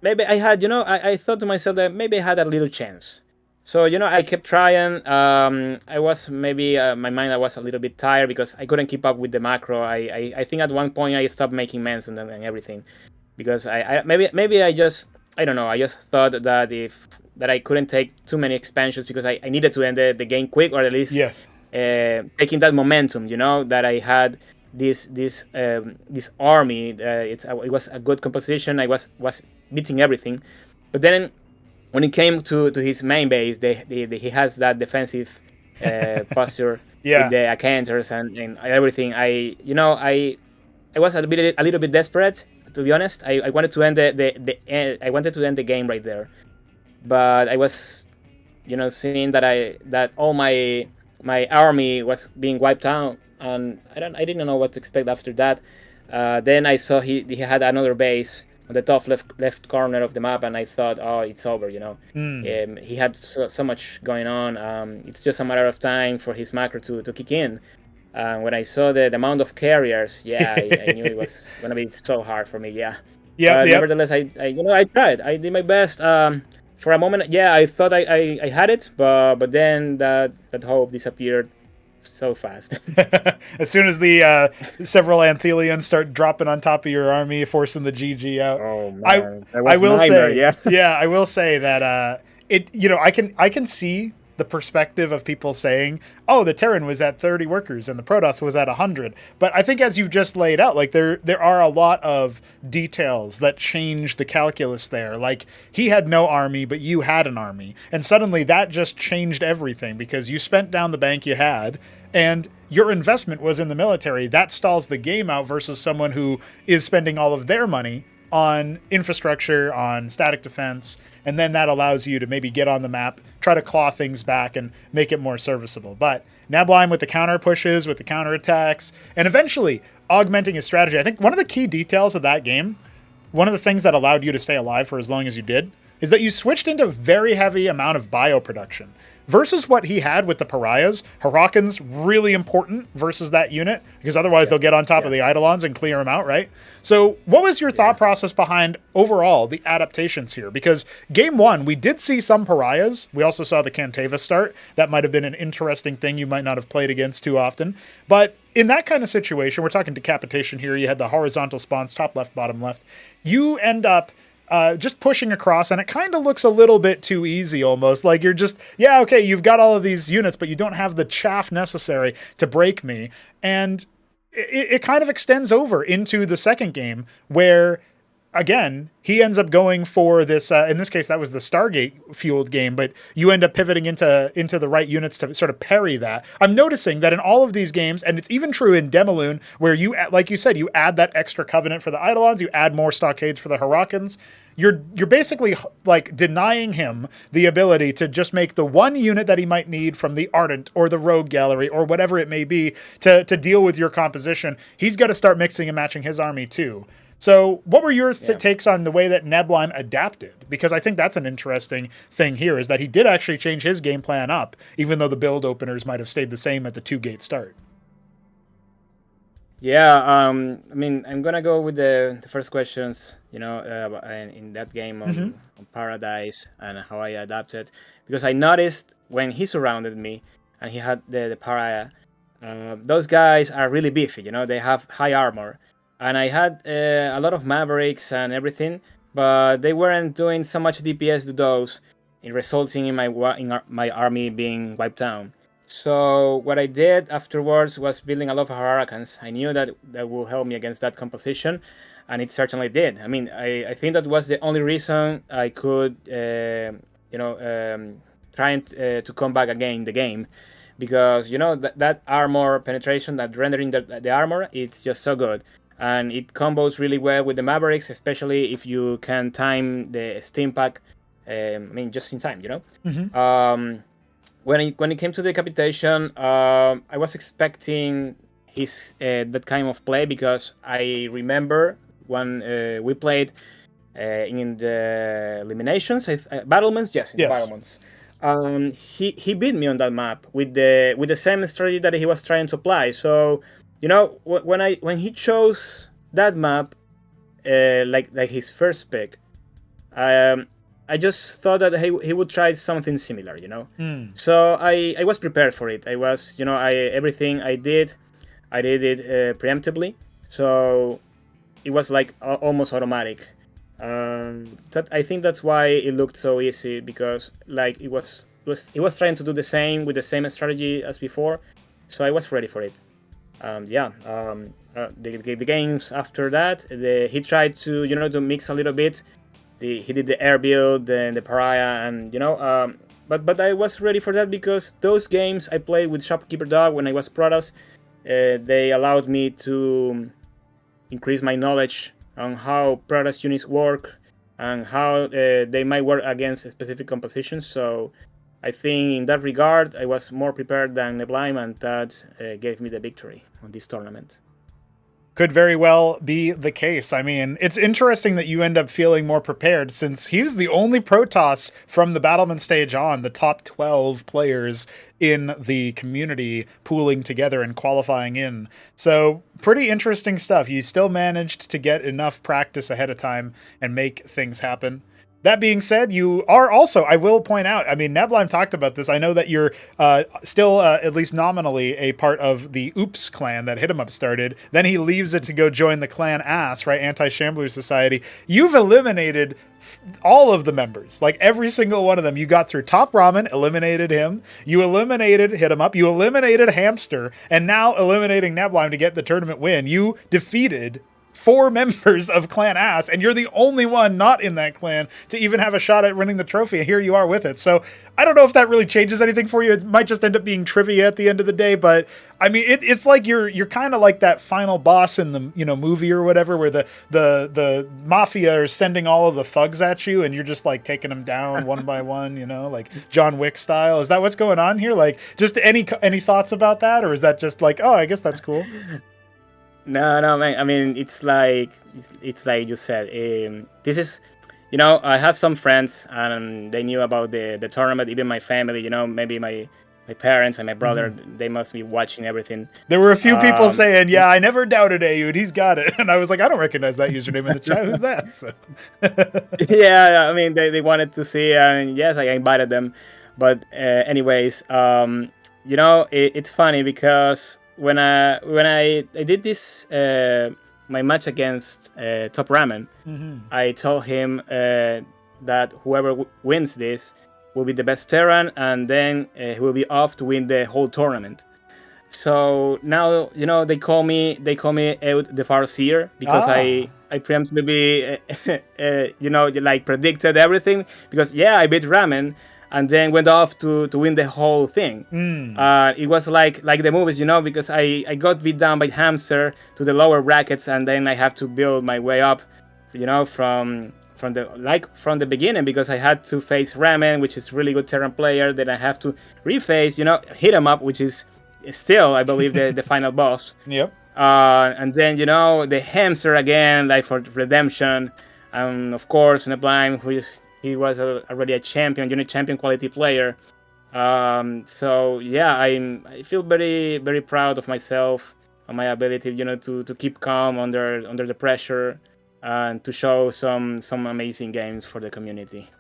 maybe I had, I thought to myself that maybe I had a little chance. So, I kept trying. I was maybe, my mind, I was a little bit tired because I couldn't keep up with the macro. I think at one point I stopped making mens and everything, because maybe I just, I don't know, I just thought that I couldn't take too many expansions, because I needed to end the game quick, or at least taking that momentum, that I had this army. It was a good composition. I was beating everything, but then when it came to his main base, he has that defensive posture with the Acanters and everything. I was a little bit desperate, to be honest. I wanted to end I wanted to end the game right there, but I was seeing that all my army was being wiped out. And I didn't know what to expect after that. Then I saw he had another base on the top left corner of the map, and I thought, oh, it's over. He had so much going on. It's just a matter of time for his macro to kick in. When I saw the amount of carriers, I knew it was gonna be so hard for me. Nevertheless, I tried. I did my best. For a moment, I thought I had it, but then that hope disappeared so fast. As soon as the several Anthelians start dropping on top of your army, forcing the GG out. Oh man, I will say that I can see the perspective of people saying, oh, the Terran was at 30 workers and the Protoss was at 100. But I think, as you've just laid out, like there are a lot of details that change the calculus there. Like, he had no army, but you had an army. And suddenly that just changed everything, because you spent down the bank you had, and your investment was in the military. That stalls the game out versus someone who is spending all of their money on infrastructure, on static defense, and then that allows you to maybe get on the map, try to claw things back and make it more serviceable. But Neblime with the counter pushes, with the counter attacks, and eventually augmenting his strategy. I think one of the key details of that game, one of the things that allowed you to stay alive for as long as you did, is that you switched into very heavy amount of bioproduction. Versus what he had with the pariahs. Huracan's really important versus that unit, because otherwise they'll get on top of the Eidolons and clear them out, right? So what was your thought process behind overall the adaptations here? Because game one, we did see some pariahs. We also saw the Cantava start. That might have been an interesting thing you might not have played against too often. But in that kind of situation, we're talking decapitation here. You had the horizontal spawns, top left, bottom left. You end up just pushing across, and it kind of looks a little bit too easy almost. Like you're just, okay, you've got all of these units, but you don't have the chaff necessary to break me. And it kind of extends over into the second game, where again, he ends up going for this. In this case, that was the Stargate fueled game, but you end up pivoting into the right units to sort of parry that. I'm noticing that in all of these games, and it's even true in Demaloon, where you, like you said, you add that extra covenant for the Eidolons, you add more stockades for the Hurricanes. You're basically like denying him the ability to just make the one unit that he might need from the Ardent or the Rogue Gallery or whatever it may be to deal with your composition. He's got to start mixing and matching his army too. So what were your takes on the way that Neblime adapted? Because I think that's an interesting thing here, is that he did actually change his game plan up, even though the build openers might have stayed the same at the 2-gate start. Yeah, I mean, I'm gonna go with the first questions, in that game on Paradise and how I adapted, because I noticed when he surrounded me and he had the pariah, those guys are really beefy, they have high armor, and I had a lot of Mavericks and everything, but they weren't doing so much DPS to those, resulting in my army being wiped down. So what I did afterwards was building a lot of Hurricanes. I knew that would help me against that composition, and it certainly did. I mean, I think that was the only reason I could, trying to come back again in the game, because that armor penetration, that rendering the armor, it's just so good, and it combos really well with the Mavericks, especially if you can time the steam pack. Just in time, When it came to decapitation, I was expecting his that kind of play, because I remember when we played in the eliminations, battlements, yes, in the battlements. He beat me on that map with the same strategy that he was trying to apply. So when he chose that map, like his first pick, I just thought that he would try something similar, So I was prepared for it. I was, everything I did it preemptively. So it was like almost automatic. I think that's why it looked so easy, because like it was trying to do the same with the same strategy as before. So I was ready for it. The games after that, he tried to to mix a little bit. He did the air build and the pariah, and but I was ready for that, because those games I played with Shopkeeper Dog when I was Protoss, they allowed me to increase my knowledge on how Protoss units work and how they might work against specific compositions. So I think in that regard I was more prepared than Neblime, and that gave me the victory on this tournament. Could very well be the case. I mean, it's interesting that you end up feeling more prepared, since he was the only Protoss from the Battlement stage on, the top 12 players in the community pooling together and qualifying in. So pretty interesting stuff. You still managed to get enough practice ahead of time and make things happen. That being said, you are also, I will point out, I mean, Neblime talked about this. I know that you're still, at least nominally, a part of the Oops clan that Hit 'em Up started. Then he leaves it to go join the Clan Ass, right? Anti-Shambler Society. You've eliminated all of the members, like every single one of them. You got through Top Ramen, eliminated him. You eliminated Hit 'em Up. You eliminated Hamster, and now eliminating Neblime to get the tournament win. You defeated 4 members of Clan Ass, and you're the only one not in that clan to even have a shot at winning the trophy, and here you are with it. So I don't know if that really changes anything for you. It might just end up being trivia at the end of the day, but I mean, it's like you're kind of like that final boss in the movie or whatever, where the mafia are sending all of the thugs at you, and you're just like taking them down one by one, like John Wick style. Is that what's going on here? Like, just any thoughts about that, or is that just like, oh, I guess that's cool? No, man. I mean, it's like you said. This is, I had some friends, and they knew about the tournament. Even my family, maybe my parents and my brother, they must be watching everything. There were a few people saying, "Yeah, I never doubted Ayud. He's got it." And I was like, I don't recognize that username in the chat. Who's that? So. Yeah, I mean, they wanted to see, and yes, I invited them. But anyways, it's funny because when I did this my match against Top Ramen, I told him that whoever wins this will be the best Terran, and then he will be off to win the whole tournament. So now they call me Eud the Farseer because Ah. I preemptively like predicted everything because I beat Ramen and then went off to win the whole thing. It was like the movies, because I got beat down by Hamster to the lower brackets and then I have to build my way up, from the beginning because I had to face Ramen, which is really good Terran player. Then I have to reface, hit him up, which is still, I believe, the final boss. Yep. And then the hamster again, like for redemption, and of course Neblime, who he was already a champion, champion quality player. So yeah, I feel very very proud of myself and my ability, to keep calm under the pressure and to show some amazing games for the community.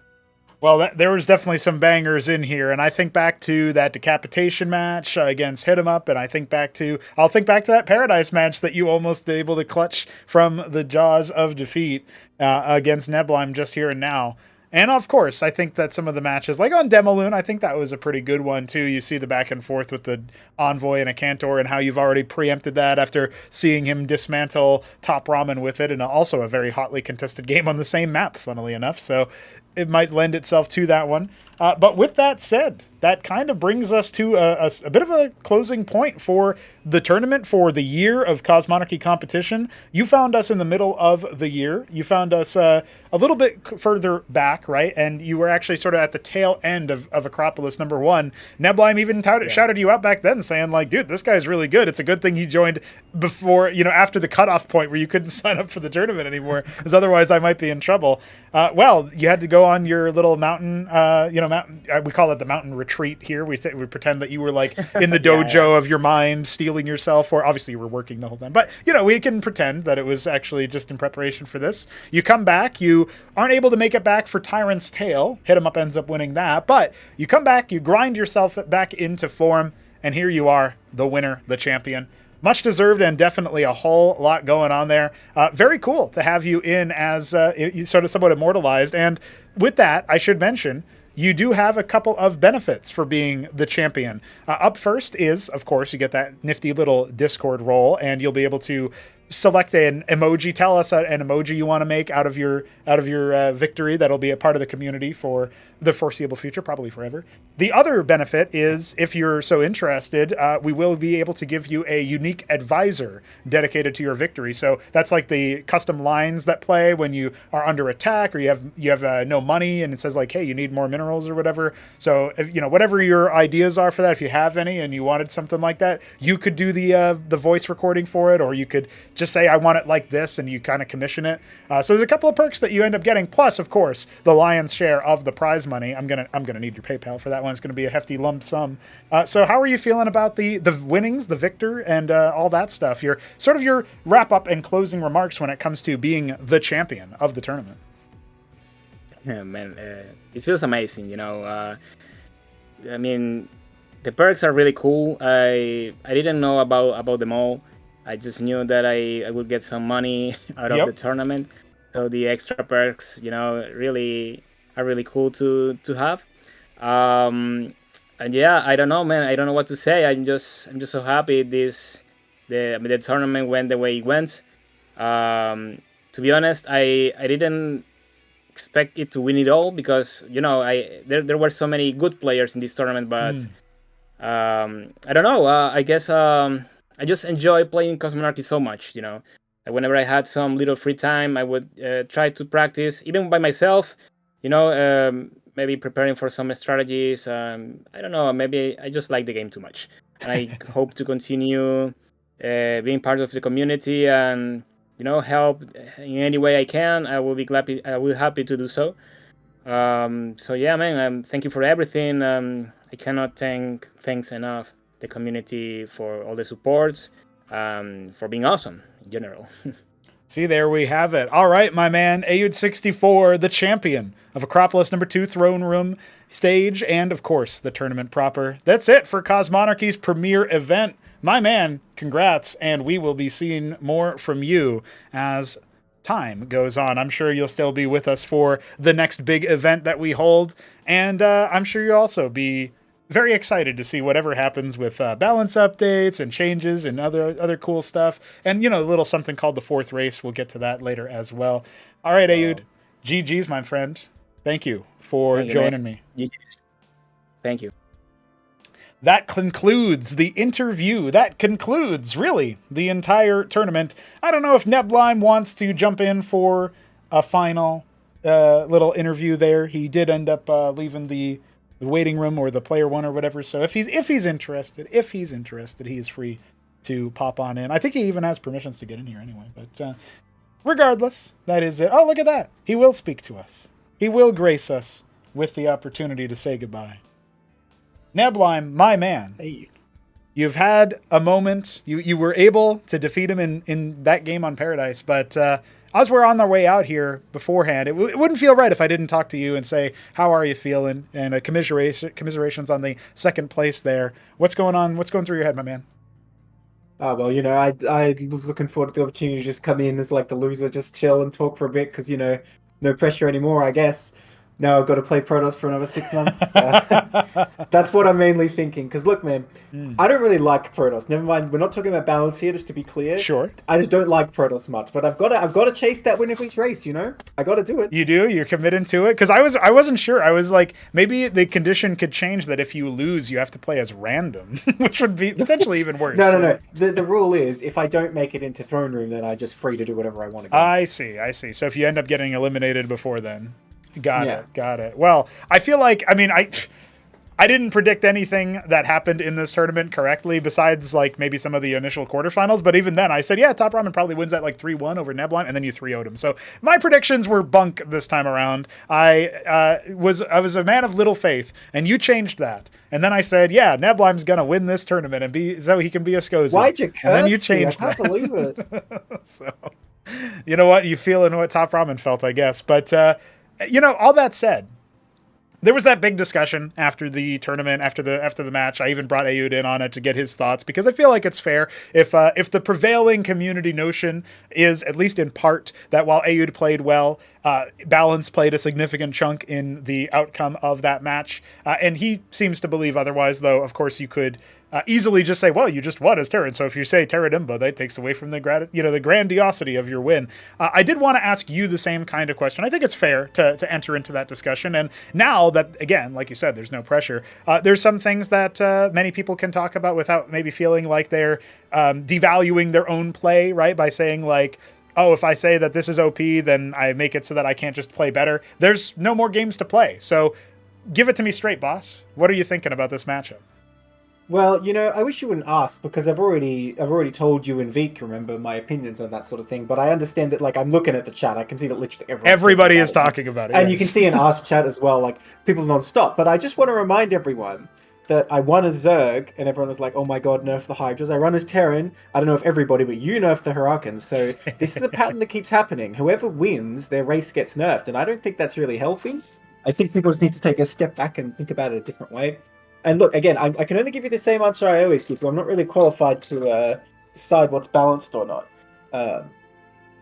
Well, there was definitely some bangers in here, and I think back to that decapitation match against Hit 'em Up, and I'll think back to that Paradise match that you almost able to clutch from the jaws of defeat against Neblime just here and now. And of course, I think that some of the matches, like on Demoloon, I think that was a pretty good one too. You see the back and forth with the Envoy and a Cantor, and how you've already preempted that after seeing him dismantle Top Ramen with it, and also a very hotly contested game on the same map, funnily enough. So it might lend itself to that one. But with that said, that kind of brings us to a bit of a closing point for the tournament for the year of Cosmonarchy competition. You found us in the middle of the year. You found us a little bit further back, right? And you were actually sort of at the tail end of Acropolis '1. Neblime even shouted you out back then, saying like, dude, this guy's really good. It's a good thing you joined before, after the cutoff point where you couldn't sign up for the tournament anymore, because otherwise I might be in trouble. Well, you had to go on your little mountain, mountain. We call it the mountain retreat here. We pretend that you were like in the dojo of your mind, stealing yourself, or obviously you were working the whole time. But we can pretend that it was actually just in preparation for this. You come back, you aren't able to make it back for Tyrant's Tale. Hit 'em Up ends up winning that, but you come back, you grind yourself back into form, and here you are, the winner, the champion. Much deserved, and definitely a whole lot going on there. Very cool to have you in as you sort of somewhat immortalized. And with that, I should mention, you do have a couple of benefits for being the champion. Up first is, of course, you get that nifty little Discord role, and you'll be able to select an emoji. Tell us an emoji you want to make out of your victory. That'll be a part of the community for the foreseeable future, probably forever. The other benefit is, if you're so interested, we will be able to give you a unique advisor dedicated to your victory. So that's like the custom lines that play when you are under attack, or you have no money, and it says like, hey, you need more minerals or whatever. So if, whatever your ideas are for that, if you have any and you wanted something like that, you could do the voice recording for it, or you could just say I want it like this, and you kind of commission it. So there's a couple of perks that you end up getting, plus of course the lion's share of the prize money. I'm gonna need your PayPal for that one. It's gonna be a hefty lump sum. So how are you feeling about the winnings, the victor, and all that stuff? Your wrap up and closing remarks when it comes to being the champion of the tournament. Yeah, man, it feels amazing. I mean, the perks are really cool. I didn't know about them all. I just knew that I would get some money out of the tournament. So the extra perks, really are really cool to have. And yeah, I don't know, man. I don't know what to say. I'm just so happy the tournament went the way it went. To be honest, I didn't expect it to win it all because there were so many good players in this tournament, but I don't know. I guess I just enjoy playing Cosmonarchy so much. Whenever I had some little free time, I would try to practice even by myself. Maybe preparing for some strategies. I don't know. Maybe I just like the game too much. I hope to continue being part of the community and help in any way I can. I will be glad. I will happy to do so. So yeah, man. Thank you for everything. I cannot thanks enough the community for all the supports, for being awesome in general. See, there we have it. All right, my man, Aeud64, the champion of Acropolis #2 Throneroom stage, and of course the tournament proper. That's it for Cosmonarchy's premier event. My man, congrats, and we will be seeing more from you as time goes on. I'm sure you'll still be with us for the next big event that we hold, and I'm sure you'll also be very excited to see whatever happens with balance updates and changes and other cool stuff. And, a little something called the fourth race. We'll get to that later as well. All right, Ayud. GG's, my friend. Thank you for joining me. Thank you. That concludes the interview. That concludes, really, the entire tournament. I don't know if Neblime wants to jump in for a final little interview there. He did end up leaving the waiting room or the player one or whatever. So if he's interested, he is free to pop on in. I think he even has permissions to get in here anyway. But regardless, that is it. Oh, look at that. He will speak to us. He will grace us with the opportunity to say goodbye. Neblime, my man. Hey. You've had a moment. You were able to defeat him in that game on Paradise, but as we're on our way out here beforehand, it wouldn't feel right if I didn't talk to you and say, how are you feeling? And commiserations on the second place there. What's going on? What's going through your head, my man? Well, I was looking forward to the opportunity to just come in as like the loser, just chill and talk for a bit because, no pressure anymore, I guess. No, I've got to play Protoss for another 6 months. That's what I'm mainly thinking. Because look, man, I don't really like Protoss. Never mind, we're not talking about balance here, just to be clear. Sure. I just don't like Protoss much. But I've got to chase that win of each race. I got to do it. You do? You're committed to it? Because I wasn't sure. I was like, maybe the condition could change that if you lose, you have to play as random, which would be potentially even worse. No. The rule is if I don't make it into Throneroom, then I'm just free to do whatever I want to. I see. So if you end up getting eliminated before then. Got it. Well, I feel like, I didn't predict anything that happened in this tournament correctly besides like maybe some of the initial quarterfinals. But even then I said, yeah, Top Ramen probably wins that like 3-1 over Neblime, and then you 3-0'd him. So my predictions were bunk this time around. I was a man of little faith, and you changed that. And then I said, yeah, Neblime's going to win this tournament and so he can be a Scozy. Why'd you curse and then you changed me? I can't believe it. So, you know what? You feeling what Top Ramen felt, I guess. But, all that said, there was that big discussion after the tournament, after the match. I even brought Ayud in on it to get his thoughts because I feel like it's fair if the prevailing community notion is, at least in part, that while Ayud played well, Balance played a significant chunk in the outcome of that match, and he seems to believe otherwise. Though, of course, you could easily just say, well, you just won as Terran. So if you say Terradimba, that takes away from the grandiosity of your win. I did want to ask you the same kind of question. I think it's fair to enter into that discussion. And now that, again, like you said, there's no pressure, there's some things that many people can talk about without maybe feeling like they're devaluing their own play, right? By saying like, oh, if I say that this is OP, then I make it so that I can't just play better. There's no more games to play. So give it to me straight, boss. What are you thinking about this matchup? Well, I wish you wouldn't ask because I've already told you and Veek, remember, my opinions on that sort of thing. But I understand that, like, I'm looking at the chat. I can see that literally everybody is talking about it. And you can see in Ask chat as well, like, people non-stop. But I just want to remind everyone that I won as Zerg, and everyone was like, oh my god, nerf the Hydras. I run as Terran. I don't know if everybody, but you nerf the Hurricanes. So this is a pattern that keeps happening. Whoever wins, their race gets nerfed. And I don't think that's really healthy. I think people just need to take a step back and think about it a different way. And look, again, I can only give you the same answer I always give you. I'm not really qualified to decide what's balanced or not.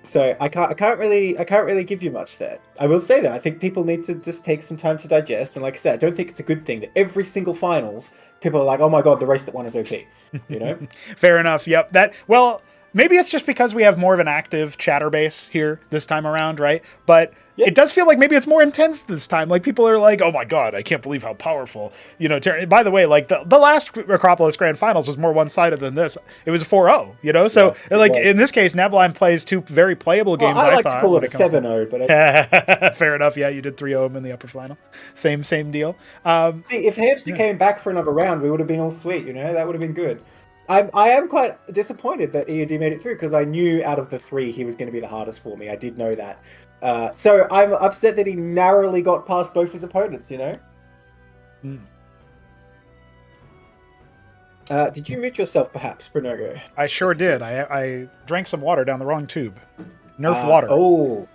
So I can't really give you much there. I will say that I think people need to just take some time to digest. And like I said, I don't think it's a good thing that every single finals, people are like, oh my god, the race that won is OP. Fair enough. Yep. Maybe it's just because we have more of an active chatter base here this time around, right? But it does feel like maybe it's more intense this time. Like people are like, oh my god, I can't believe how powerful, by the way, like the last Acropolis Grand Finals was more one-sided than this. It was a 4-0, so in this case, Neblime plays two very playable games. I like to call it a 7-0, but fair enough. Yeah, you did 3-0 in the upper final. Same deal. See, if Hamster came back for another round, we would have been all sweet, that would have been good. I am quite disappointed that EOD made it through because I knew out of the three he was going to be the hardest for me. I did know that. So I'm upset that he narrowly got past both his opponents, Did you mute yourself, perhaps, Brunogo? I sure did. I drank some water down the wrong tube. Nerf water.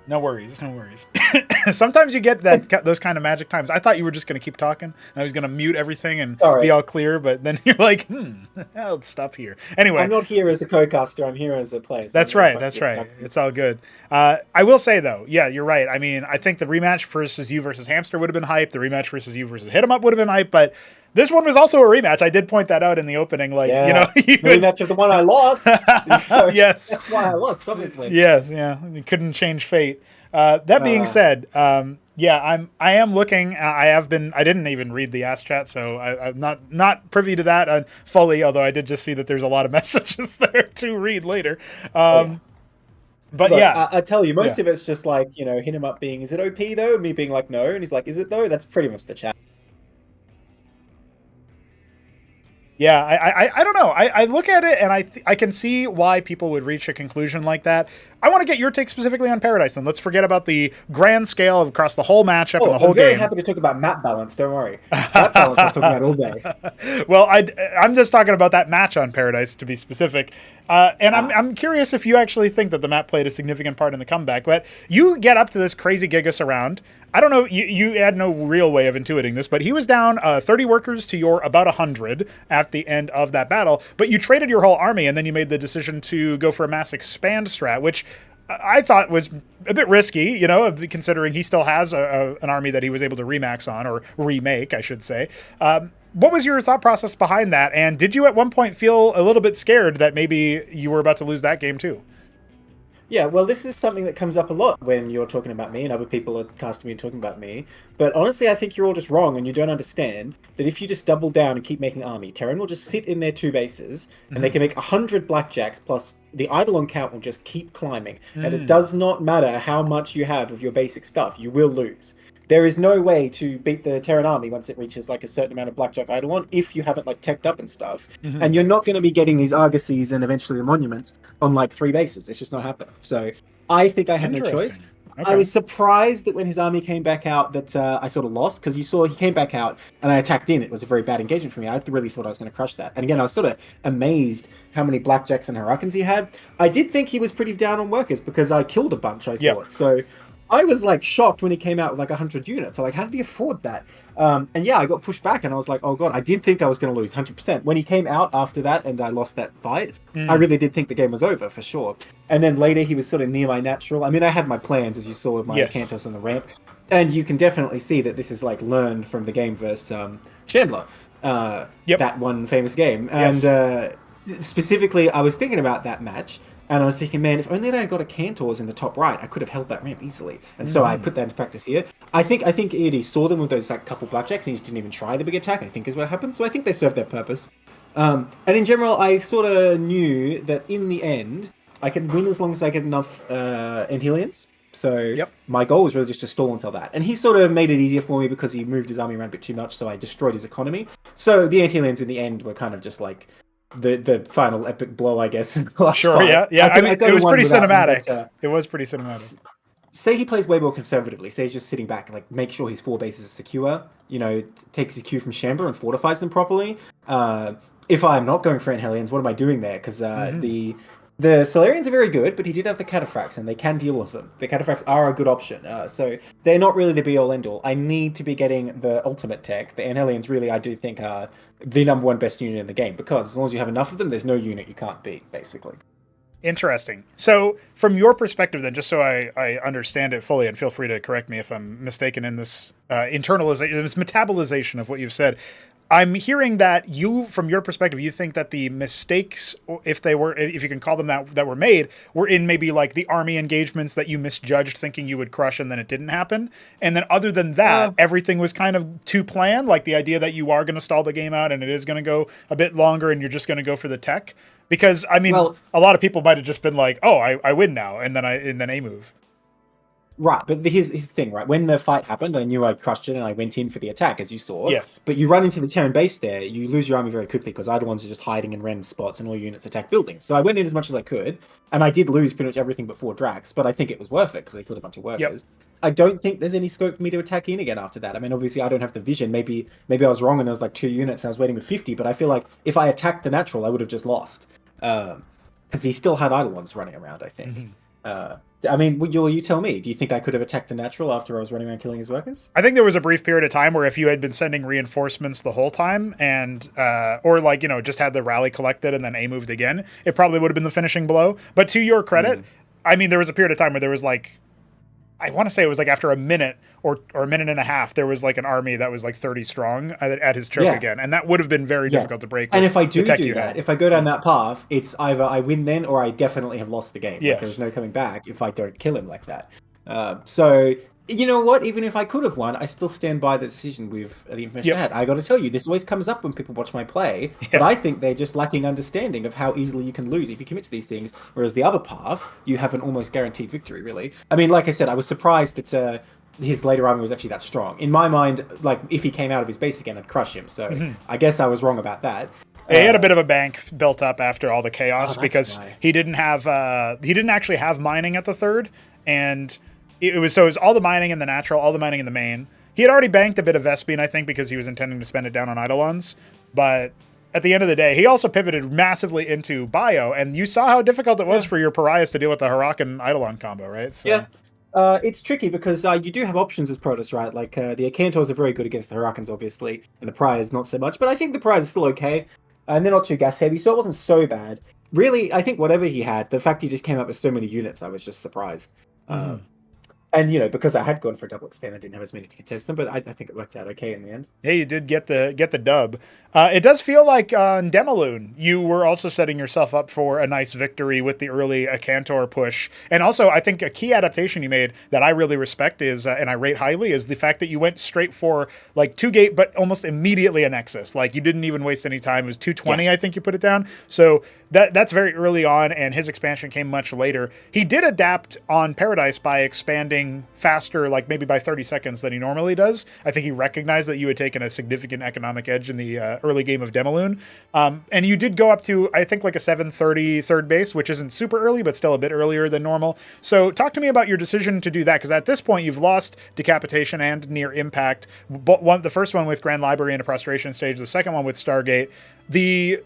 No worries, no worries. Sometimes you get those kind of magic times. I thought you were just going to keep talking, and I was going to mute everything and be all clear, but then you're like, I'll stop here. Anyway. I'm not here as a co-caster, I'm here as a player. So that's right. It's all good. I will say, though, yeah, you're right. I mean, I think the rematch versus you versus Hamster would have been hype. The rematch versus you versus Hit 'em Up would have been hype, but this one was also a rematch. I did point that out in the opening. Like, yeah. you know, the rematch of the one I lost. So yes. That's why I lost, obviously. Yes, yeah. You couldn't change fate. That being said, yeah, I am looking. I didn't even read the Ask Chat, so I'm not privy to that fully. Although I did just see that there's a lot of messages there to read later. But look, yeah, I tell you, most of it's just like, Hit 'em Up being, is it OP though? Me being like, no, and he's like, is it though? That's pretty much the chat. Yeah, I don't know. I look at it and I can see why people would reach a conclusion like that. I want to get your take specifically on Paradise then. Let's forget about the grand scale across the whole matchup and the whole game. I'm very happy to talk about map balance, don't worry. Map balance I'll talk about all day. Well, I'm just talking about that match on Paradise, to be specific. I'm curious if you actually think that the map played a significant part in the comeback. But you get up to this crazy Gigas around. I don't know, you had no real way of intuiting this, but he was down 30 workers to your about 100 at the end of that battle. But you traded your whole army, and then you made the decision to go for a mass expand strat, which I thought was a bit risky, considering he still has an army that he was able to remax on, or remake, I should say. What was your thought process behind that? And did you at one point feel a little bit scared that maybe you were about to lose that game too? Yeah, well, this is something that comes up a lot when you're talking about me and other people are casting me and talking about me. But honestly, I think you're all just wrong and you don't understand that if you just double down and keep making army, Terran will just sit in their 2 bases and they can make 100 blackjacks, plus the Eidolon count will just keep climbing. And it does not matter how much you have of your basic stuff, you will lose. There is no way to beat the Terran army once it reaches like a certain amount of Blackjack Eidolon if you haven't like teched up and stuff. And you're not going to be getting these Argosies and eventually the Monuments on like 3 bases. It's just not happening. So I think I had no choice. Okay. I was surprised that when his army came back out that I sort of lost, because you saw he came back out and I attacked in. It was a very bad engagement for me. I really thought I was going to crush that. And again, I was sort of amazed how many Blackjacks and Hurricanes he had. I did think he was pretty down on workers because I killed a bunch, I thought. So I was like shocked when he came out with like 100 units. I'm like, how did he afford that? And yeah, I got pushed back and I was like, oh god, I did think I was going to lose 100%. When he came out after that and I lost that fight, I really did think the game was over for sure. And then later he was sort of near my natural. I mean, I had my plans, as you saw with my Cantos on the ramp. And you can definitely see that this is like learned from the game versus Shambler. That one famous game. And specifically, I was thinking about that match. And I was thinking, man, if only I got a Cantors in the top right, I could have held that ramp easily. And so I put that into practice here. I think ED saw them with those like couple blackjacks and he just didn't even try the big attack, I think is what happened. So I think they served their purpose. And in general, I sort of knew that in the end, I could win as long as I get enough Anhelians. So my goal was really just to stall until that. And he sort of made it easier for me because he moved his army around a bit too much, so I destroyed his economy. So the Anhelians in the end were kind of just like the final epic blow, I guess. Sure, yeah. I mean, it was pretty cinematic. It was pretty cinematic. Say he plays way more conservatively. Say he's just sitting back and like make sure his 4 bases are secure. Takes his cue from Shambler and fortifies them properly. If I'm not going for Anhelians, what am I doing there? Because the Solarians are very good, but he did have the Cataphracts, and they can deal with them. The Cataphracts are a good option, so they're not really the be-all, end-all. I need to be getting the ultimate tech. The Anhelians really, I do think, are the #1 best unit in the game, because as long as you have enough of them, there's no unit you can't beat, basically. Interesting. So, from your perspective then, just so I understand it fully, and feel free to correct me if I'm mistaken in this internalization, this metabolization of what you've said, I'm hearing that you, from your perspective, you think that the mistakes, if you can call them that were made, were in maybe like the army engagements that you misjudged thinking you would crush and then it didn't happen. And then other than that, everything was kind of to plan, like the idea that you are going to stall the game out and it is going to go a bit longer and you're just going to go for the tech. Because, I mean, a lot of people might have just been like, oh, I win now, and then a move. Right, but here's the thing, right? When the fight happened, I knew I crushed it and I went in for the attack, as you saw. Yes. But you run into the Terran base there, you lose your army very quickly because Eidolons are just hiding in random spots and all units attack buildings. So I went in as much as I could, and I did lose pretty much everything but 4 Drax, but I think it was worth it because I killed a bunch of workers. Yep. I don't think there's any scope for me to attack in again after that. I mean, obviously I don't have the vision. Maybe I was wrong and there was like 2 units and I was waiting with 50, but I feel like if I attacked the natural, I would have just lost. Because he still had Eidolons running around, I think. I mean, you tell me. Do you think I could have attacked the natural after I was running around killing his workers? I think there was a brief period of time where if you had been sending reinforcements the whole time and or like, just had the rally collected and then A moved again, it probably would have been the finishing blow. But to your credit, I mean, there was a period of time where there was like, I want to say it was like after a minute or a minute and a half, there was like an army that was like 30 strong at his choke again. And that would have been very difficult to break. And if I do that, if I go down that path, it's either I win then or I definitely have lost the game. Yes. Like, there's no coming back if I don't kill him like that. So, you know what? Even if I could have won, I still stand by the decision with the information I had. I got to tell you, this always comes up when people watch my play, but I think they're just lacking understanding of how easily you can lose if you commit to these things, whereas the other path, you have an almost guaranteed victory, really. I mean, like I said, I was surprised that his later army was actually that strong. In my mind, like, if he came out of his base again, I'd crush him, so I guess I was wrong about that. He had a bit of a bank built up after all the chaos because he didn't actually have mining at the third, and it was all the mining in the natural, all the mining in the main. He had already banked a bit of Vespene, I think, because he was intending to spend it down on Eidolons. But at the end of the day, he also pivoted massively into bio, and you saw how difficult it was for your pariahs to deal with the Hurakan Eidolon combo, right? So. Yeah. It's tricky because you do have options as Protoss, right? Like, the Acantors are very good against the Hurakans, obviously, and the Pariahs not so much. But I think the Pariahs are still okay. And they're not too gas heavy, so it wasn't so bad. Really, I think whatever he had, the fact he just came up with so many units, I was just surprised. And, because I had gone for a double expand, I didn't have as many to contest them, but I think it worked out okay in the end. Yeah, you did get the dub. It does feel like on Demaloon, you were also setting yourself up for a nice victory with the early Akantor push. And also, I think a key adaptation you made that I really respect is, and I rate highly, is the fact that you went straight for like 2-gate, but almost immediately a Nexus. Like, you didn't even waste any time. It was 220, I think you put it down. So that's very early on, and his expansion came much later. He did adapt on Paradise by expanding faster, like maybe by 30 seconds than he normally does. I think he recognized that you had taken a significant economic edge in the early game of Demaloon. And you did go up to, I think, like a 7:30 third base, which isn't super early, but still a bit earlier than normal. So talk to me about your decision to do that, because at this point you've lost Decapitation and Near Impact. The first one with Grand Library and a Prostration stage, the second one with Stargate. The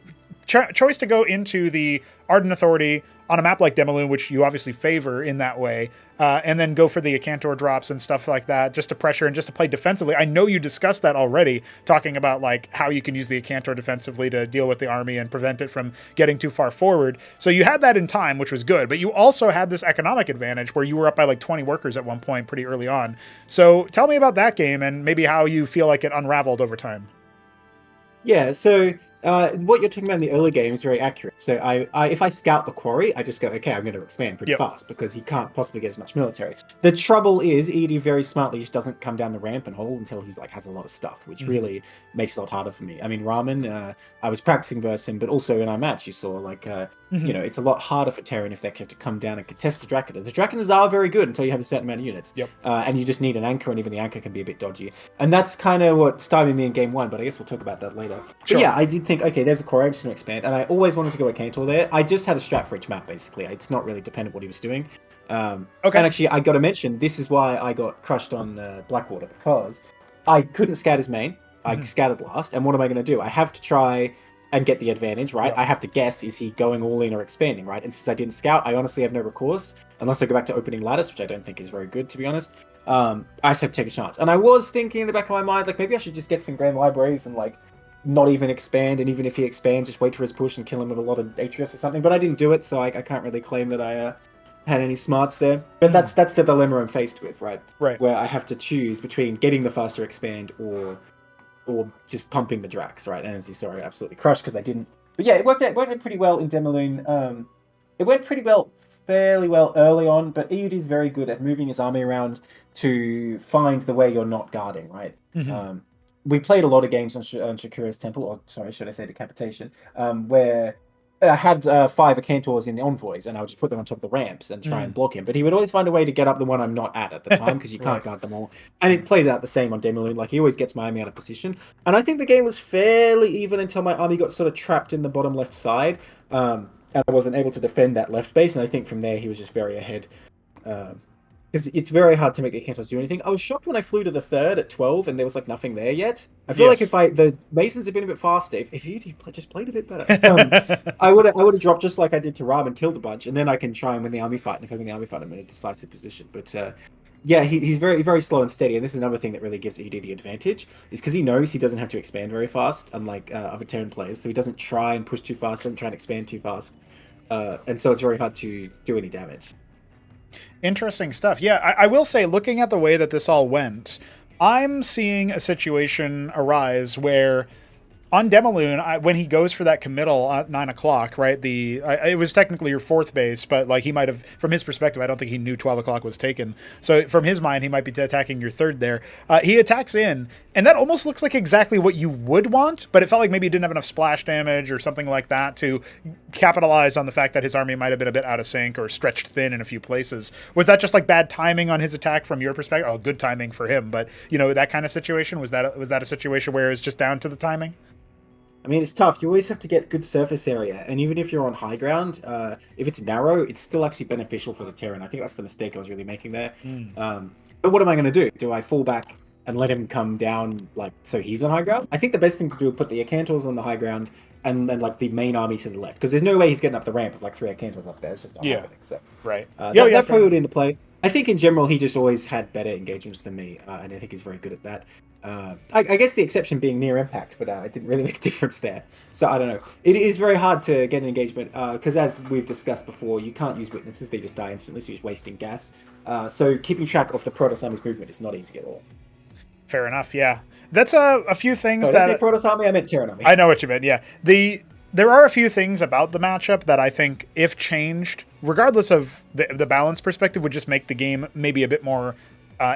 choice to go into the Ardent Authority on a map like Demaloon, which you obviously favor in that way, and then go for the Akantor drops and stuff like that, just to pressure and just to play defensively. I know you discussed that already, talking about like how you can use the Akantor defensively to deal with the army and prevent it from getting too far forward. So you had that in time, which was good, but you also had this economic advantage where you were up by like 20 workers at one point pretty early on. So tell me about that game and maybe how you feel like it unraveled over time. Yeah, so what you're talking about in the early game is very accurate. So if I scout the quarry, I just go, okay, I'm going to expand pretty fast because he can't possibly get as much military. The trouble is, ED very smartly just doesn't come down the ramp and hold until he's like has a lot of stuff, which really makes it a lot harder for me. I mean, Ramen, I was practicing versus him, but also in our match, you saw like, it's a lot harder for Terran if they have to come down and contest the Dracula. The Draculas are very good until you have a certain amount of units. And you just need an anchor, and even the anchor can be a bit dodgy. And that's kind of what stymied me in game one, but I guess we'll talk about that later. Sure. But yeah, I did think, okay, there's a core, I'm just going to expand, and I always wanted to go Akantor there. I just had a strat for each map, basically. It's not really dependent what he was doing. And actually, I got to mention, this is why I got crushed on Blackwater, because I couldn't scout his main. I scouted last, and what am I going to do? I have to try and get the advantage, right? I have to guess, is he going all in or expanding, right? And since I didn't scout, I honestly have no recourse, unless I go back to opening lattice, which I don't think is very good, to be honest. I just have to take a chance. And I was thinking in the back of my mind, like, maybe I should just get some Grand Libraries and, like, not even expand, and even if he expands, just wait for his push and kill him with a lot of Atrius or something. But I didn't do it, so I can't really claim that I had any smarts there. But that's the dilemma I'm faced with, right? Right. Where I have to choose between getting the faster expand or just pumping the Drax, right? And as you saw, I absolutely crushed because I didn't. But yeah, it worked out pretty well in Demaloon. It went fairly well early on, but EUD is very good at moving his army around to find the way you're not guarding, right? We played a lot of games on Shakura's Temple, or sorry, should I say Decapitation, where I had 5 Acantors in the envoys, and I would just put them on top of the ramps and try and block him. But he would always find a way to get up the one I'm not at the time, because you can't guard them all. And it plays out the same on Demaloon. Like, he always gets my army out of position. And I think the game was fairly even until my army got sort of trapped in the bottom left side, and I wasn't able to defend that left base. And I think from there he was just very ahead. Because it's very hard to make the Cantos do anything. I was shocked when I flew to the third at 12 and there was like nothing there yet. I feel like Yes. if the Masons had been a bit faster, if he just played a bit better, I would have dropped just like I did to Ram and killed a bunch, and then I can try and win the army fight. And if I win the army fight, I'm in a decisive position. But yeah, he's very very slow and steady, and this is another thing that really gives ED the advantage, is because he knows he doesn't have to expand very fast, unlike other Terran players. So he doesn't try and push too fast, doesn't try and expand too fast, and so it's very hard to do any damage. Interesting stuff. Yeah, I will say, looking at the way that this all went, I'm seeing a situation arise where on Demaloon, when he goes for that committal at 9 o'clock, right? It was technically your fourth base, but like he might have, from his perspective, I don't think he knew 12 o'clock was taken. So from his mind, he might be attacking your third there. He attacks in, and that almost looks like exactly what you would want, but it felt like maybe he didn't have enough splash damage or something like that to capitalize on the fact that his army might have been a bit out of sync or stretched thin in a few places. Was that just like bad timing on his attack from your perspective? Oh, good timing for him, but that kind of situation, was that a situation where it was just down to the timing? I mean, it's tough. You always have to get good surface area, and even if you're on high ground, if it's narrow, it's still actually beneficial for the Terran. I think that's the mistake I was really making there. But what am I going to do? Do I fall back and let him come down, like, so he's on high ground? I think the best thing to do is put the Acantals on the high ground, and then, like, the main army to the left, because there's no way he's getting up the ramp with, like, 3 Acantals up there. It's just not happening. So, right. That probably would be in the play. I think in general he just always had better engagements than me, and I think he's very good at that. I guess the exception being near impact, but it didn't really make a difference there. So I don't know. It is very hard to get an engagement because, as we've discussed before, you can't use witnesses; they just die instantly, so you're just wasting gas. So keeping track of the Protoss army's movement is not easy at all. Fair enough. Yeah, that's a few things that. Did I say Protoss army? I meant Terran army. I know what you meant. Yeah, there are a few things about the matchup that I think, if changed, regardless of the balance perspective, would just make the game maybe a bit more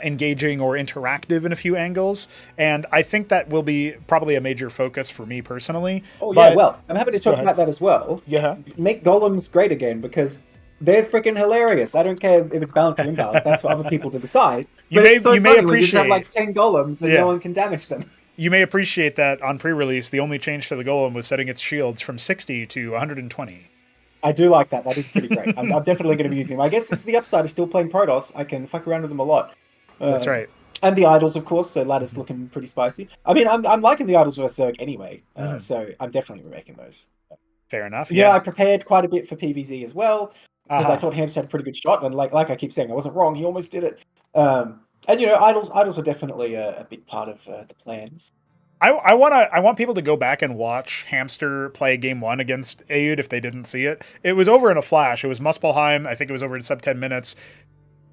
engaging or interactive in a few angles. And I think that will be probably a major focus for me personally. Oh, yeah, well, I'm happy to talk about that as well. Yeah. Make golems great again, because they're freaking hilarious. I don't care if it's balanced or imbalanced. That's for other people to decide. You may appreciate when you have like 10 golems and no one can damage them. You may appreciate that on pre-release, the only change to the golem was setting its shields from 60 to 120. I do like that. That is pretty great. I'm definitely going to be using them. I guess this is the upside of still playing Protoss. I can fuck around with them a lot. That's right. And the idols, of course. So ladder's looking pretty spicy. I mean, I'm liking the idols versus Zerg anyway. So I'm definitely remaking those. Fair enough. Yeah, I prepared quite a bit for PvZ as well, because I thought Hamster had a pretty good shot, and like I keep saying, I wasn't wrong. He almost did it. And idols are definitely a big part of the plans. I want people to go back and watch Hamster play game 1 against Aoud if they didn't see it. It was over in a flash. It was Muspelheim. I think it was over in sub 10 minutes.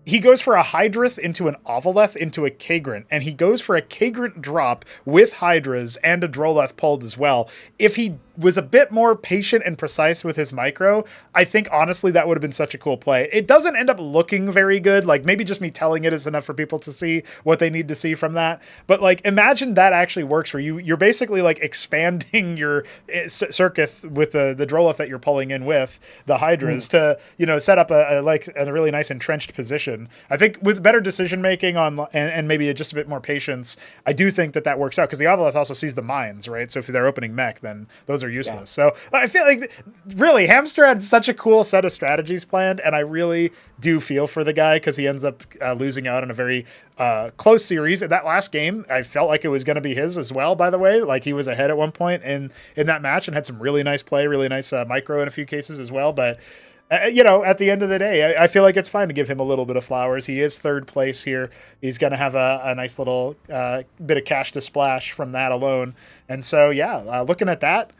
He goes for a Hydrith into an Ovaleth into a Kagrant, and he goes for a Kagrant drop with Hydras and a Droleth pulled as well. If he was a bit more patient and precise with his micro, I think honestly that would have been such a cool play. It doesn't end up looking very good. Like, maybe just me telling it is enough for people to see what they need to see from that. But like, imagine that actually works, where you're basically like expanding your circuit with the Droleth that you're pulling in with the Hydras to set up a really nice entrenched position. I think with better decision making and maybe just a bit more patience, I do think that works out, because the Ovaleth also sees the mines, right? So if they're opening mech, then those are useless. So I feel like really Hamster had such a cool set of strategies planned, and I really do feel for the guy, because he ends up losing out on a very close series. That last game, I felt like it was going to be his as well, by the way. Like, he was ahead at one point in that match and had some really nice play, really nice micro in a few cases as well. But at the end of the day, I feel like it's fine to give him a little bit of flowers. He is third place here. He's going to have a nice little bit of cash to splash from that alone. And so, looking at that,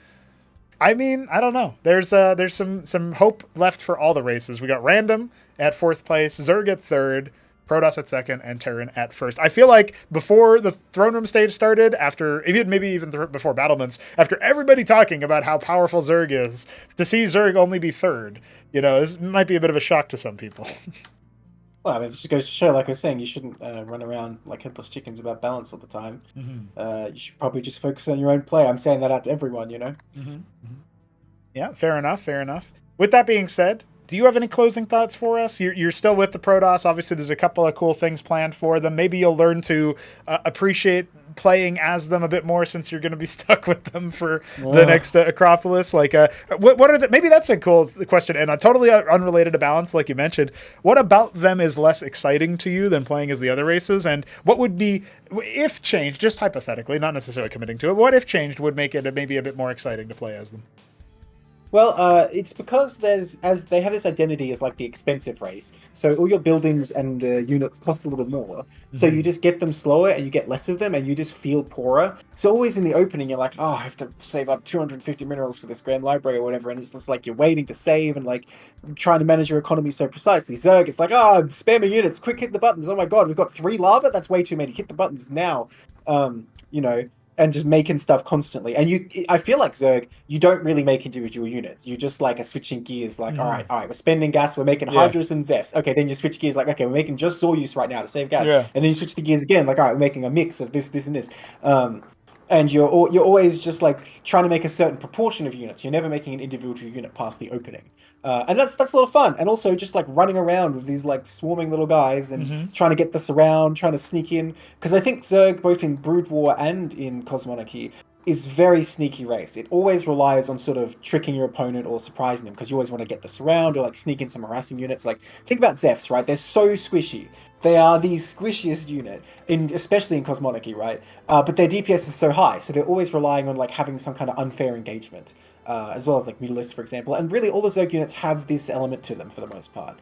I mean, I don't know. There's some hope left for all the races. We got Random at fourth place, Zerg at third, Protoss at second, and Terran at first. I feel like before the Throneroom stage started, maybe even before Battlements, after everybody talking about how powerful Zerg is, to see Zerg only be third, this might be a bit of a shock to some people. Well, I mean, it just goes to show, like I was saying, you shouldn't run around like headless chickens about balance all the time. You should probably just focus on your own play. I'm saying that out to everyone, Yeah, fair enough. With that being said, do you have any closing thoughts for us? You're still with the Protoss. Obviously, there's a couple of cool things planned for them. Maybe you'll learn to appreciate playing as them a bit more since you're going to be stuck with them for the next Acropolis? Like, what are the, maybe that's a cool question, and totally unrelated to balance, like you mentioned. What about them is less exciting to you than playing as the other races? And what would be, if changed, just hypothetically, not necessarily committing to it, what if changed would make it maybe a bit more exciting to play as them? Well, it's because as they have this identity as like the expensive race, so all your buildings and units cost a little more. So you just get them slower and you get less of them and you just feel poorer. So always in the opening, you're like, oh, I have to save up 250 minerals for this Grand Library or whatever, and it's just like you're waiting to save and like trying to manage your economy so precisely. Zerg, it's like, oh, I'm spamming units, quick, hit the buttons. Oh my god, we've got 3 lava? That's way too many. Hit the buttons now. And just making stuff constantly. And I feel like Zerg, you don't really make individual units. You just like are switching gears, like, all right, we're spending gas, we're making Hydras and Zephs. Okay, then you switch gears, like, okay, we're making just Zoryus right now to save gas. Yeah. And then you switch the gears again, like, all right, we're making a mix of this, and this. And you're always just like trying to make a certain proportion of units. You're never making an individual unit past the opening. And that's a lot of fun. And also just like running around with these like swarming little guys and trying to get this around, trying to sneak in. Because I think Zerg, both in Brood War and in Cosmonarchy, is very sneaky race. It always relies on sort of tricking your opponent or surprising them because you always want to get this around or like sneak in some harassing units. Like think about Zephs, right? They're so squishy. They are the squishiest unit, especially in Cosmonarchy, right? But their DPS is so high, so they're always relying on like having some kind of unfair engagement, as well as like Mutalisks, for example. And really, all the Zerg units have this element to them for the most part.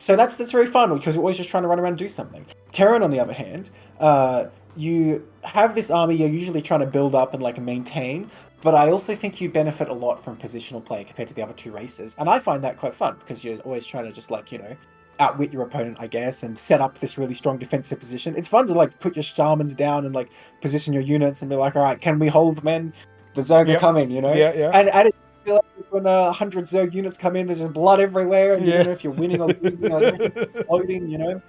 So that's very fun because you're always just trying to run around and do something. Terran, on the other hand, you have this army you're usually trying to build up and like maintain. But I also think you benefit a lot from positional play compared to the other 2 races, and I find that quite fun because you're always trying to just like outwit your opponent, I guess, and set up this really strong defensive position. It's fun to like put your shamans down and like position your units and be like, all right, can we hold, men? The Zerg are coming, Yeah. And I feel like when 100 Zerg units come in, there's just blood everywhere, and you don't know if you're winning or losing, like everything's exploding,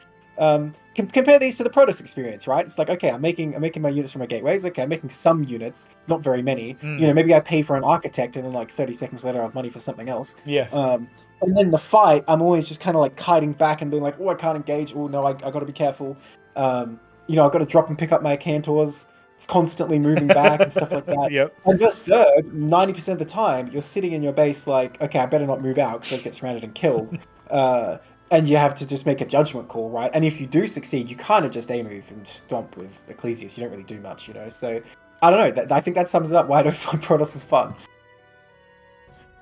Compare these to the Protoss experience, right? It's like, okay, I'm making my units from my gateways. Okay, I'm making some units, not very many. Maybe I pay for an architect, and then like 30 seconds later, I have money for something else. Yeah. And then the fight, I'm always just kind of like kiting back and being like, oh, I can't engage. Oh, no, I got to be careful. I've got to drop and pick up my Cantors. It's constantly moving back and stuff like that. Yep. And just Zerg, 90% of the time, you're sitting in your base like, okay, I better not move out because I get surrounded and killed. And you have to just make a judgment call, right? And if you do succeed, you kind of just A-move and stomp with Ecclesias. You don't really do much, So, I don't know. I think that sums it up why I don't find Protoss is fun.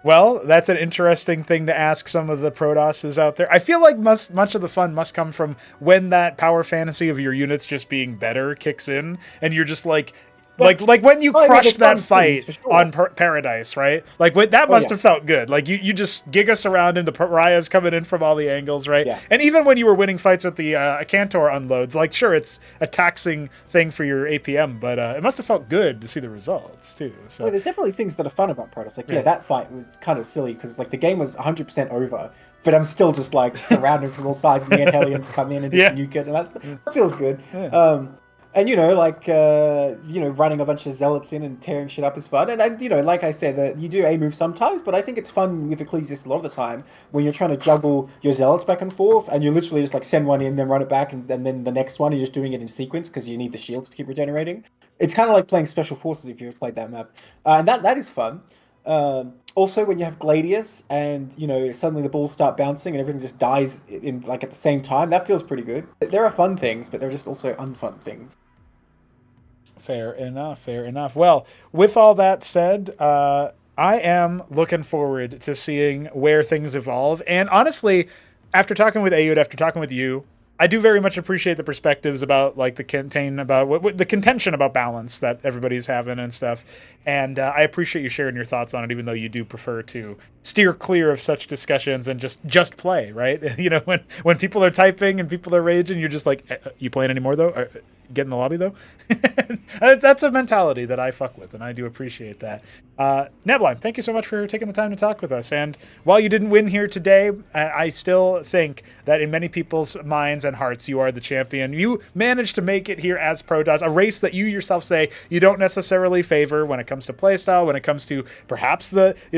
Well, that's an interesting thing to ask some of the Protosses out there. I feel like much of the fun must come from when that power fantasy of your units just being better kicks in, and you're just like when you crushed that fight on Paradise, right? Like that must have felt good. Like you just gig us around and the pariahs coming in from all the angles, right? Yeah. And even when you were winning fights with the Cantor unloads, like sure, it's a taxing thing for your APM, but it must have felt good to see the results too. So there's definitely things that are fun about Protoss. Like that fight was kind of silly because like the game was 100% over, but I'm still just like surrounded from all sides, and the Anhelions come in and just nuke it, and that feels good. Yeah. And running a bunch of zealots in and tearing shit up is fun. And like I said, that you do A-move sometimes, but I think it's fun with Ecclesias a lot of the time when you're trying to juggle your zealots back and forth, and you literally just like send one in, then run it back, and then the next one you're just doing it in sequence because you need the shields to keep regenerating. It's kind of like playing Special Forces if you've played that map, and that is fun. Also, when you have Gladius and suddenly the balls start bouncing and everything just dies in like at the same time, that feels pretty good. There are fun things, but there are just also unfun things. Fair enough. Well, with all that said, I am looking forward to seeing where things evolve. And honestly, after talking with Ayud, after talking with you, I do very much appreciate the perspectives about like the contention about balance that everybody's having and stuff. And I appreciate you sharing your thoughts on it, even though you do prefer to steer clear of such discussions and just play, right? When people are typing and people are raging, you're just like, you playing anymore though? Get in the lobby though. That's a mentality that I fuck with, and I do appreciate that. Neblime, thank you so much for taking the time to talk with us. And while you didn't win here today, I still think that in many people's minds and hearts, you are the champion. You managed to make it here as Protoss, a race that you yourself say you don't necessarily favor when it comes to playstyle, when it comes to perhaps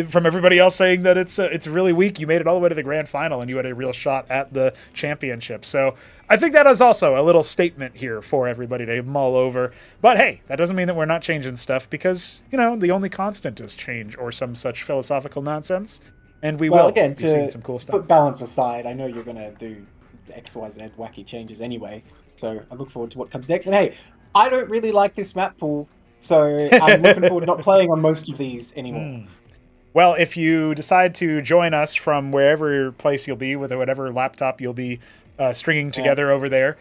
from everybody else saying that it's really weak. You made it all the way to the grand final, and you had a real shot at the championship. So I think that is also a little statement here for everybody. everybody to mull over. But hey, that doesn't mean that we're not changing stuff because, the only constant is change or some such philosophical nonsense. And we will again, be seeing some cool stuff. Put balance aside, I know you're going to do XYZ wacky changes anyway. So I look forward to what comes next. And hey, I don't really like this map pool. So I'm looking forward to not playing on most of these anymore. Well, if you decide to join us from wherever place you'll be with whatever laptop you'll be stringing together over there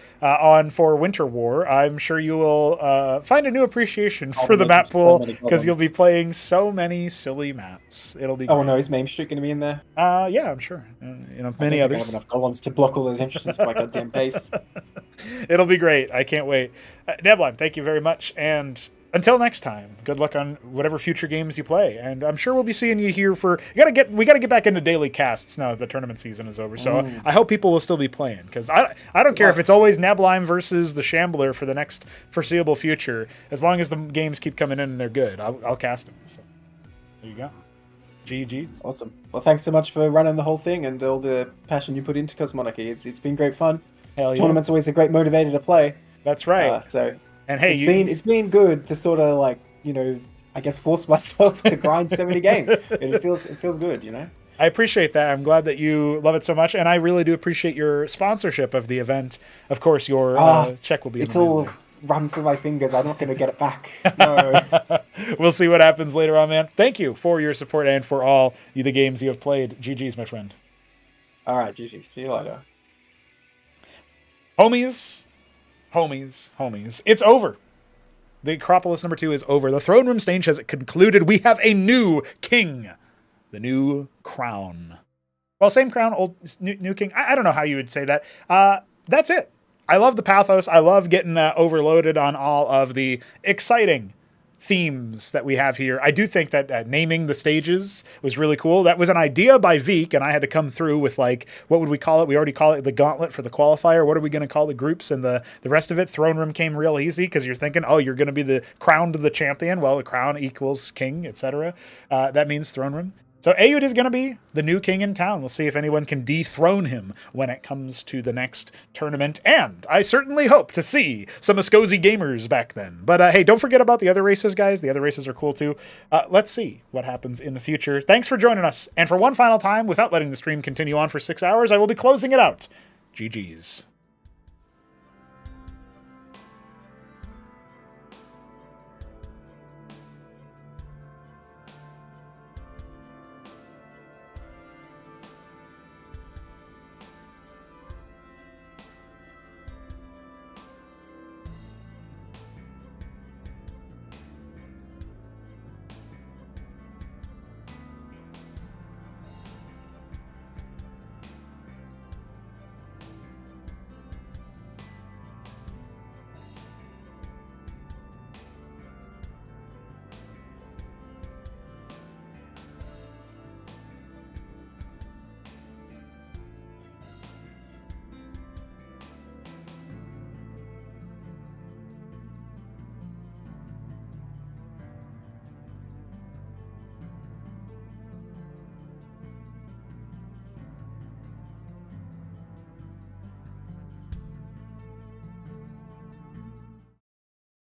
for Winter War, I'm sure you will find a new appreciation for the map pool because you'll be playing so many silly maps. It'll be. Oh no, is Mame Street going to be in there? Yeah, I'm sure. Many others. I have enough columns to block all those entrances to my goddamn base. It'll be great. I can't wait. Neblime, thank you very much, and until next time, good luck on whatever future games you play, and I'm sure we'll be seeing you here we gotta get back into daily casts now that the tournament season is over. So I hope people will still be playing because I don't care if it's always Neblime versus the Shambler for the next foreseeable future. As long as the games keep coming in and they're good, I'll cast them. So there you go. GG. Awesome. Well, thanks so much for running the whole thing and all the passion you put into Cosmonarchy. It's been great fun. Hell yeah. Tournament's always a great motivator to play. That's right. And hey, it's been good to sort of I guess force myself to grind so many games. It feels good, I appreciate that. I'm glad that you love it so much, and I really do appreciate your sponsorship of the event. Of course, your check will be. It's all run through my fingers. I'm not going to get it back. No. We'll see what happens later on, man. Thank you for your support and for all the games you have played. GG's, my friend. All right, GG. See you later. Homies, it's over. The Acropolis number 2 is over. The Throne Room stage has concluded. We have a new king. The new crown. Well, same crown, old new king. I don't know how you would say that. That's it. I love the pathos. I love getting overloaded on all of the exciting themes that we have here. I do think that naming the stages was really cool. That was an idea by Veek, and I had to come through with what would we call it? We already call it the gauntlet for the qualifier. What are we going to call the groups and the rest of it? Throne Room came real easy because you're thinking, oh, you're going to be the crown to the champion. Well, the crown equals king, etc. That means Throne Room. So Ayud is going to be the new king in town. We'll see if anyone can dethrone him when it comes to the next tournament. And I certainly hope to see some Muskozy gamers back then. But hey, don't forget about the other races, guys. The other races are cool too. Let's see what happens in the future. Thanks for joining us. And for one final time, without letting the stream continue on for 6 hours, I will be closing it out. GG's.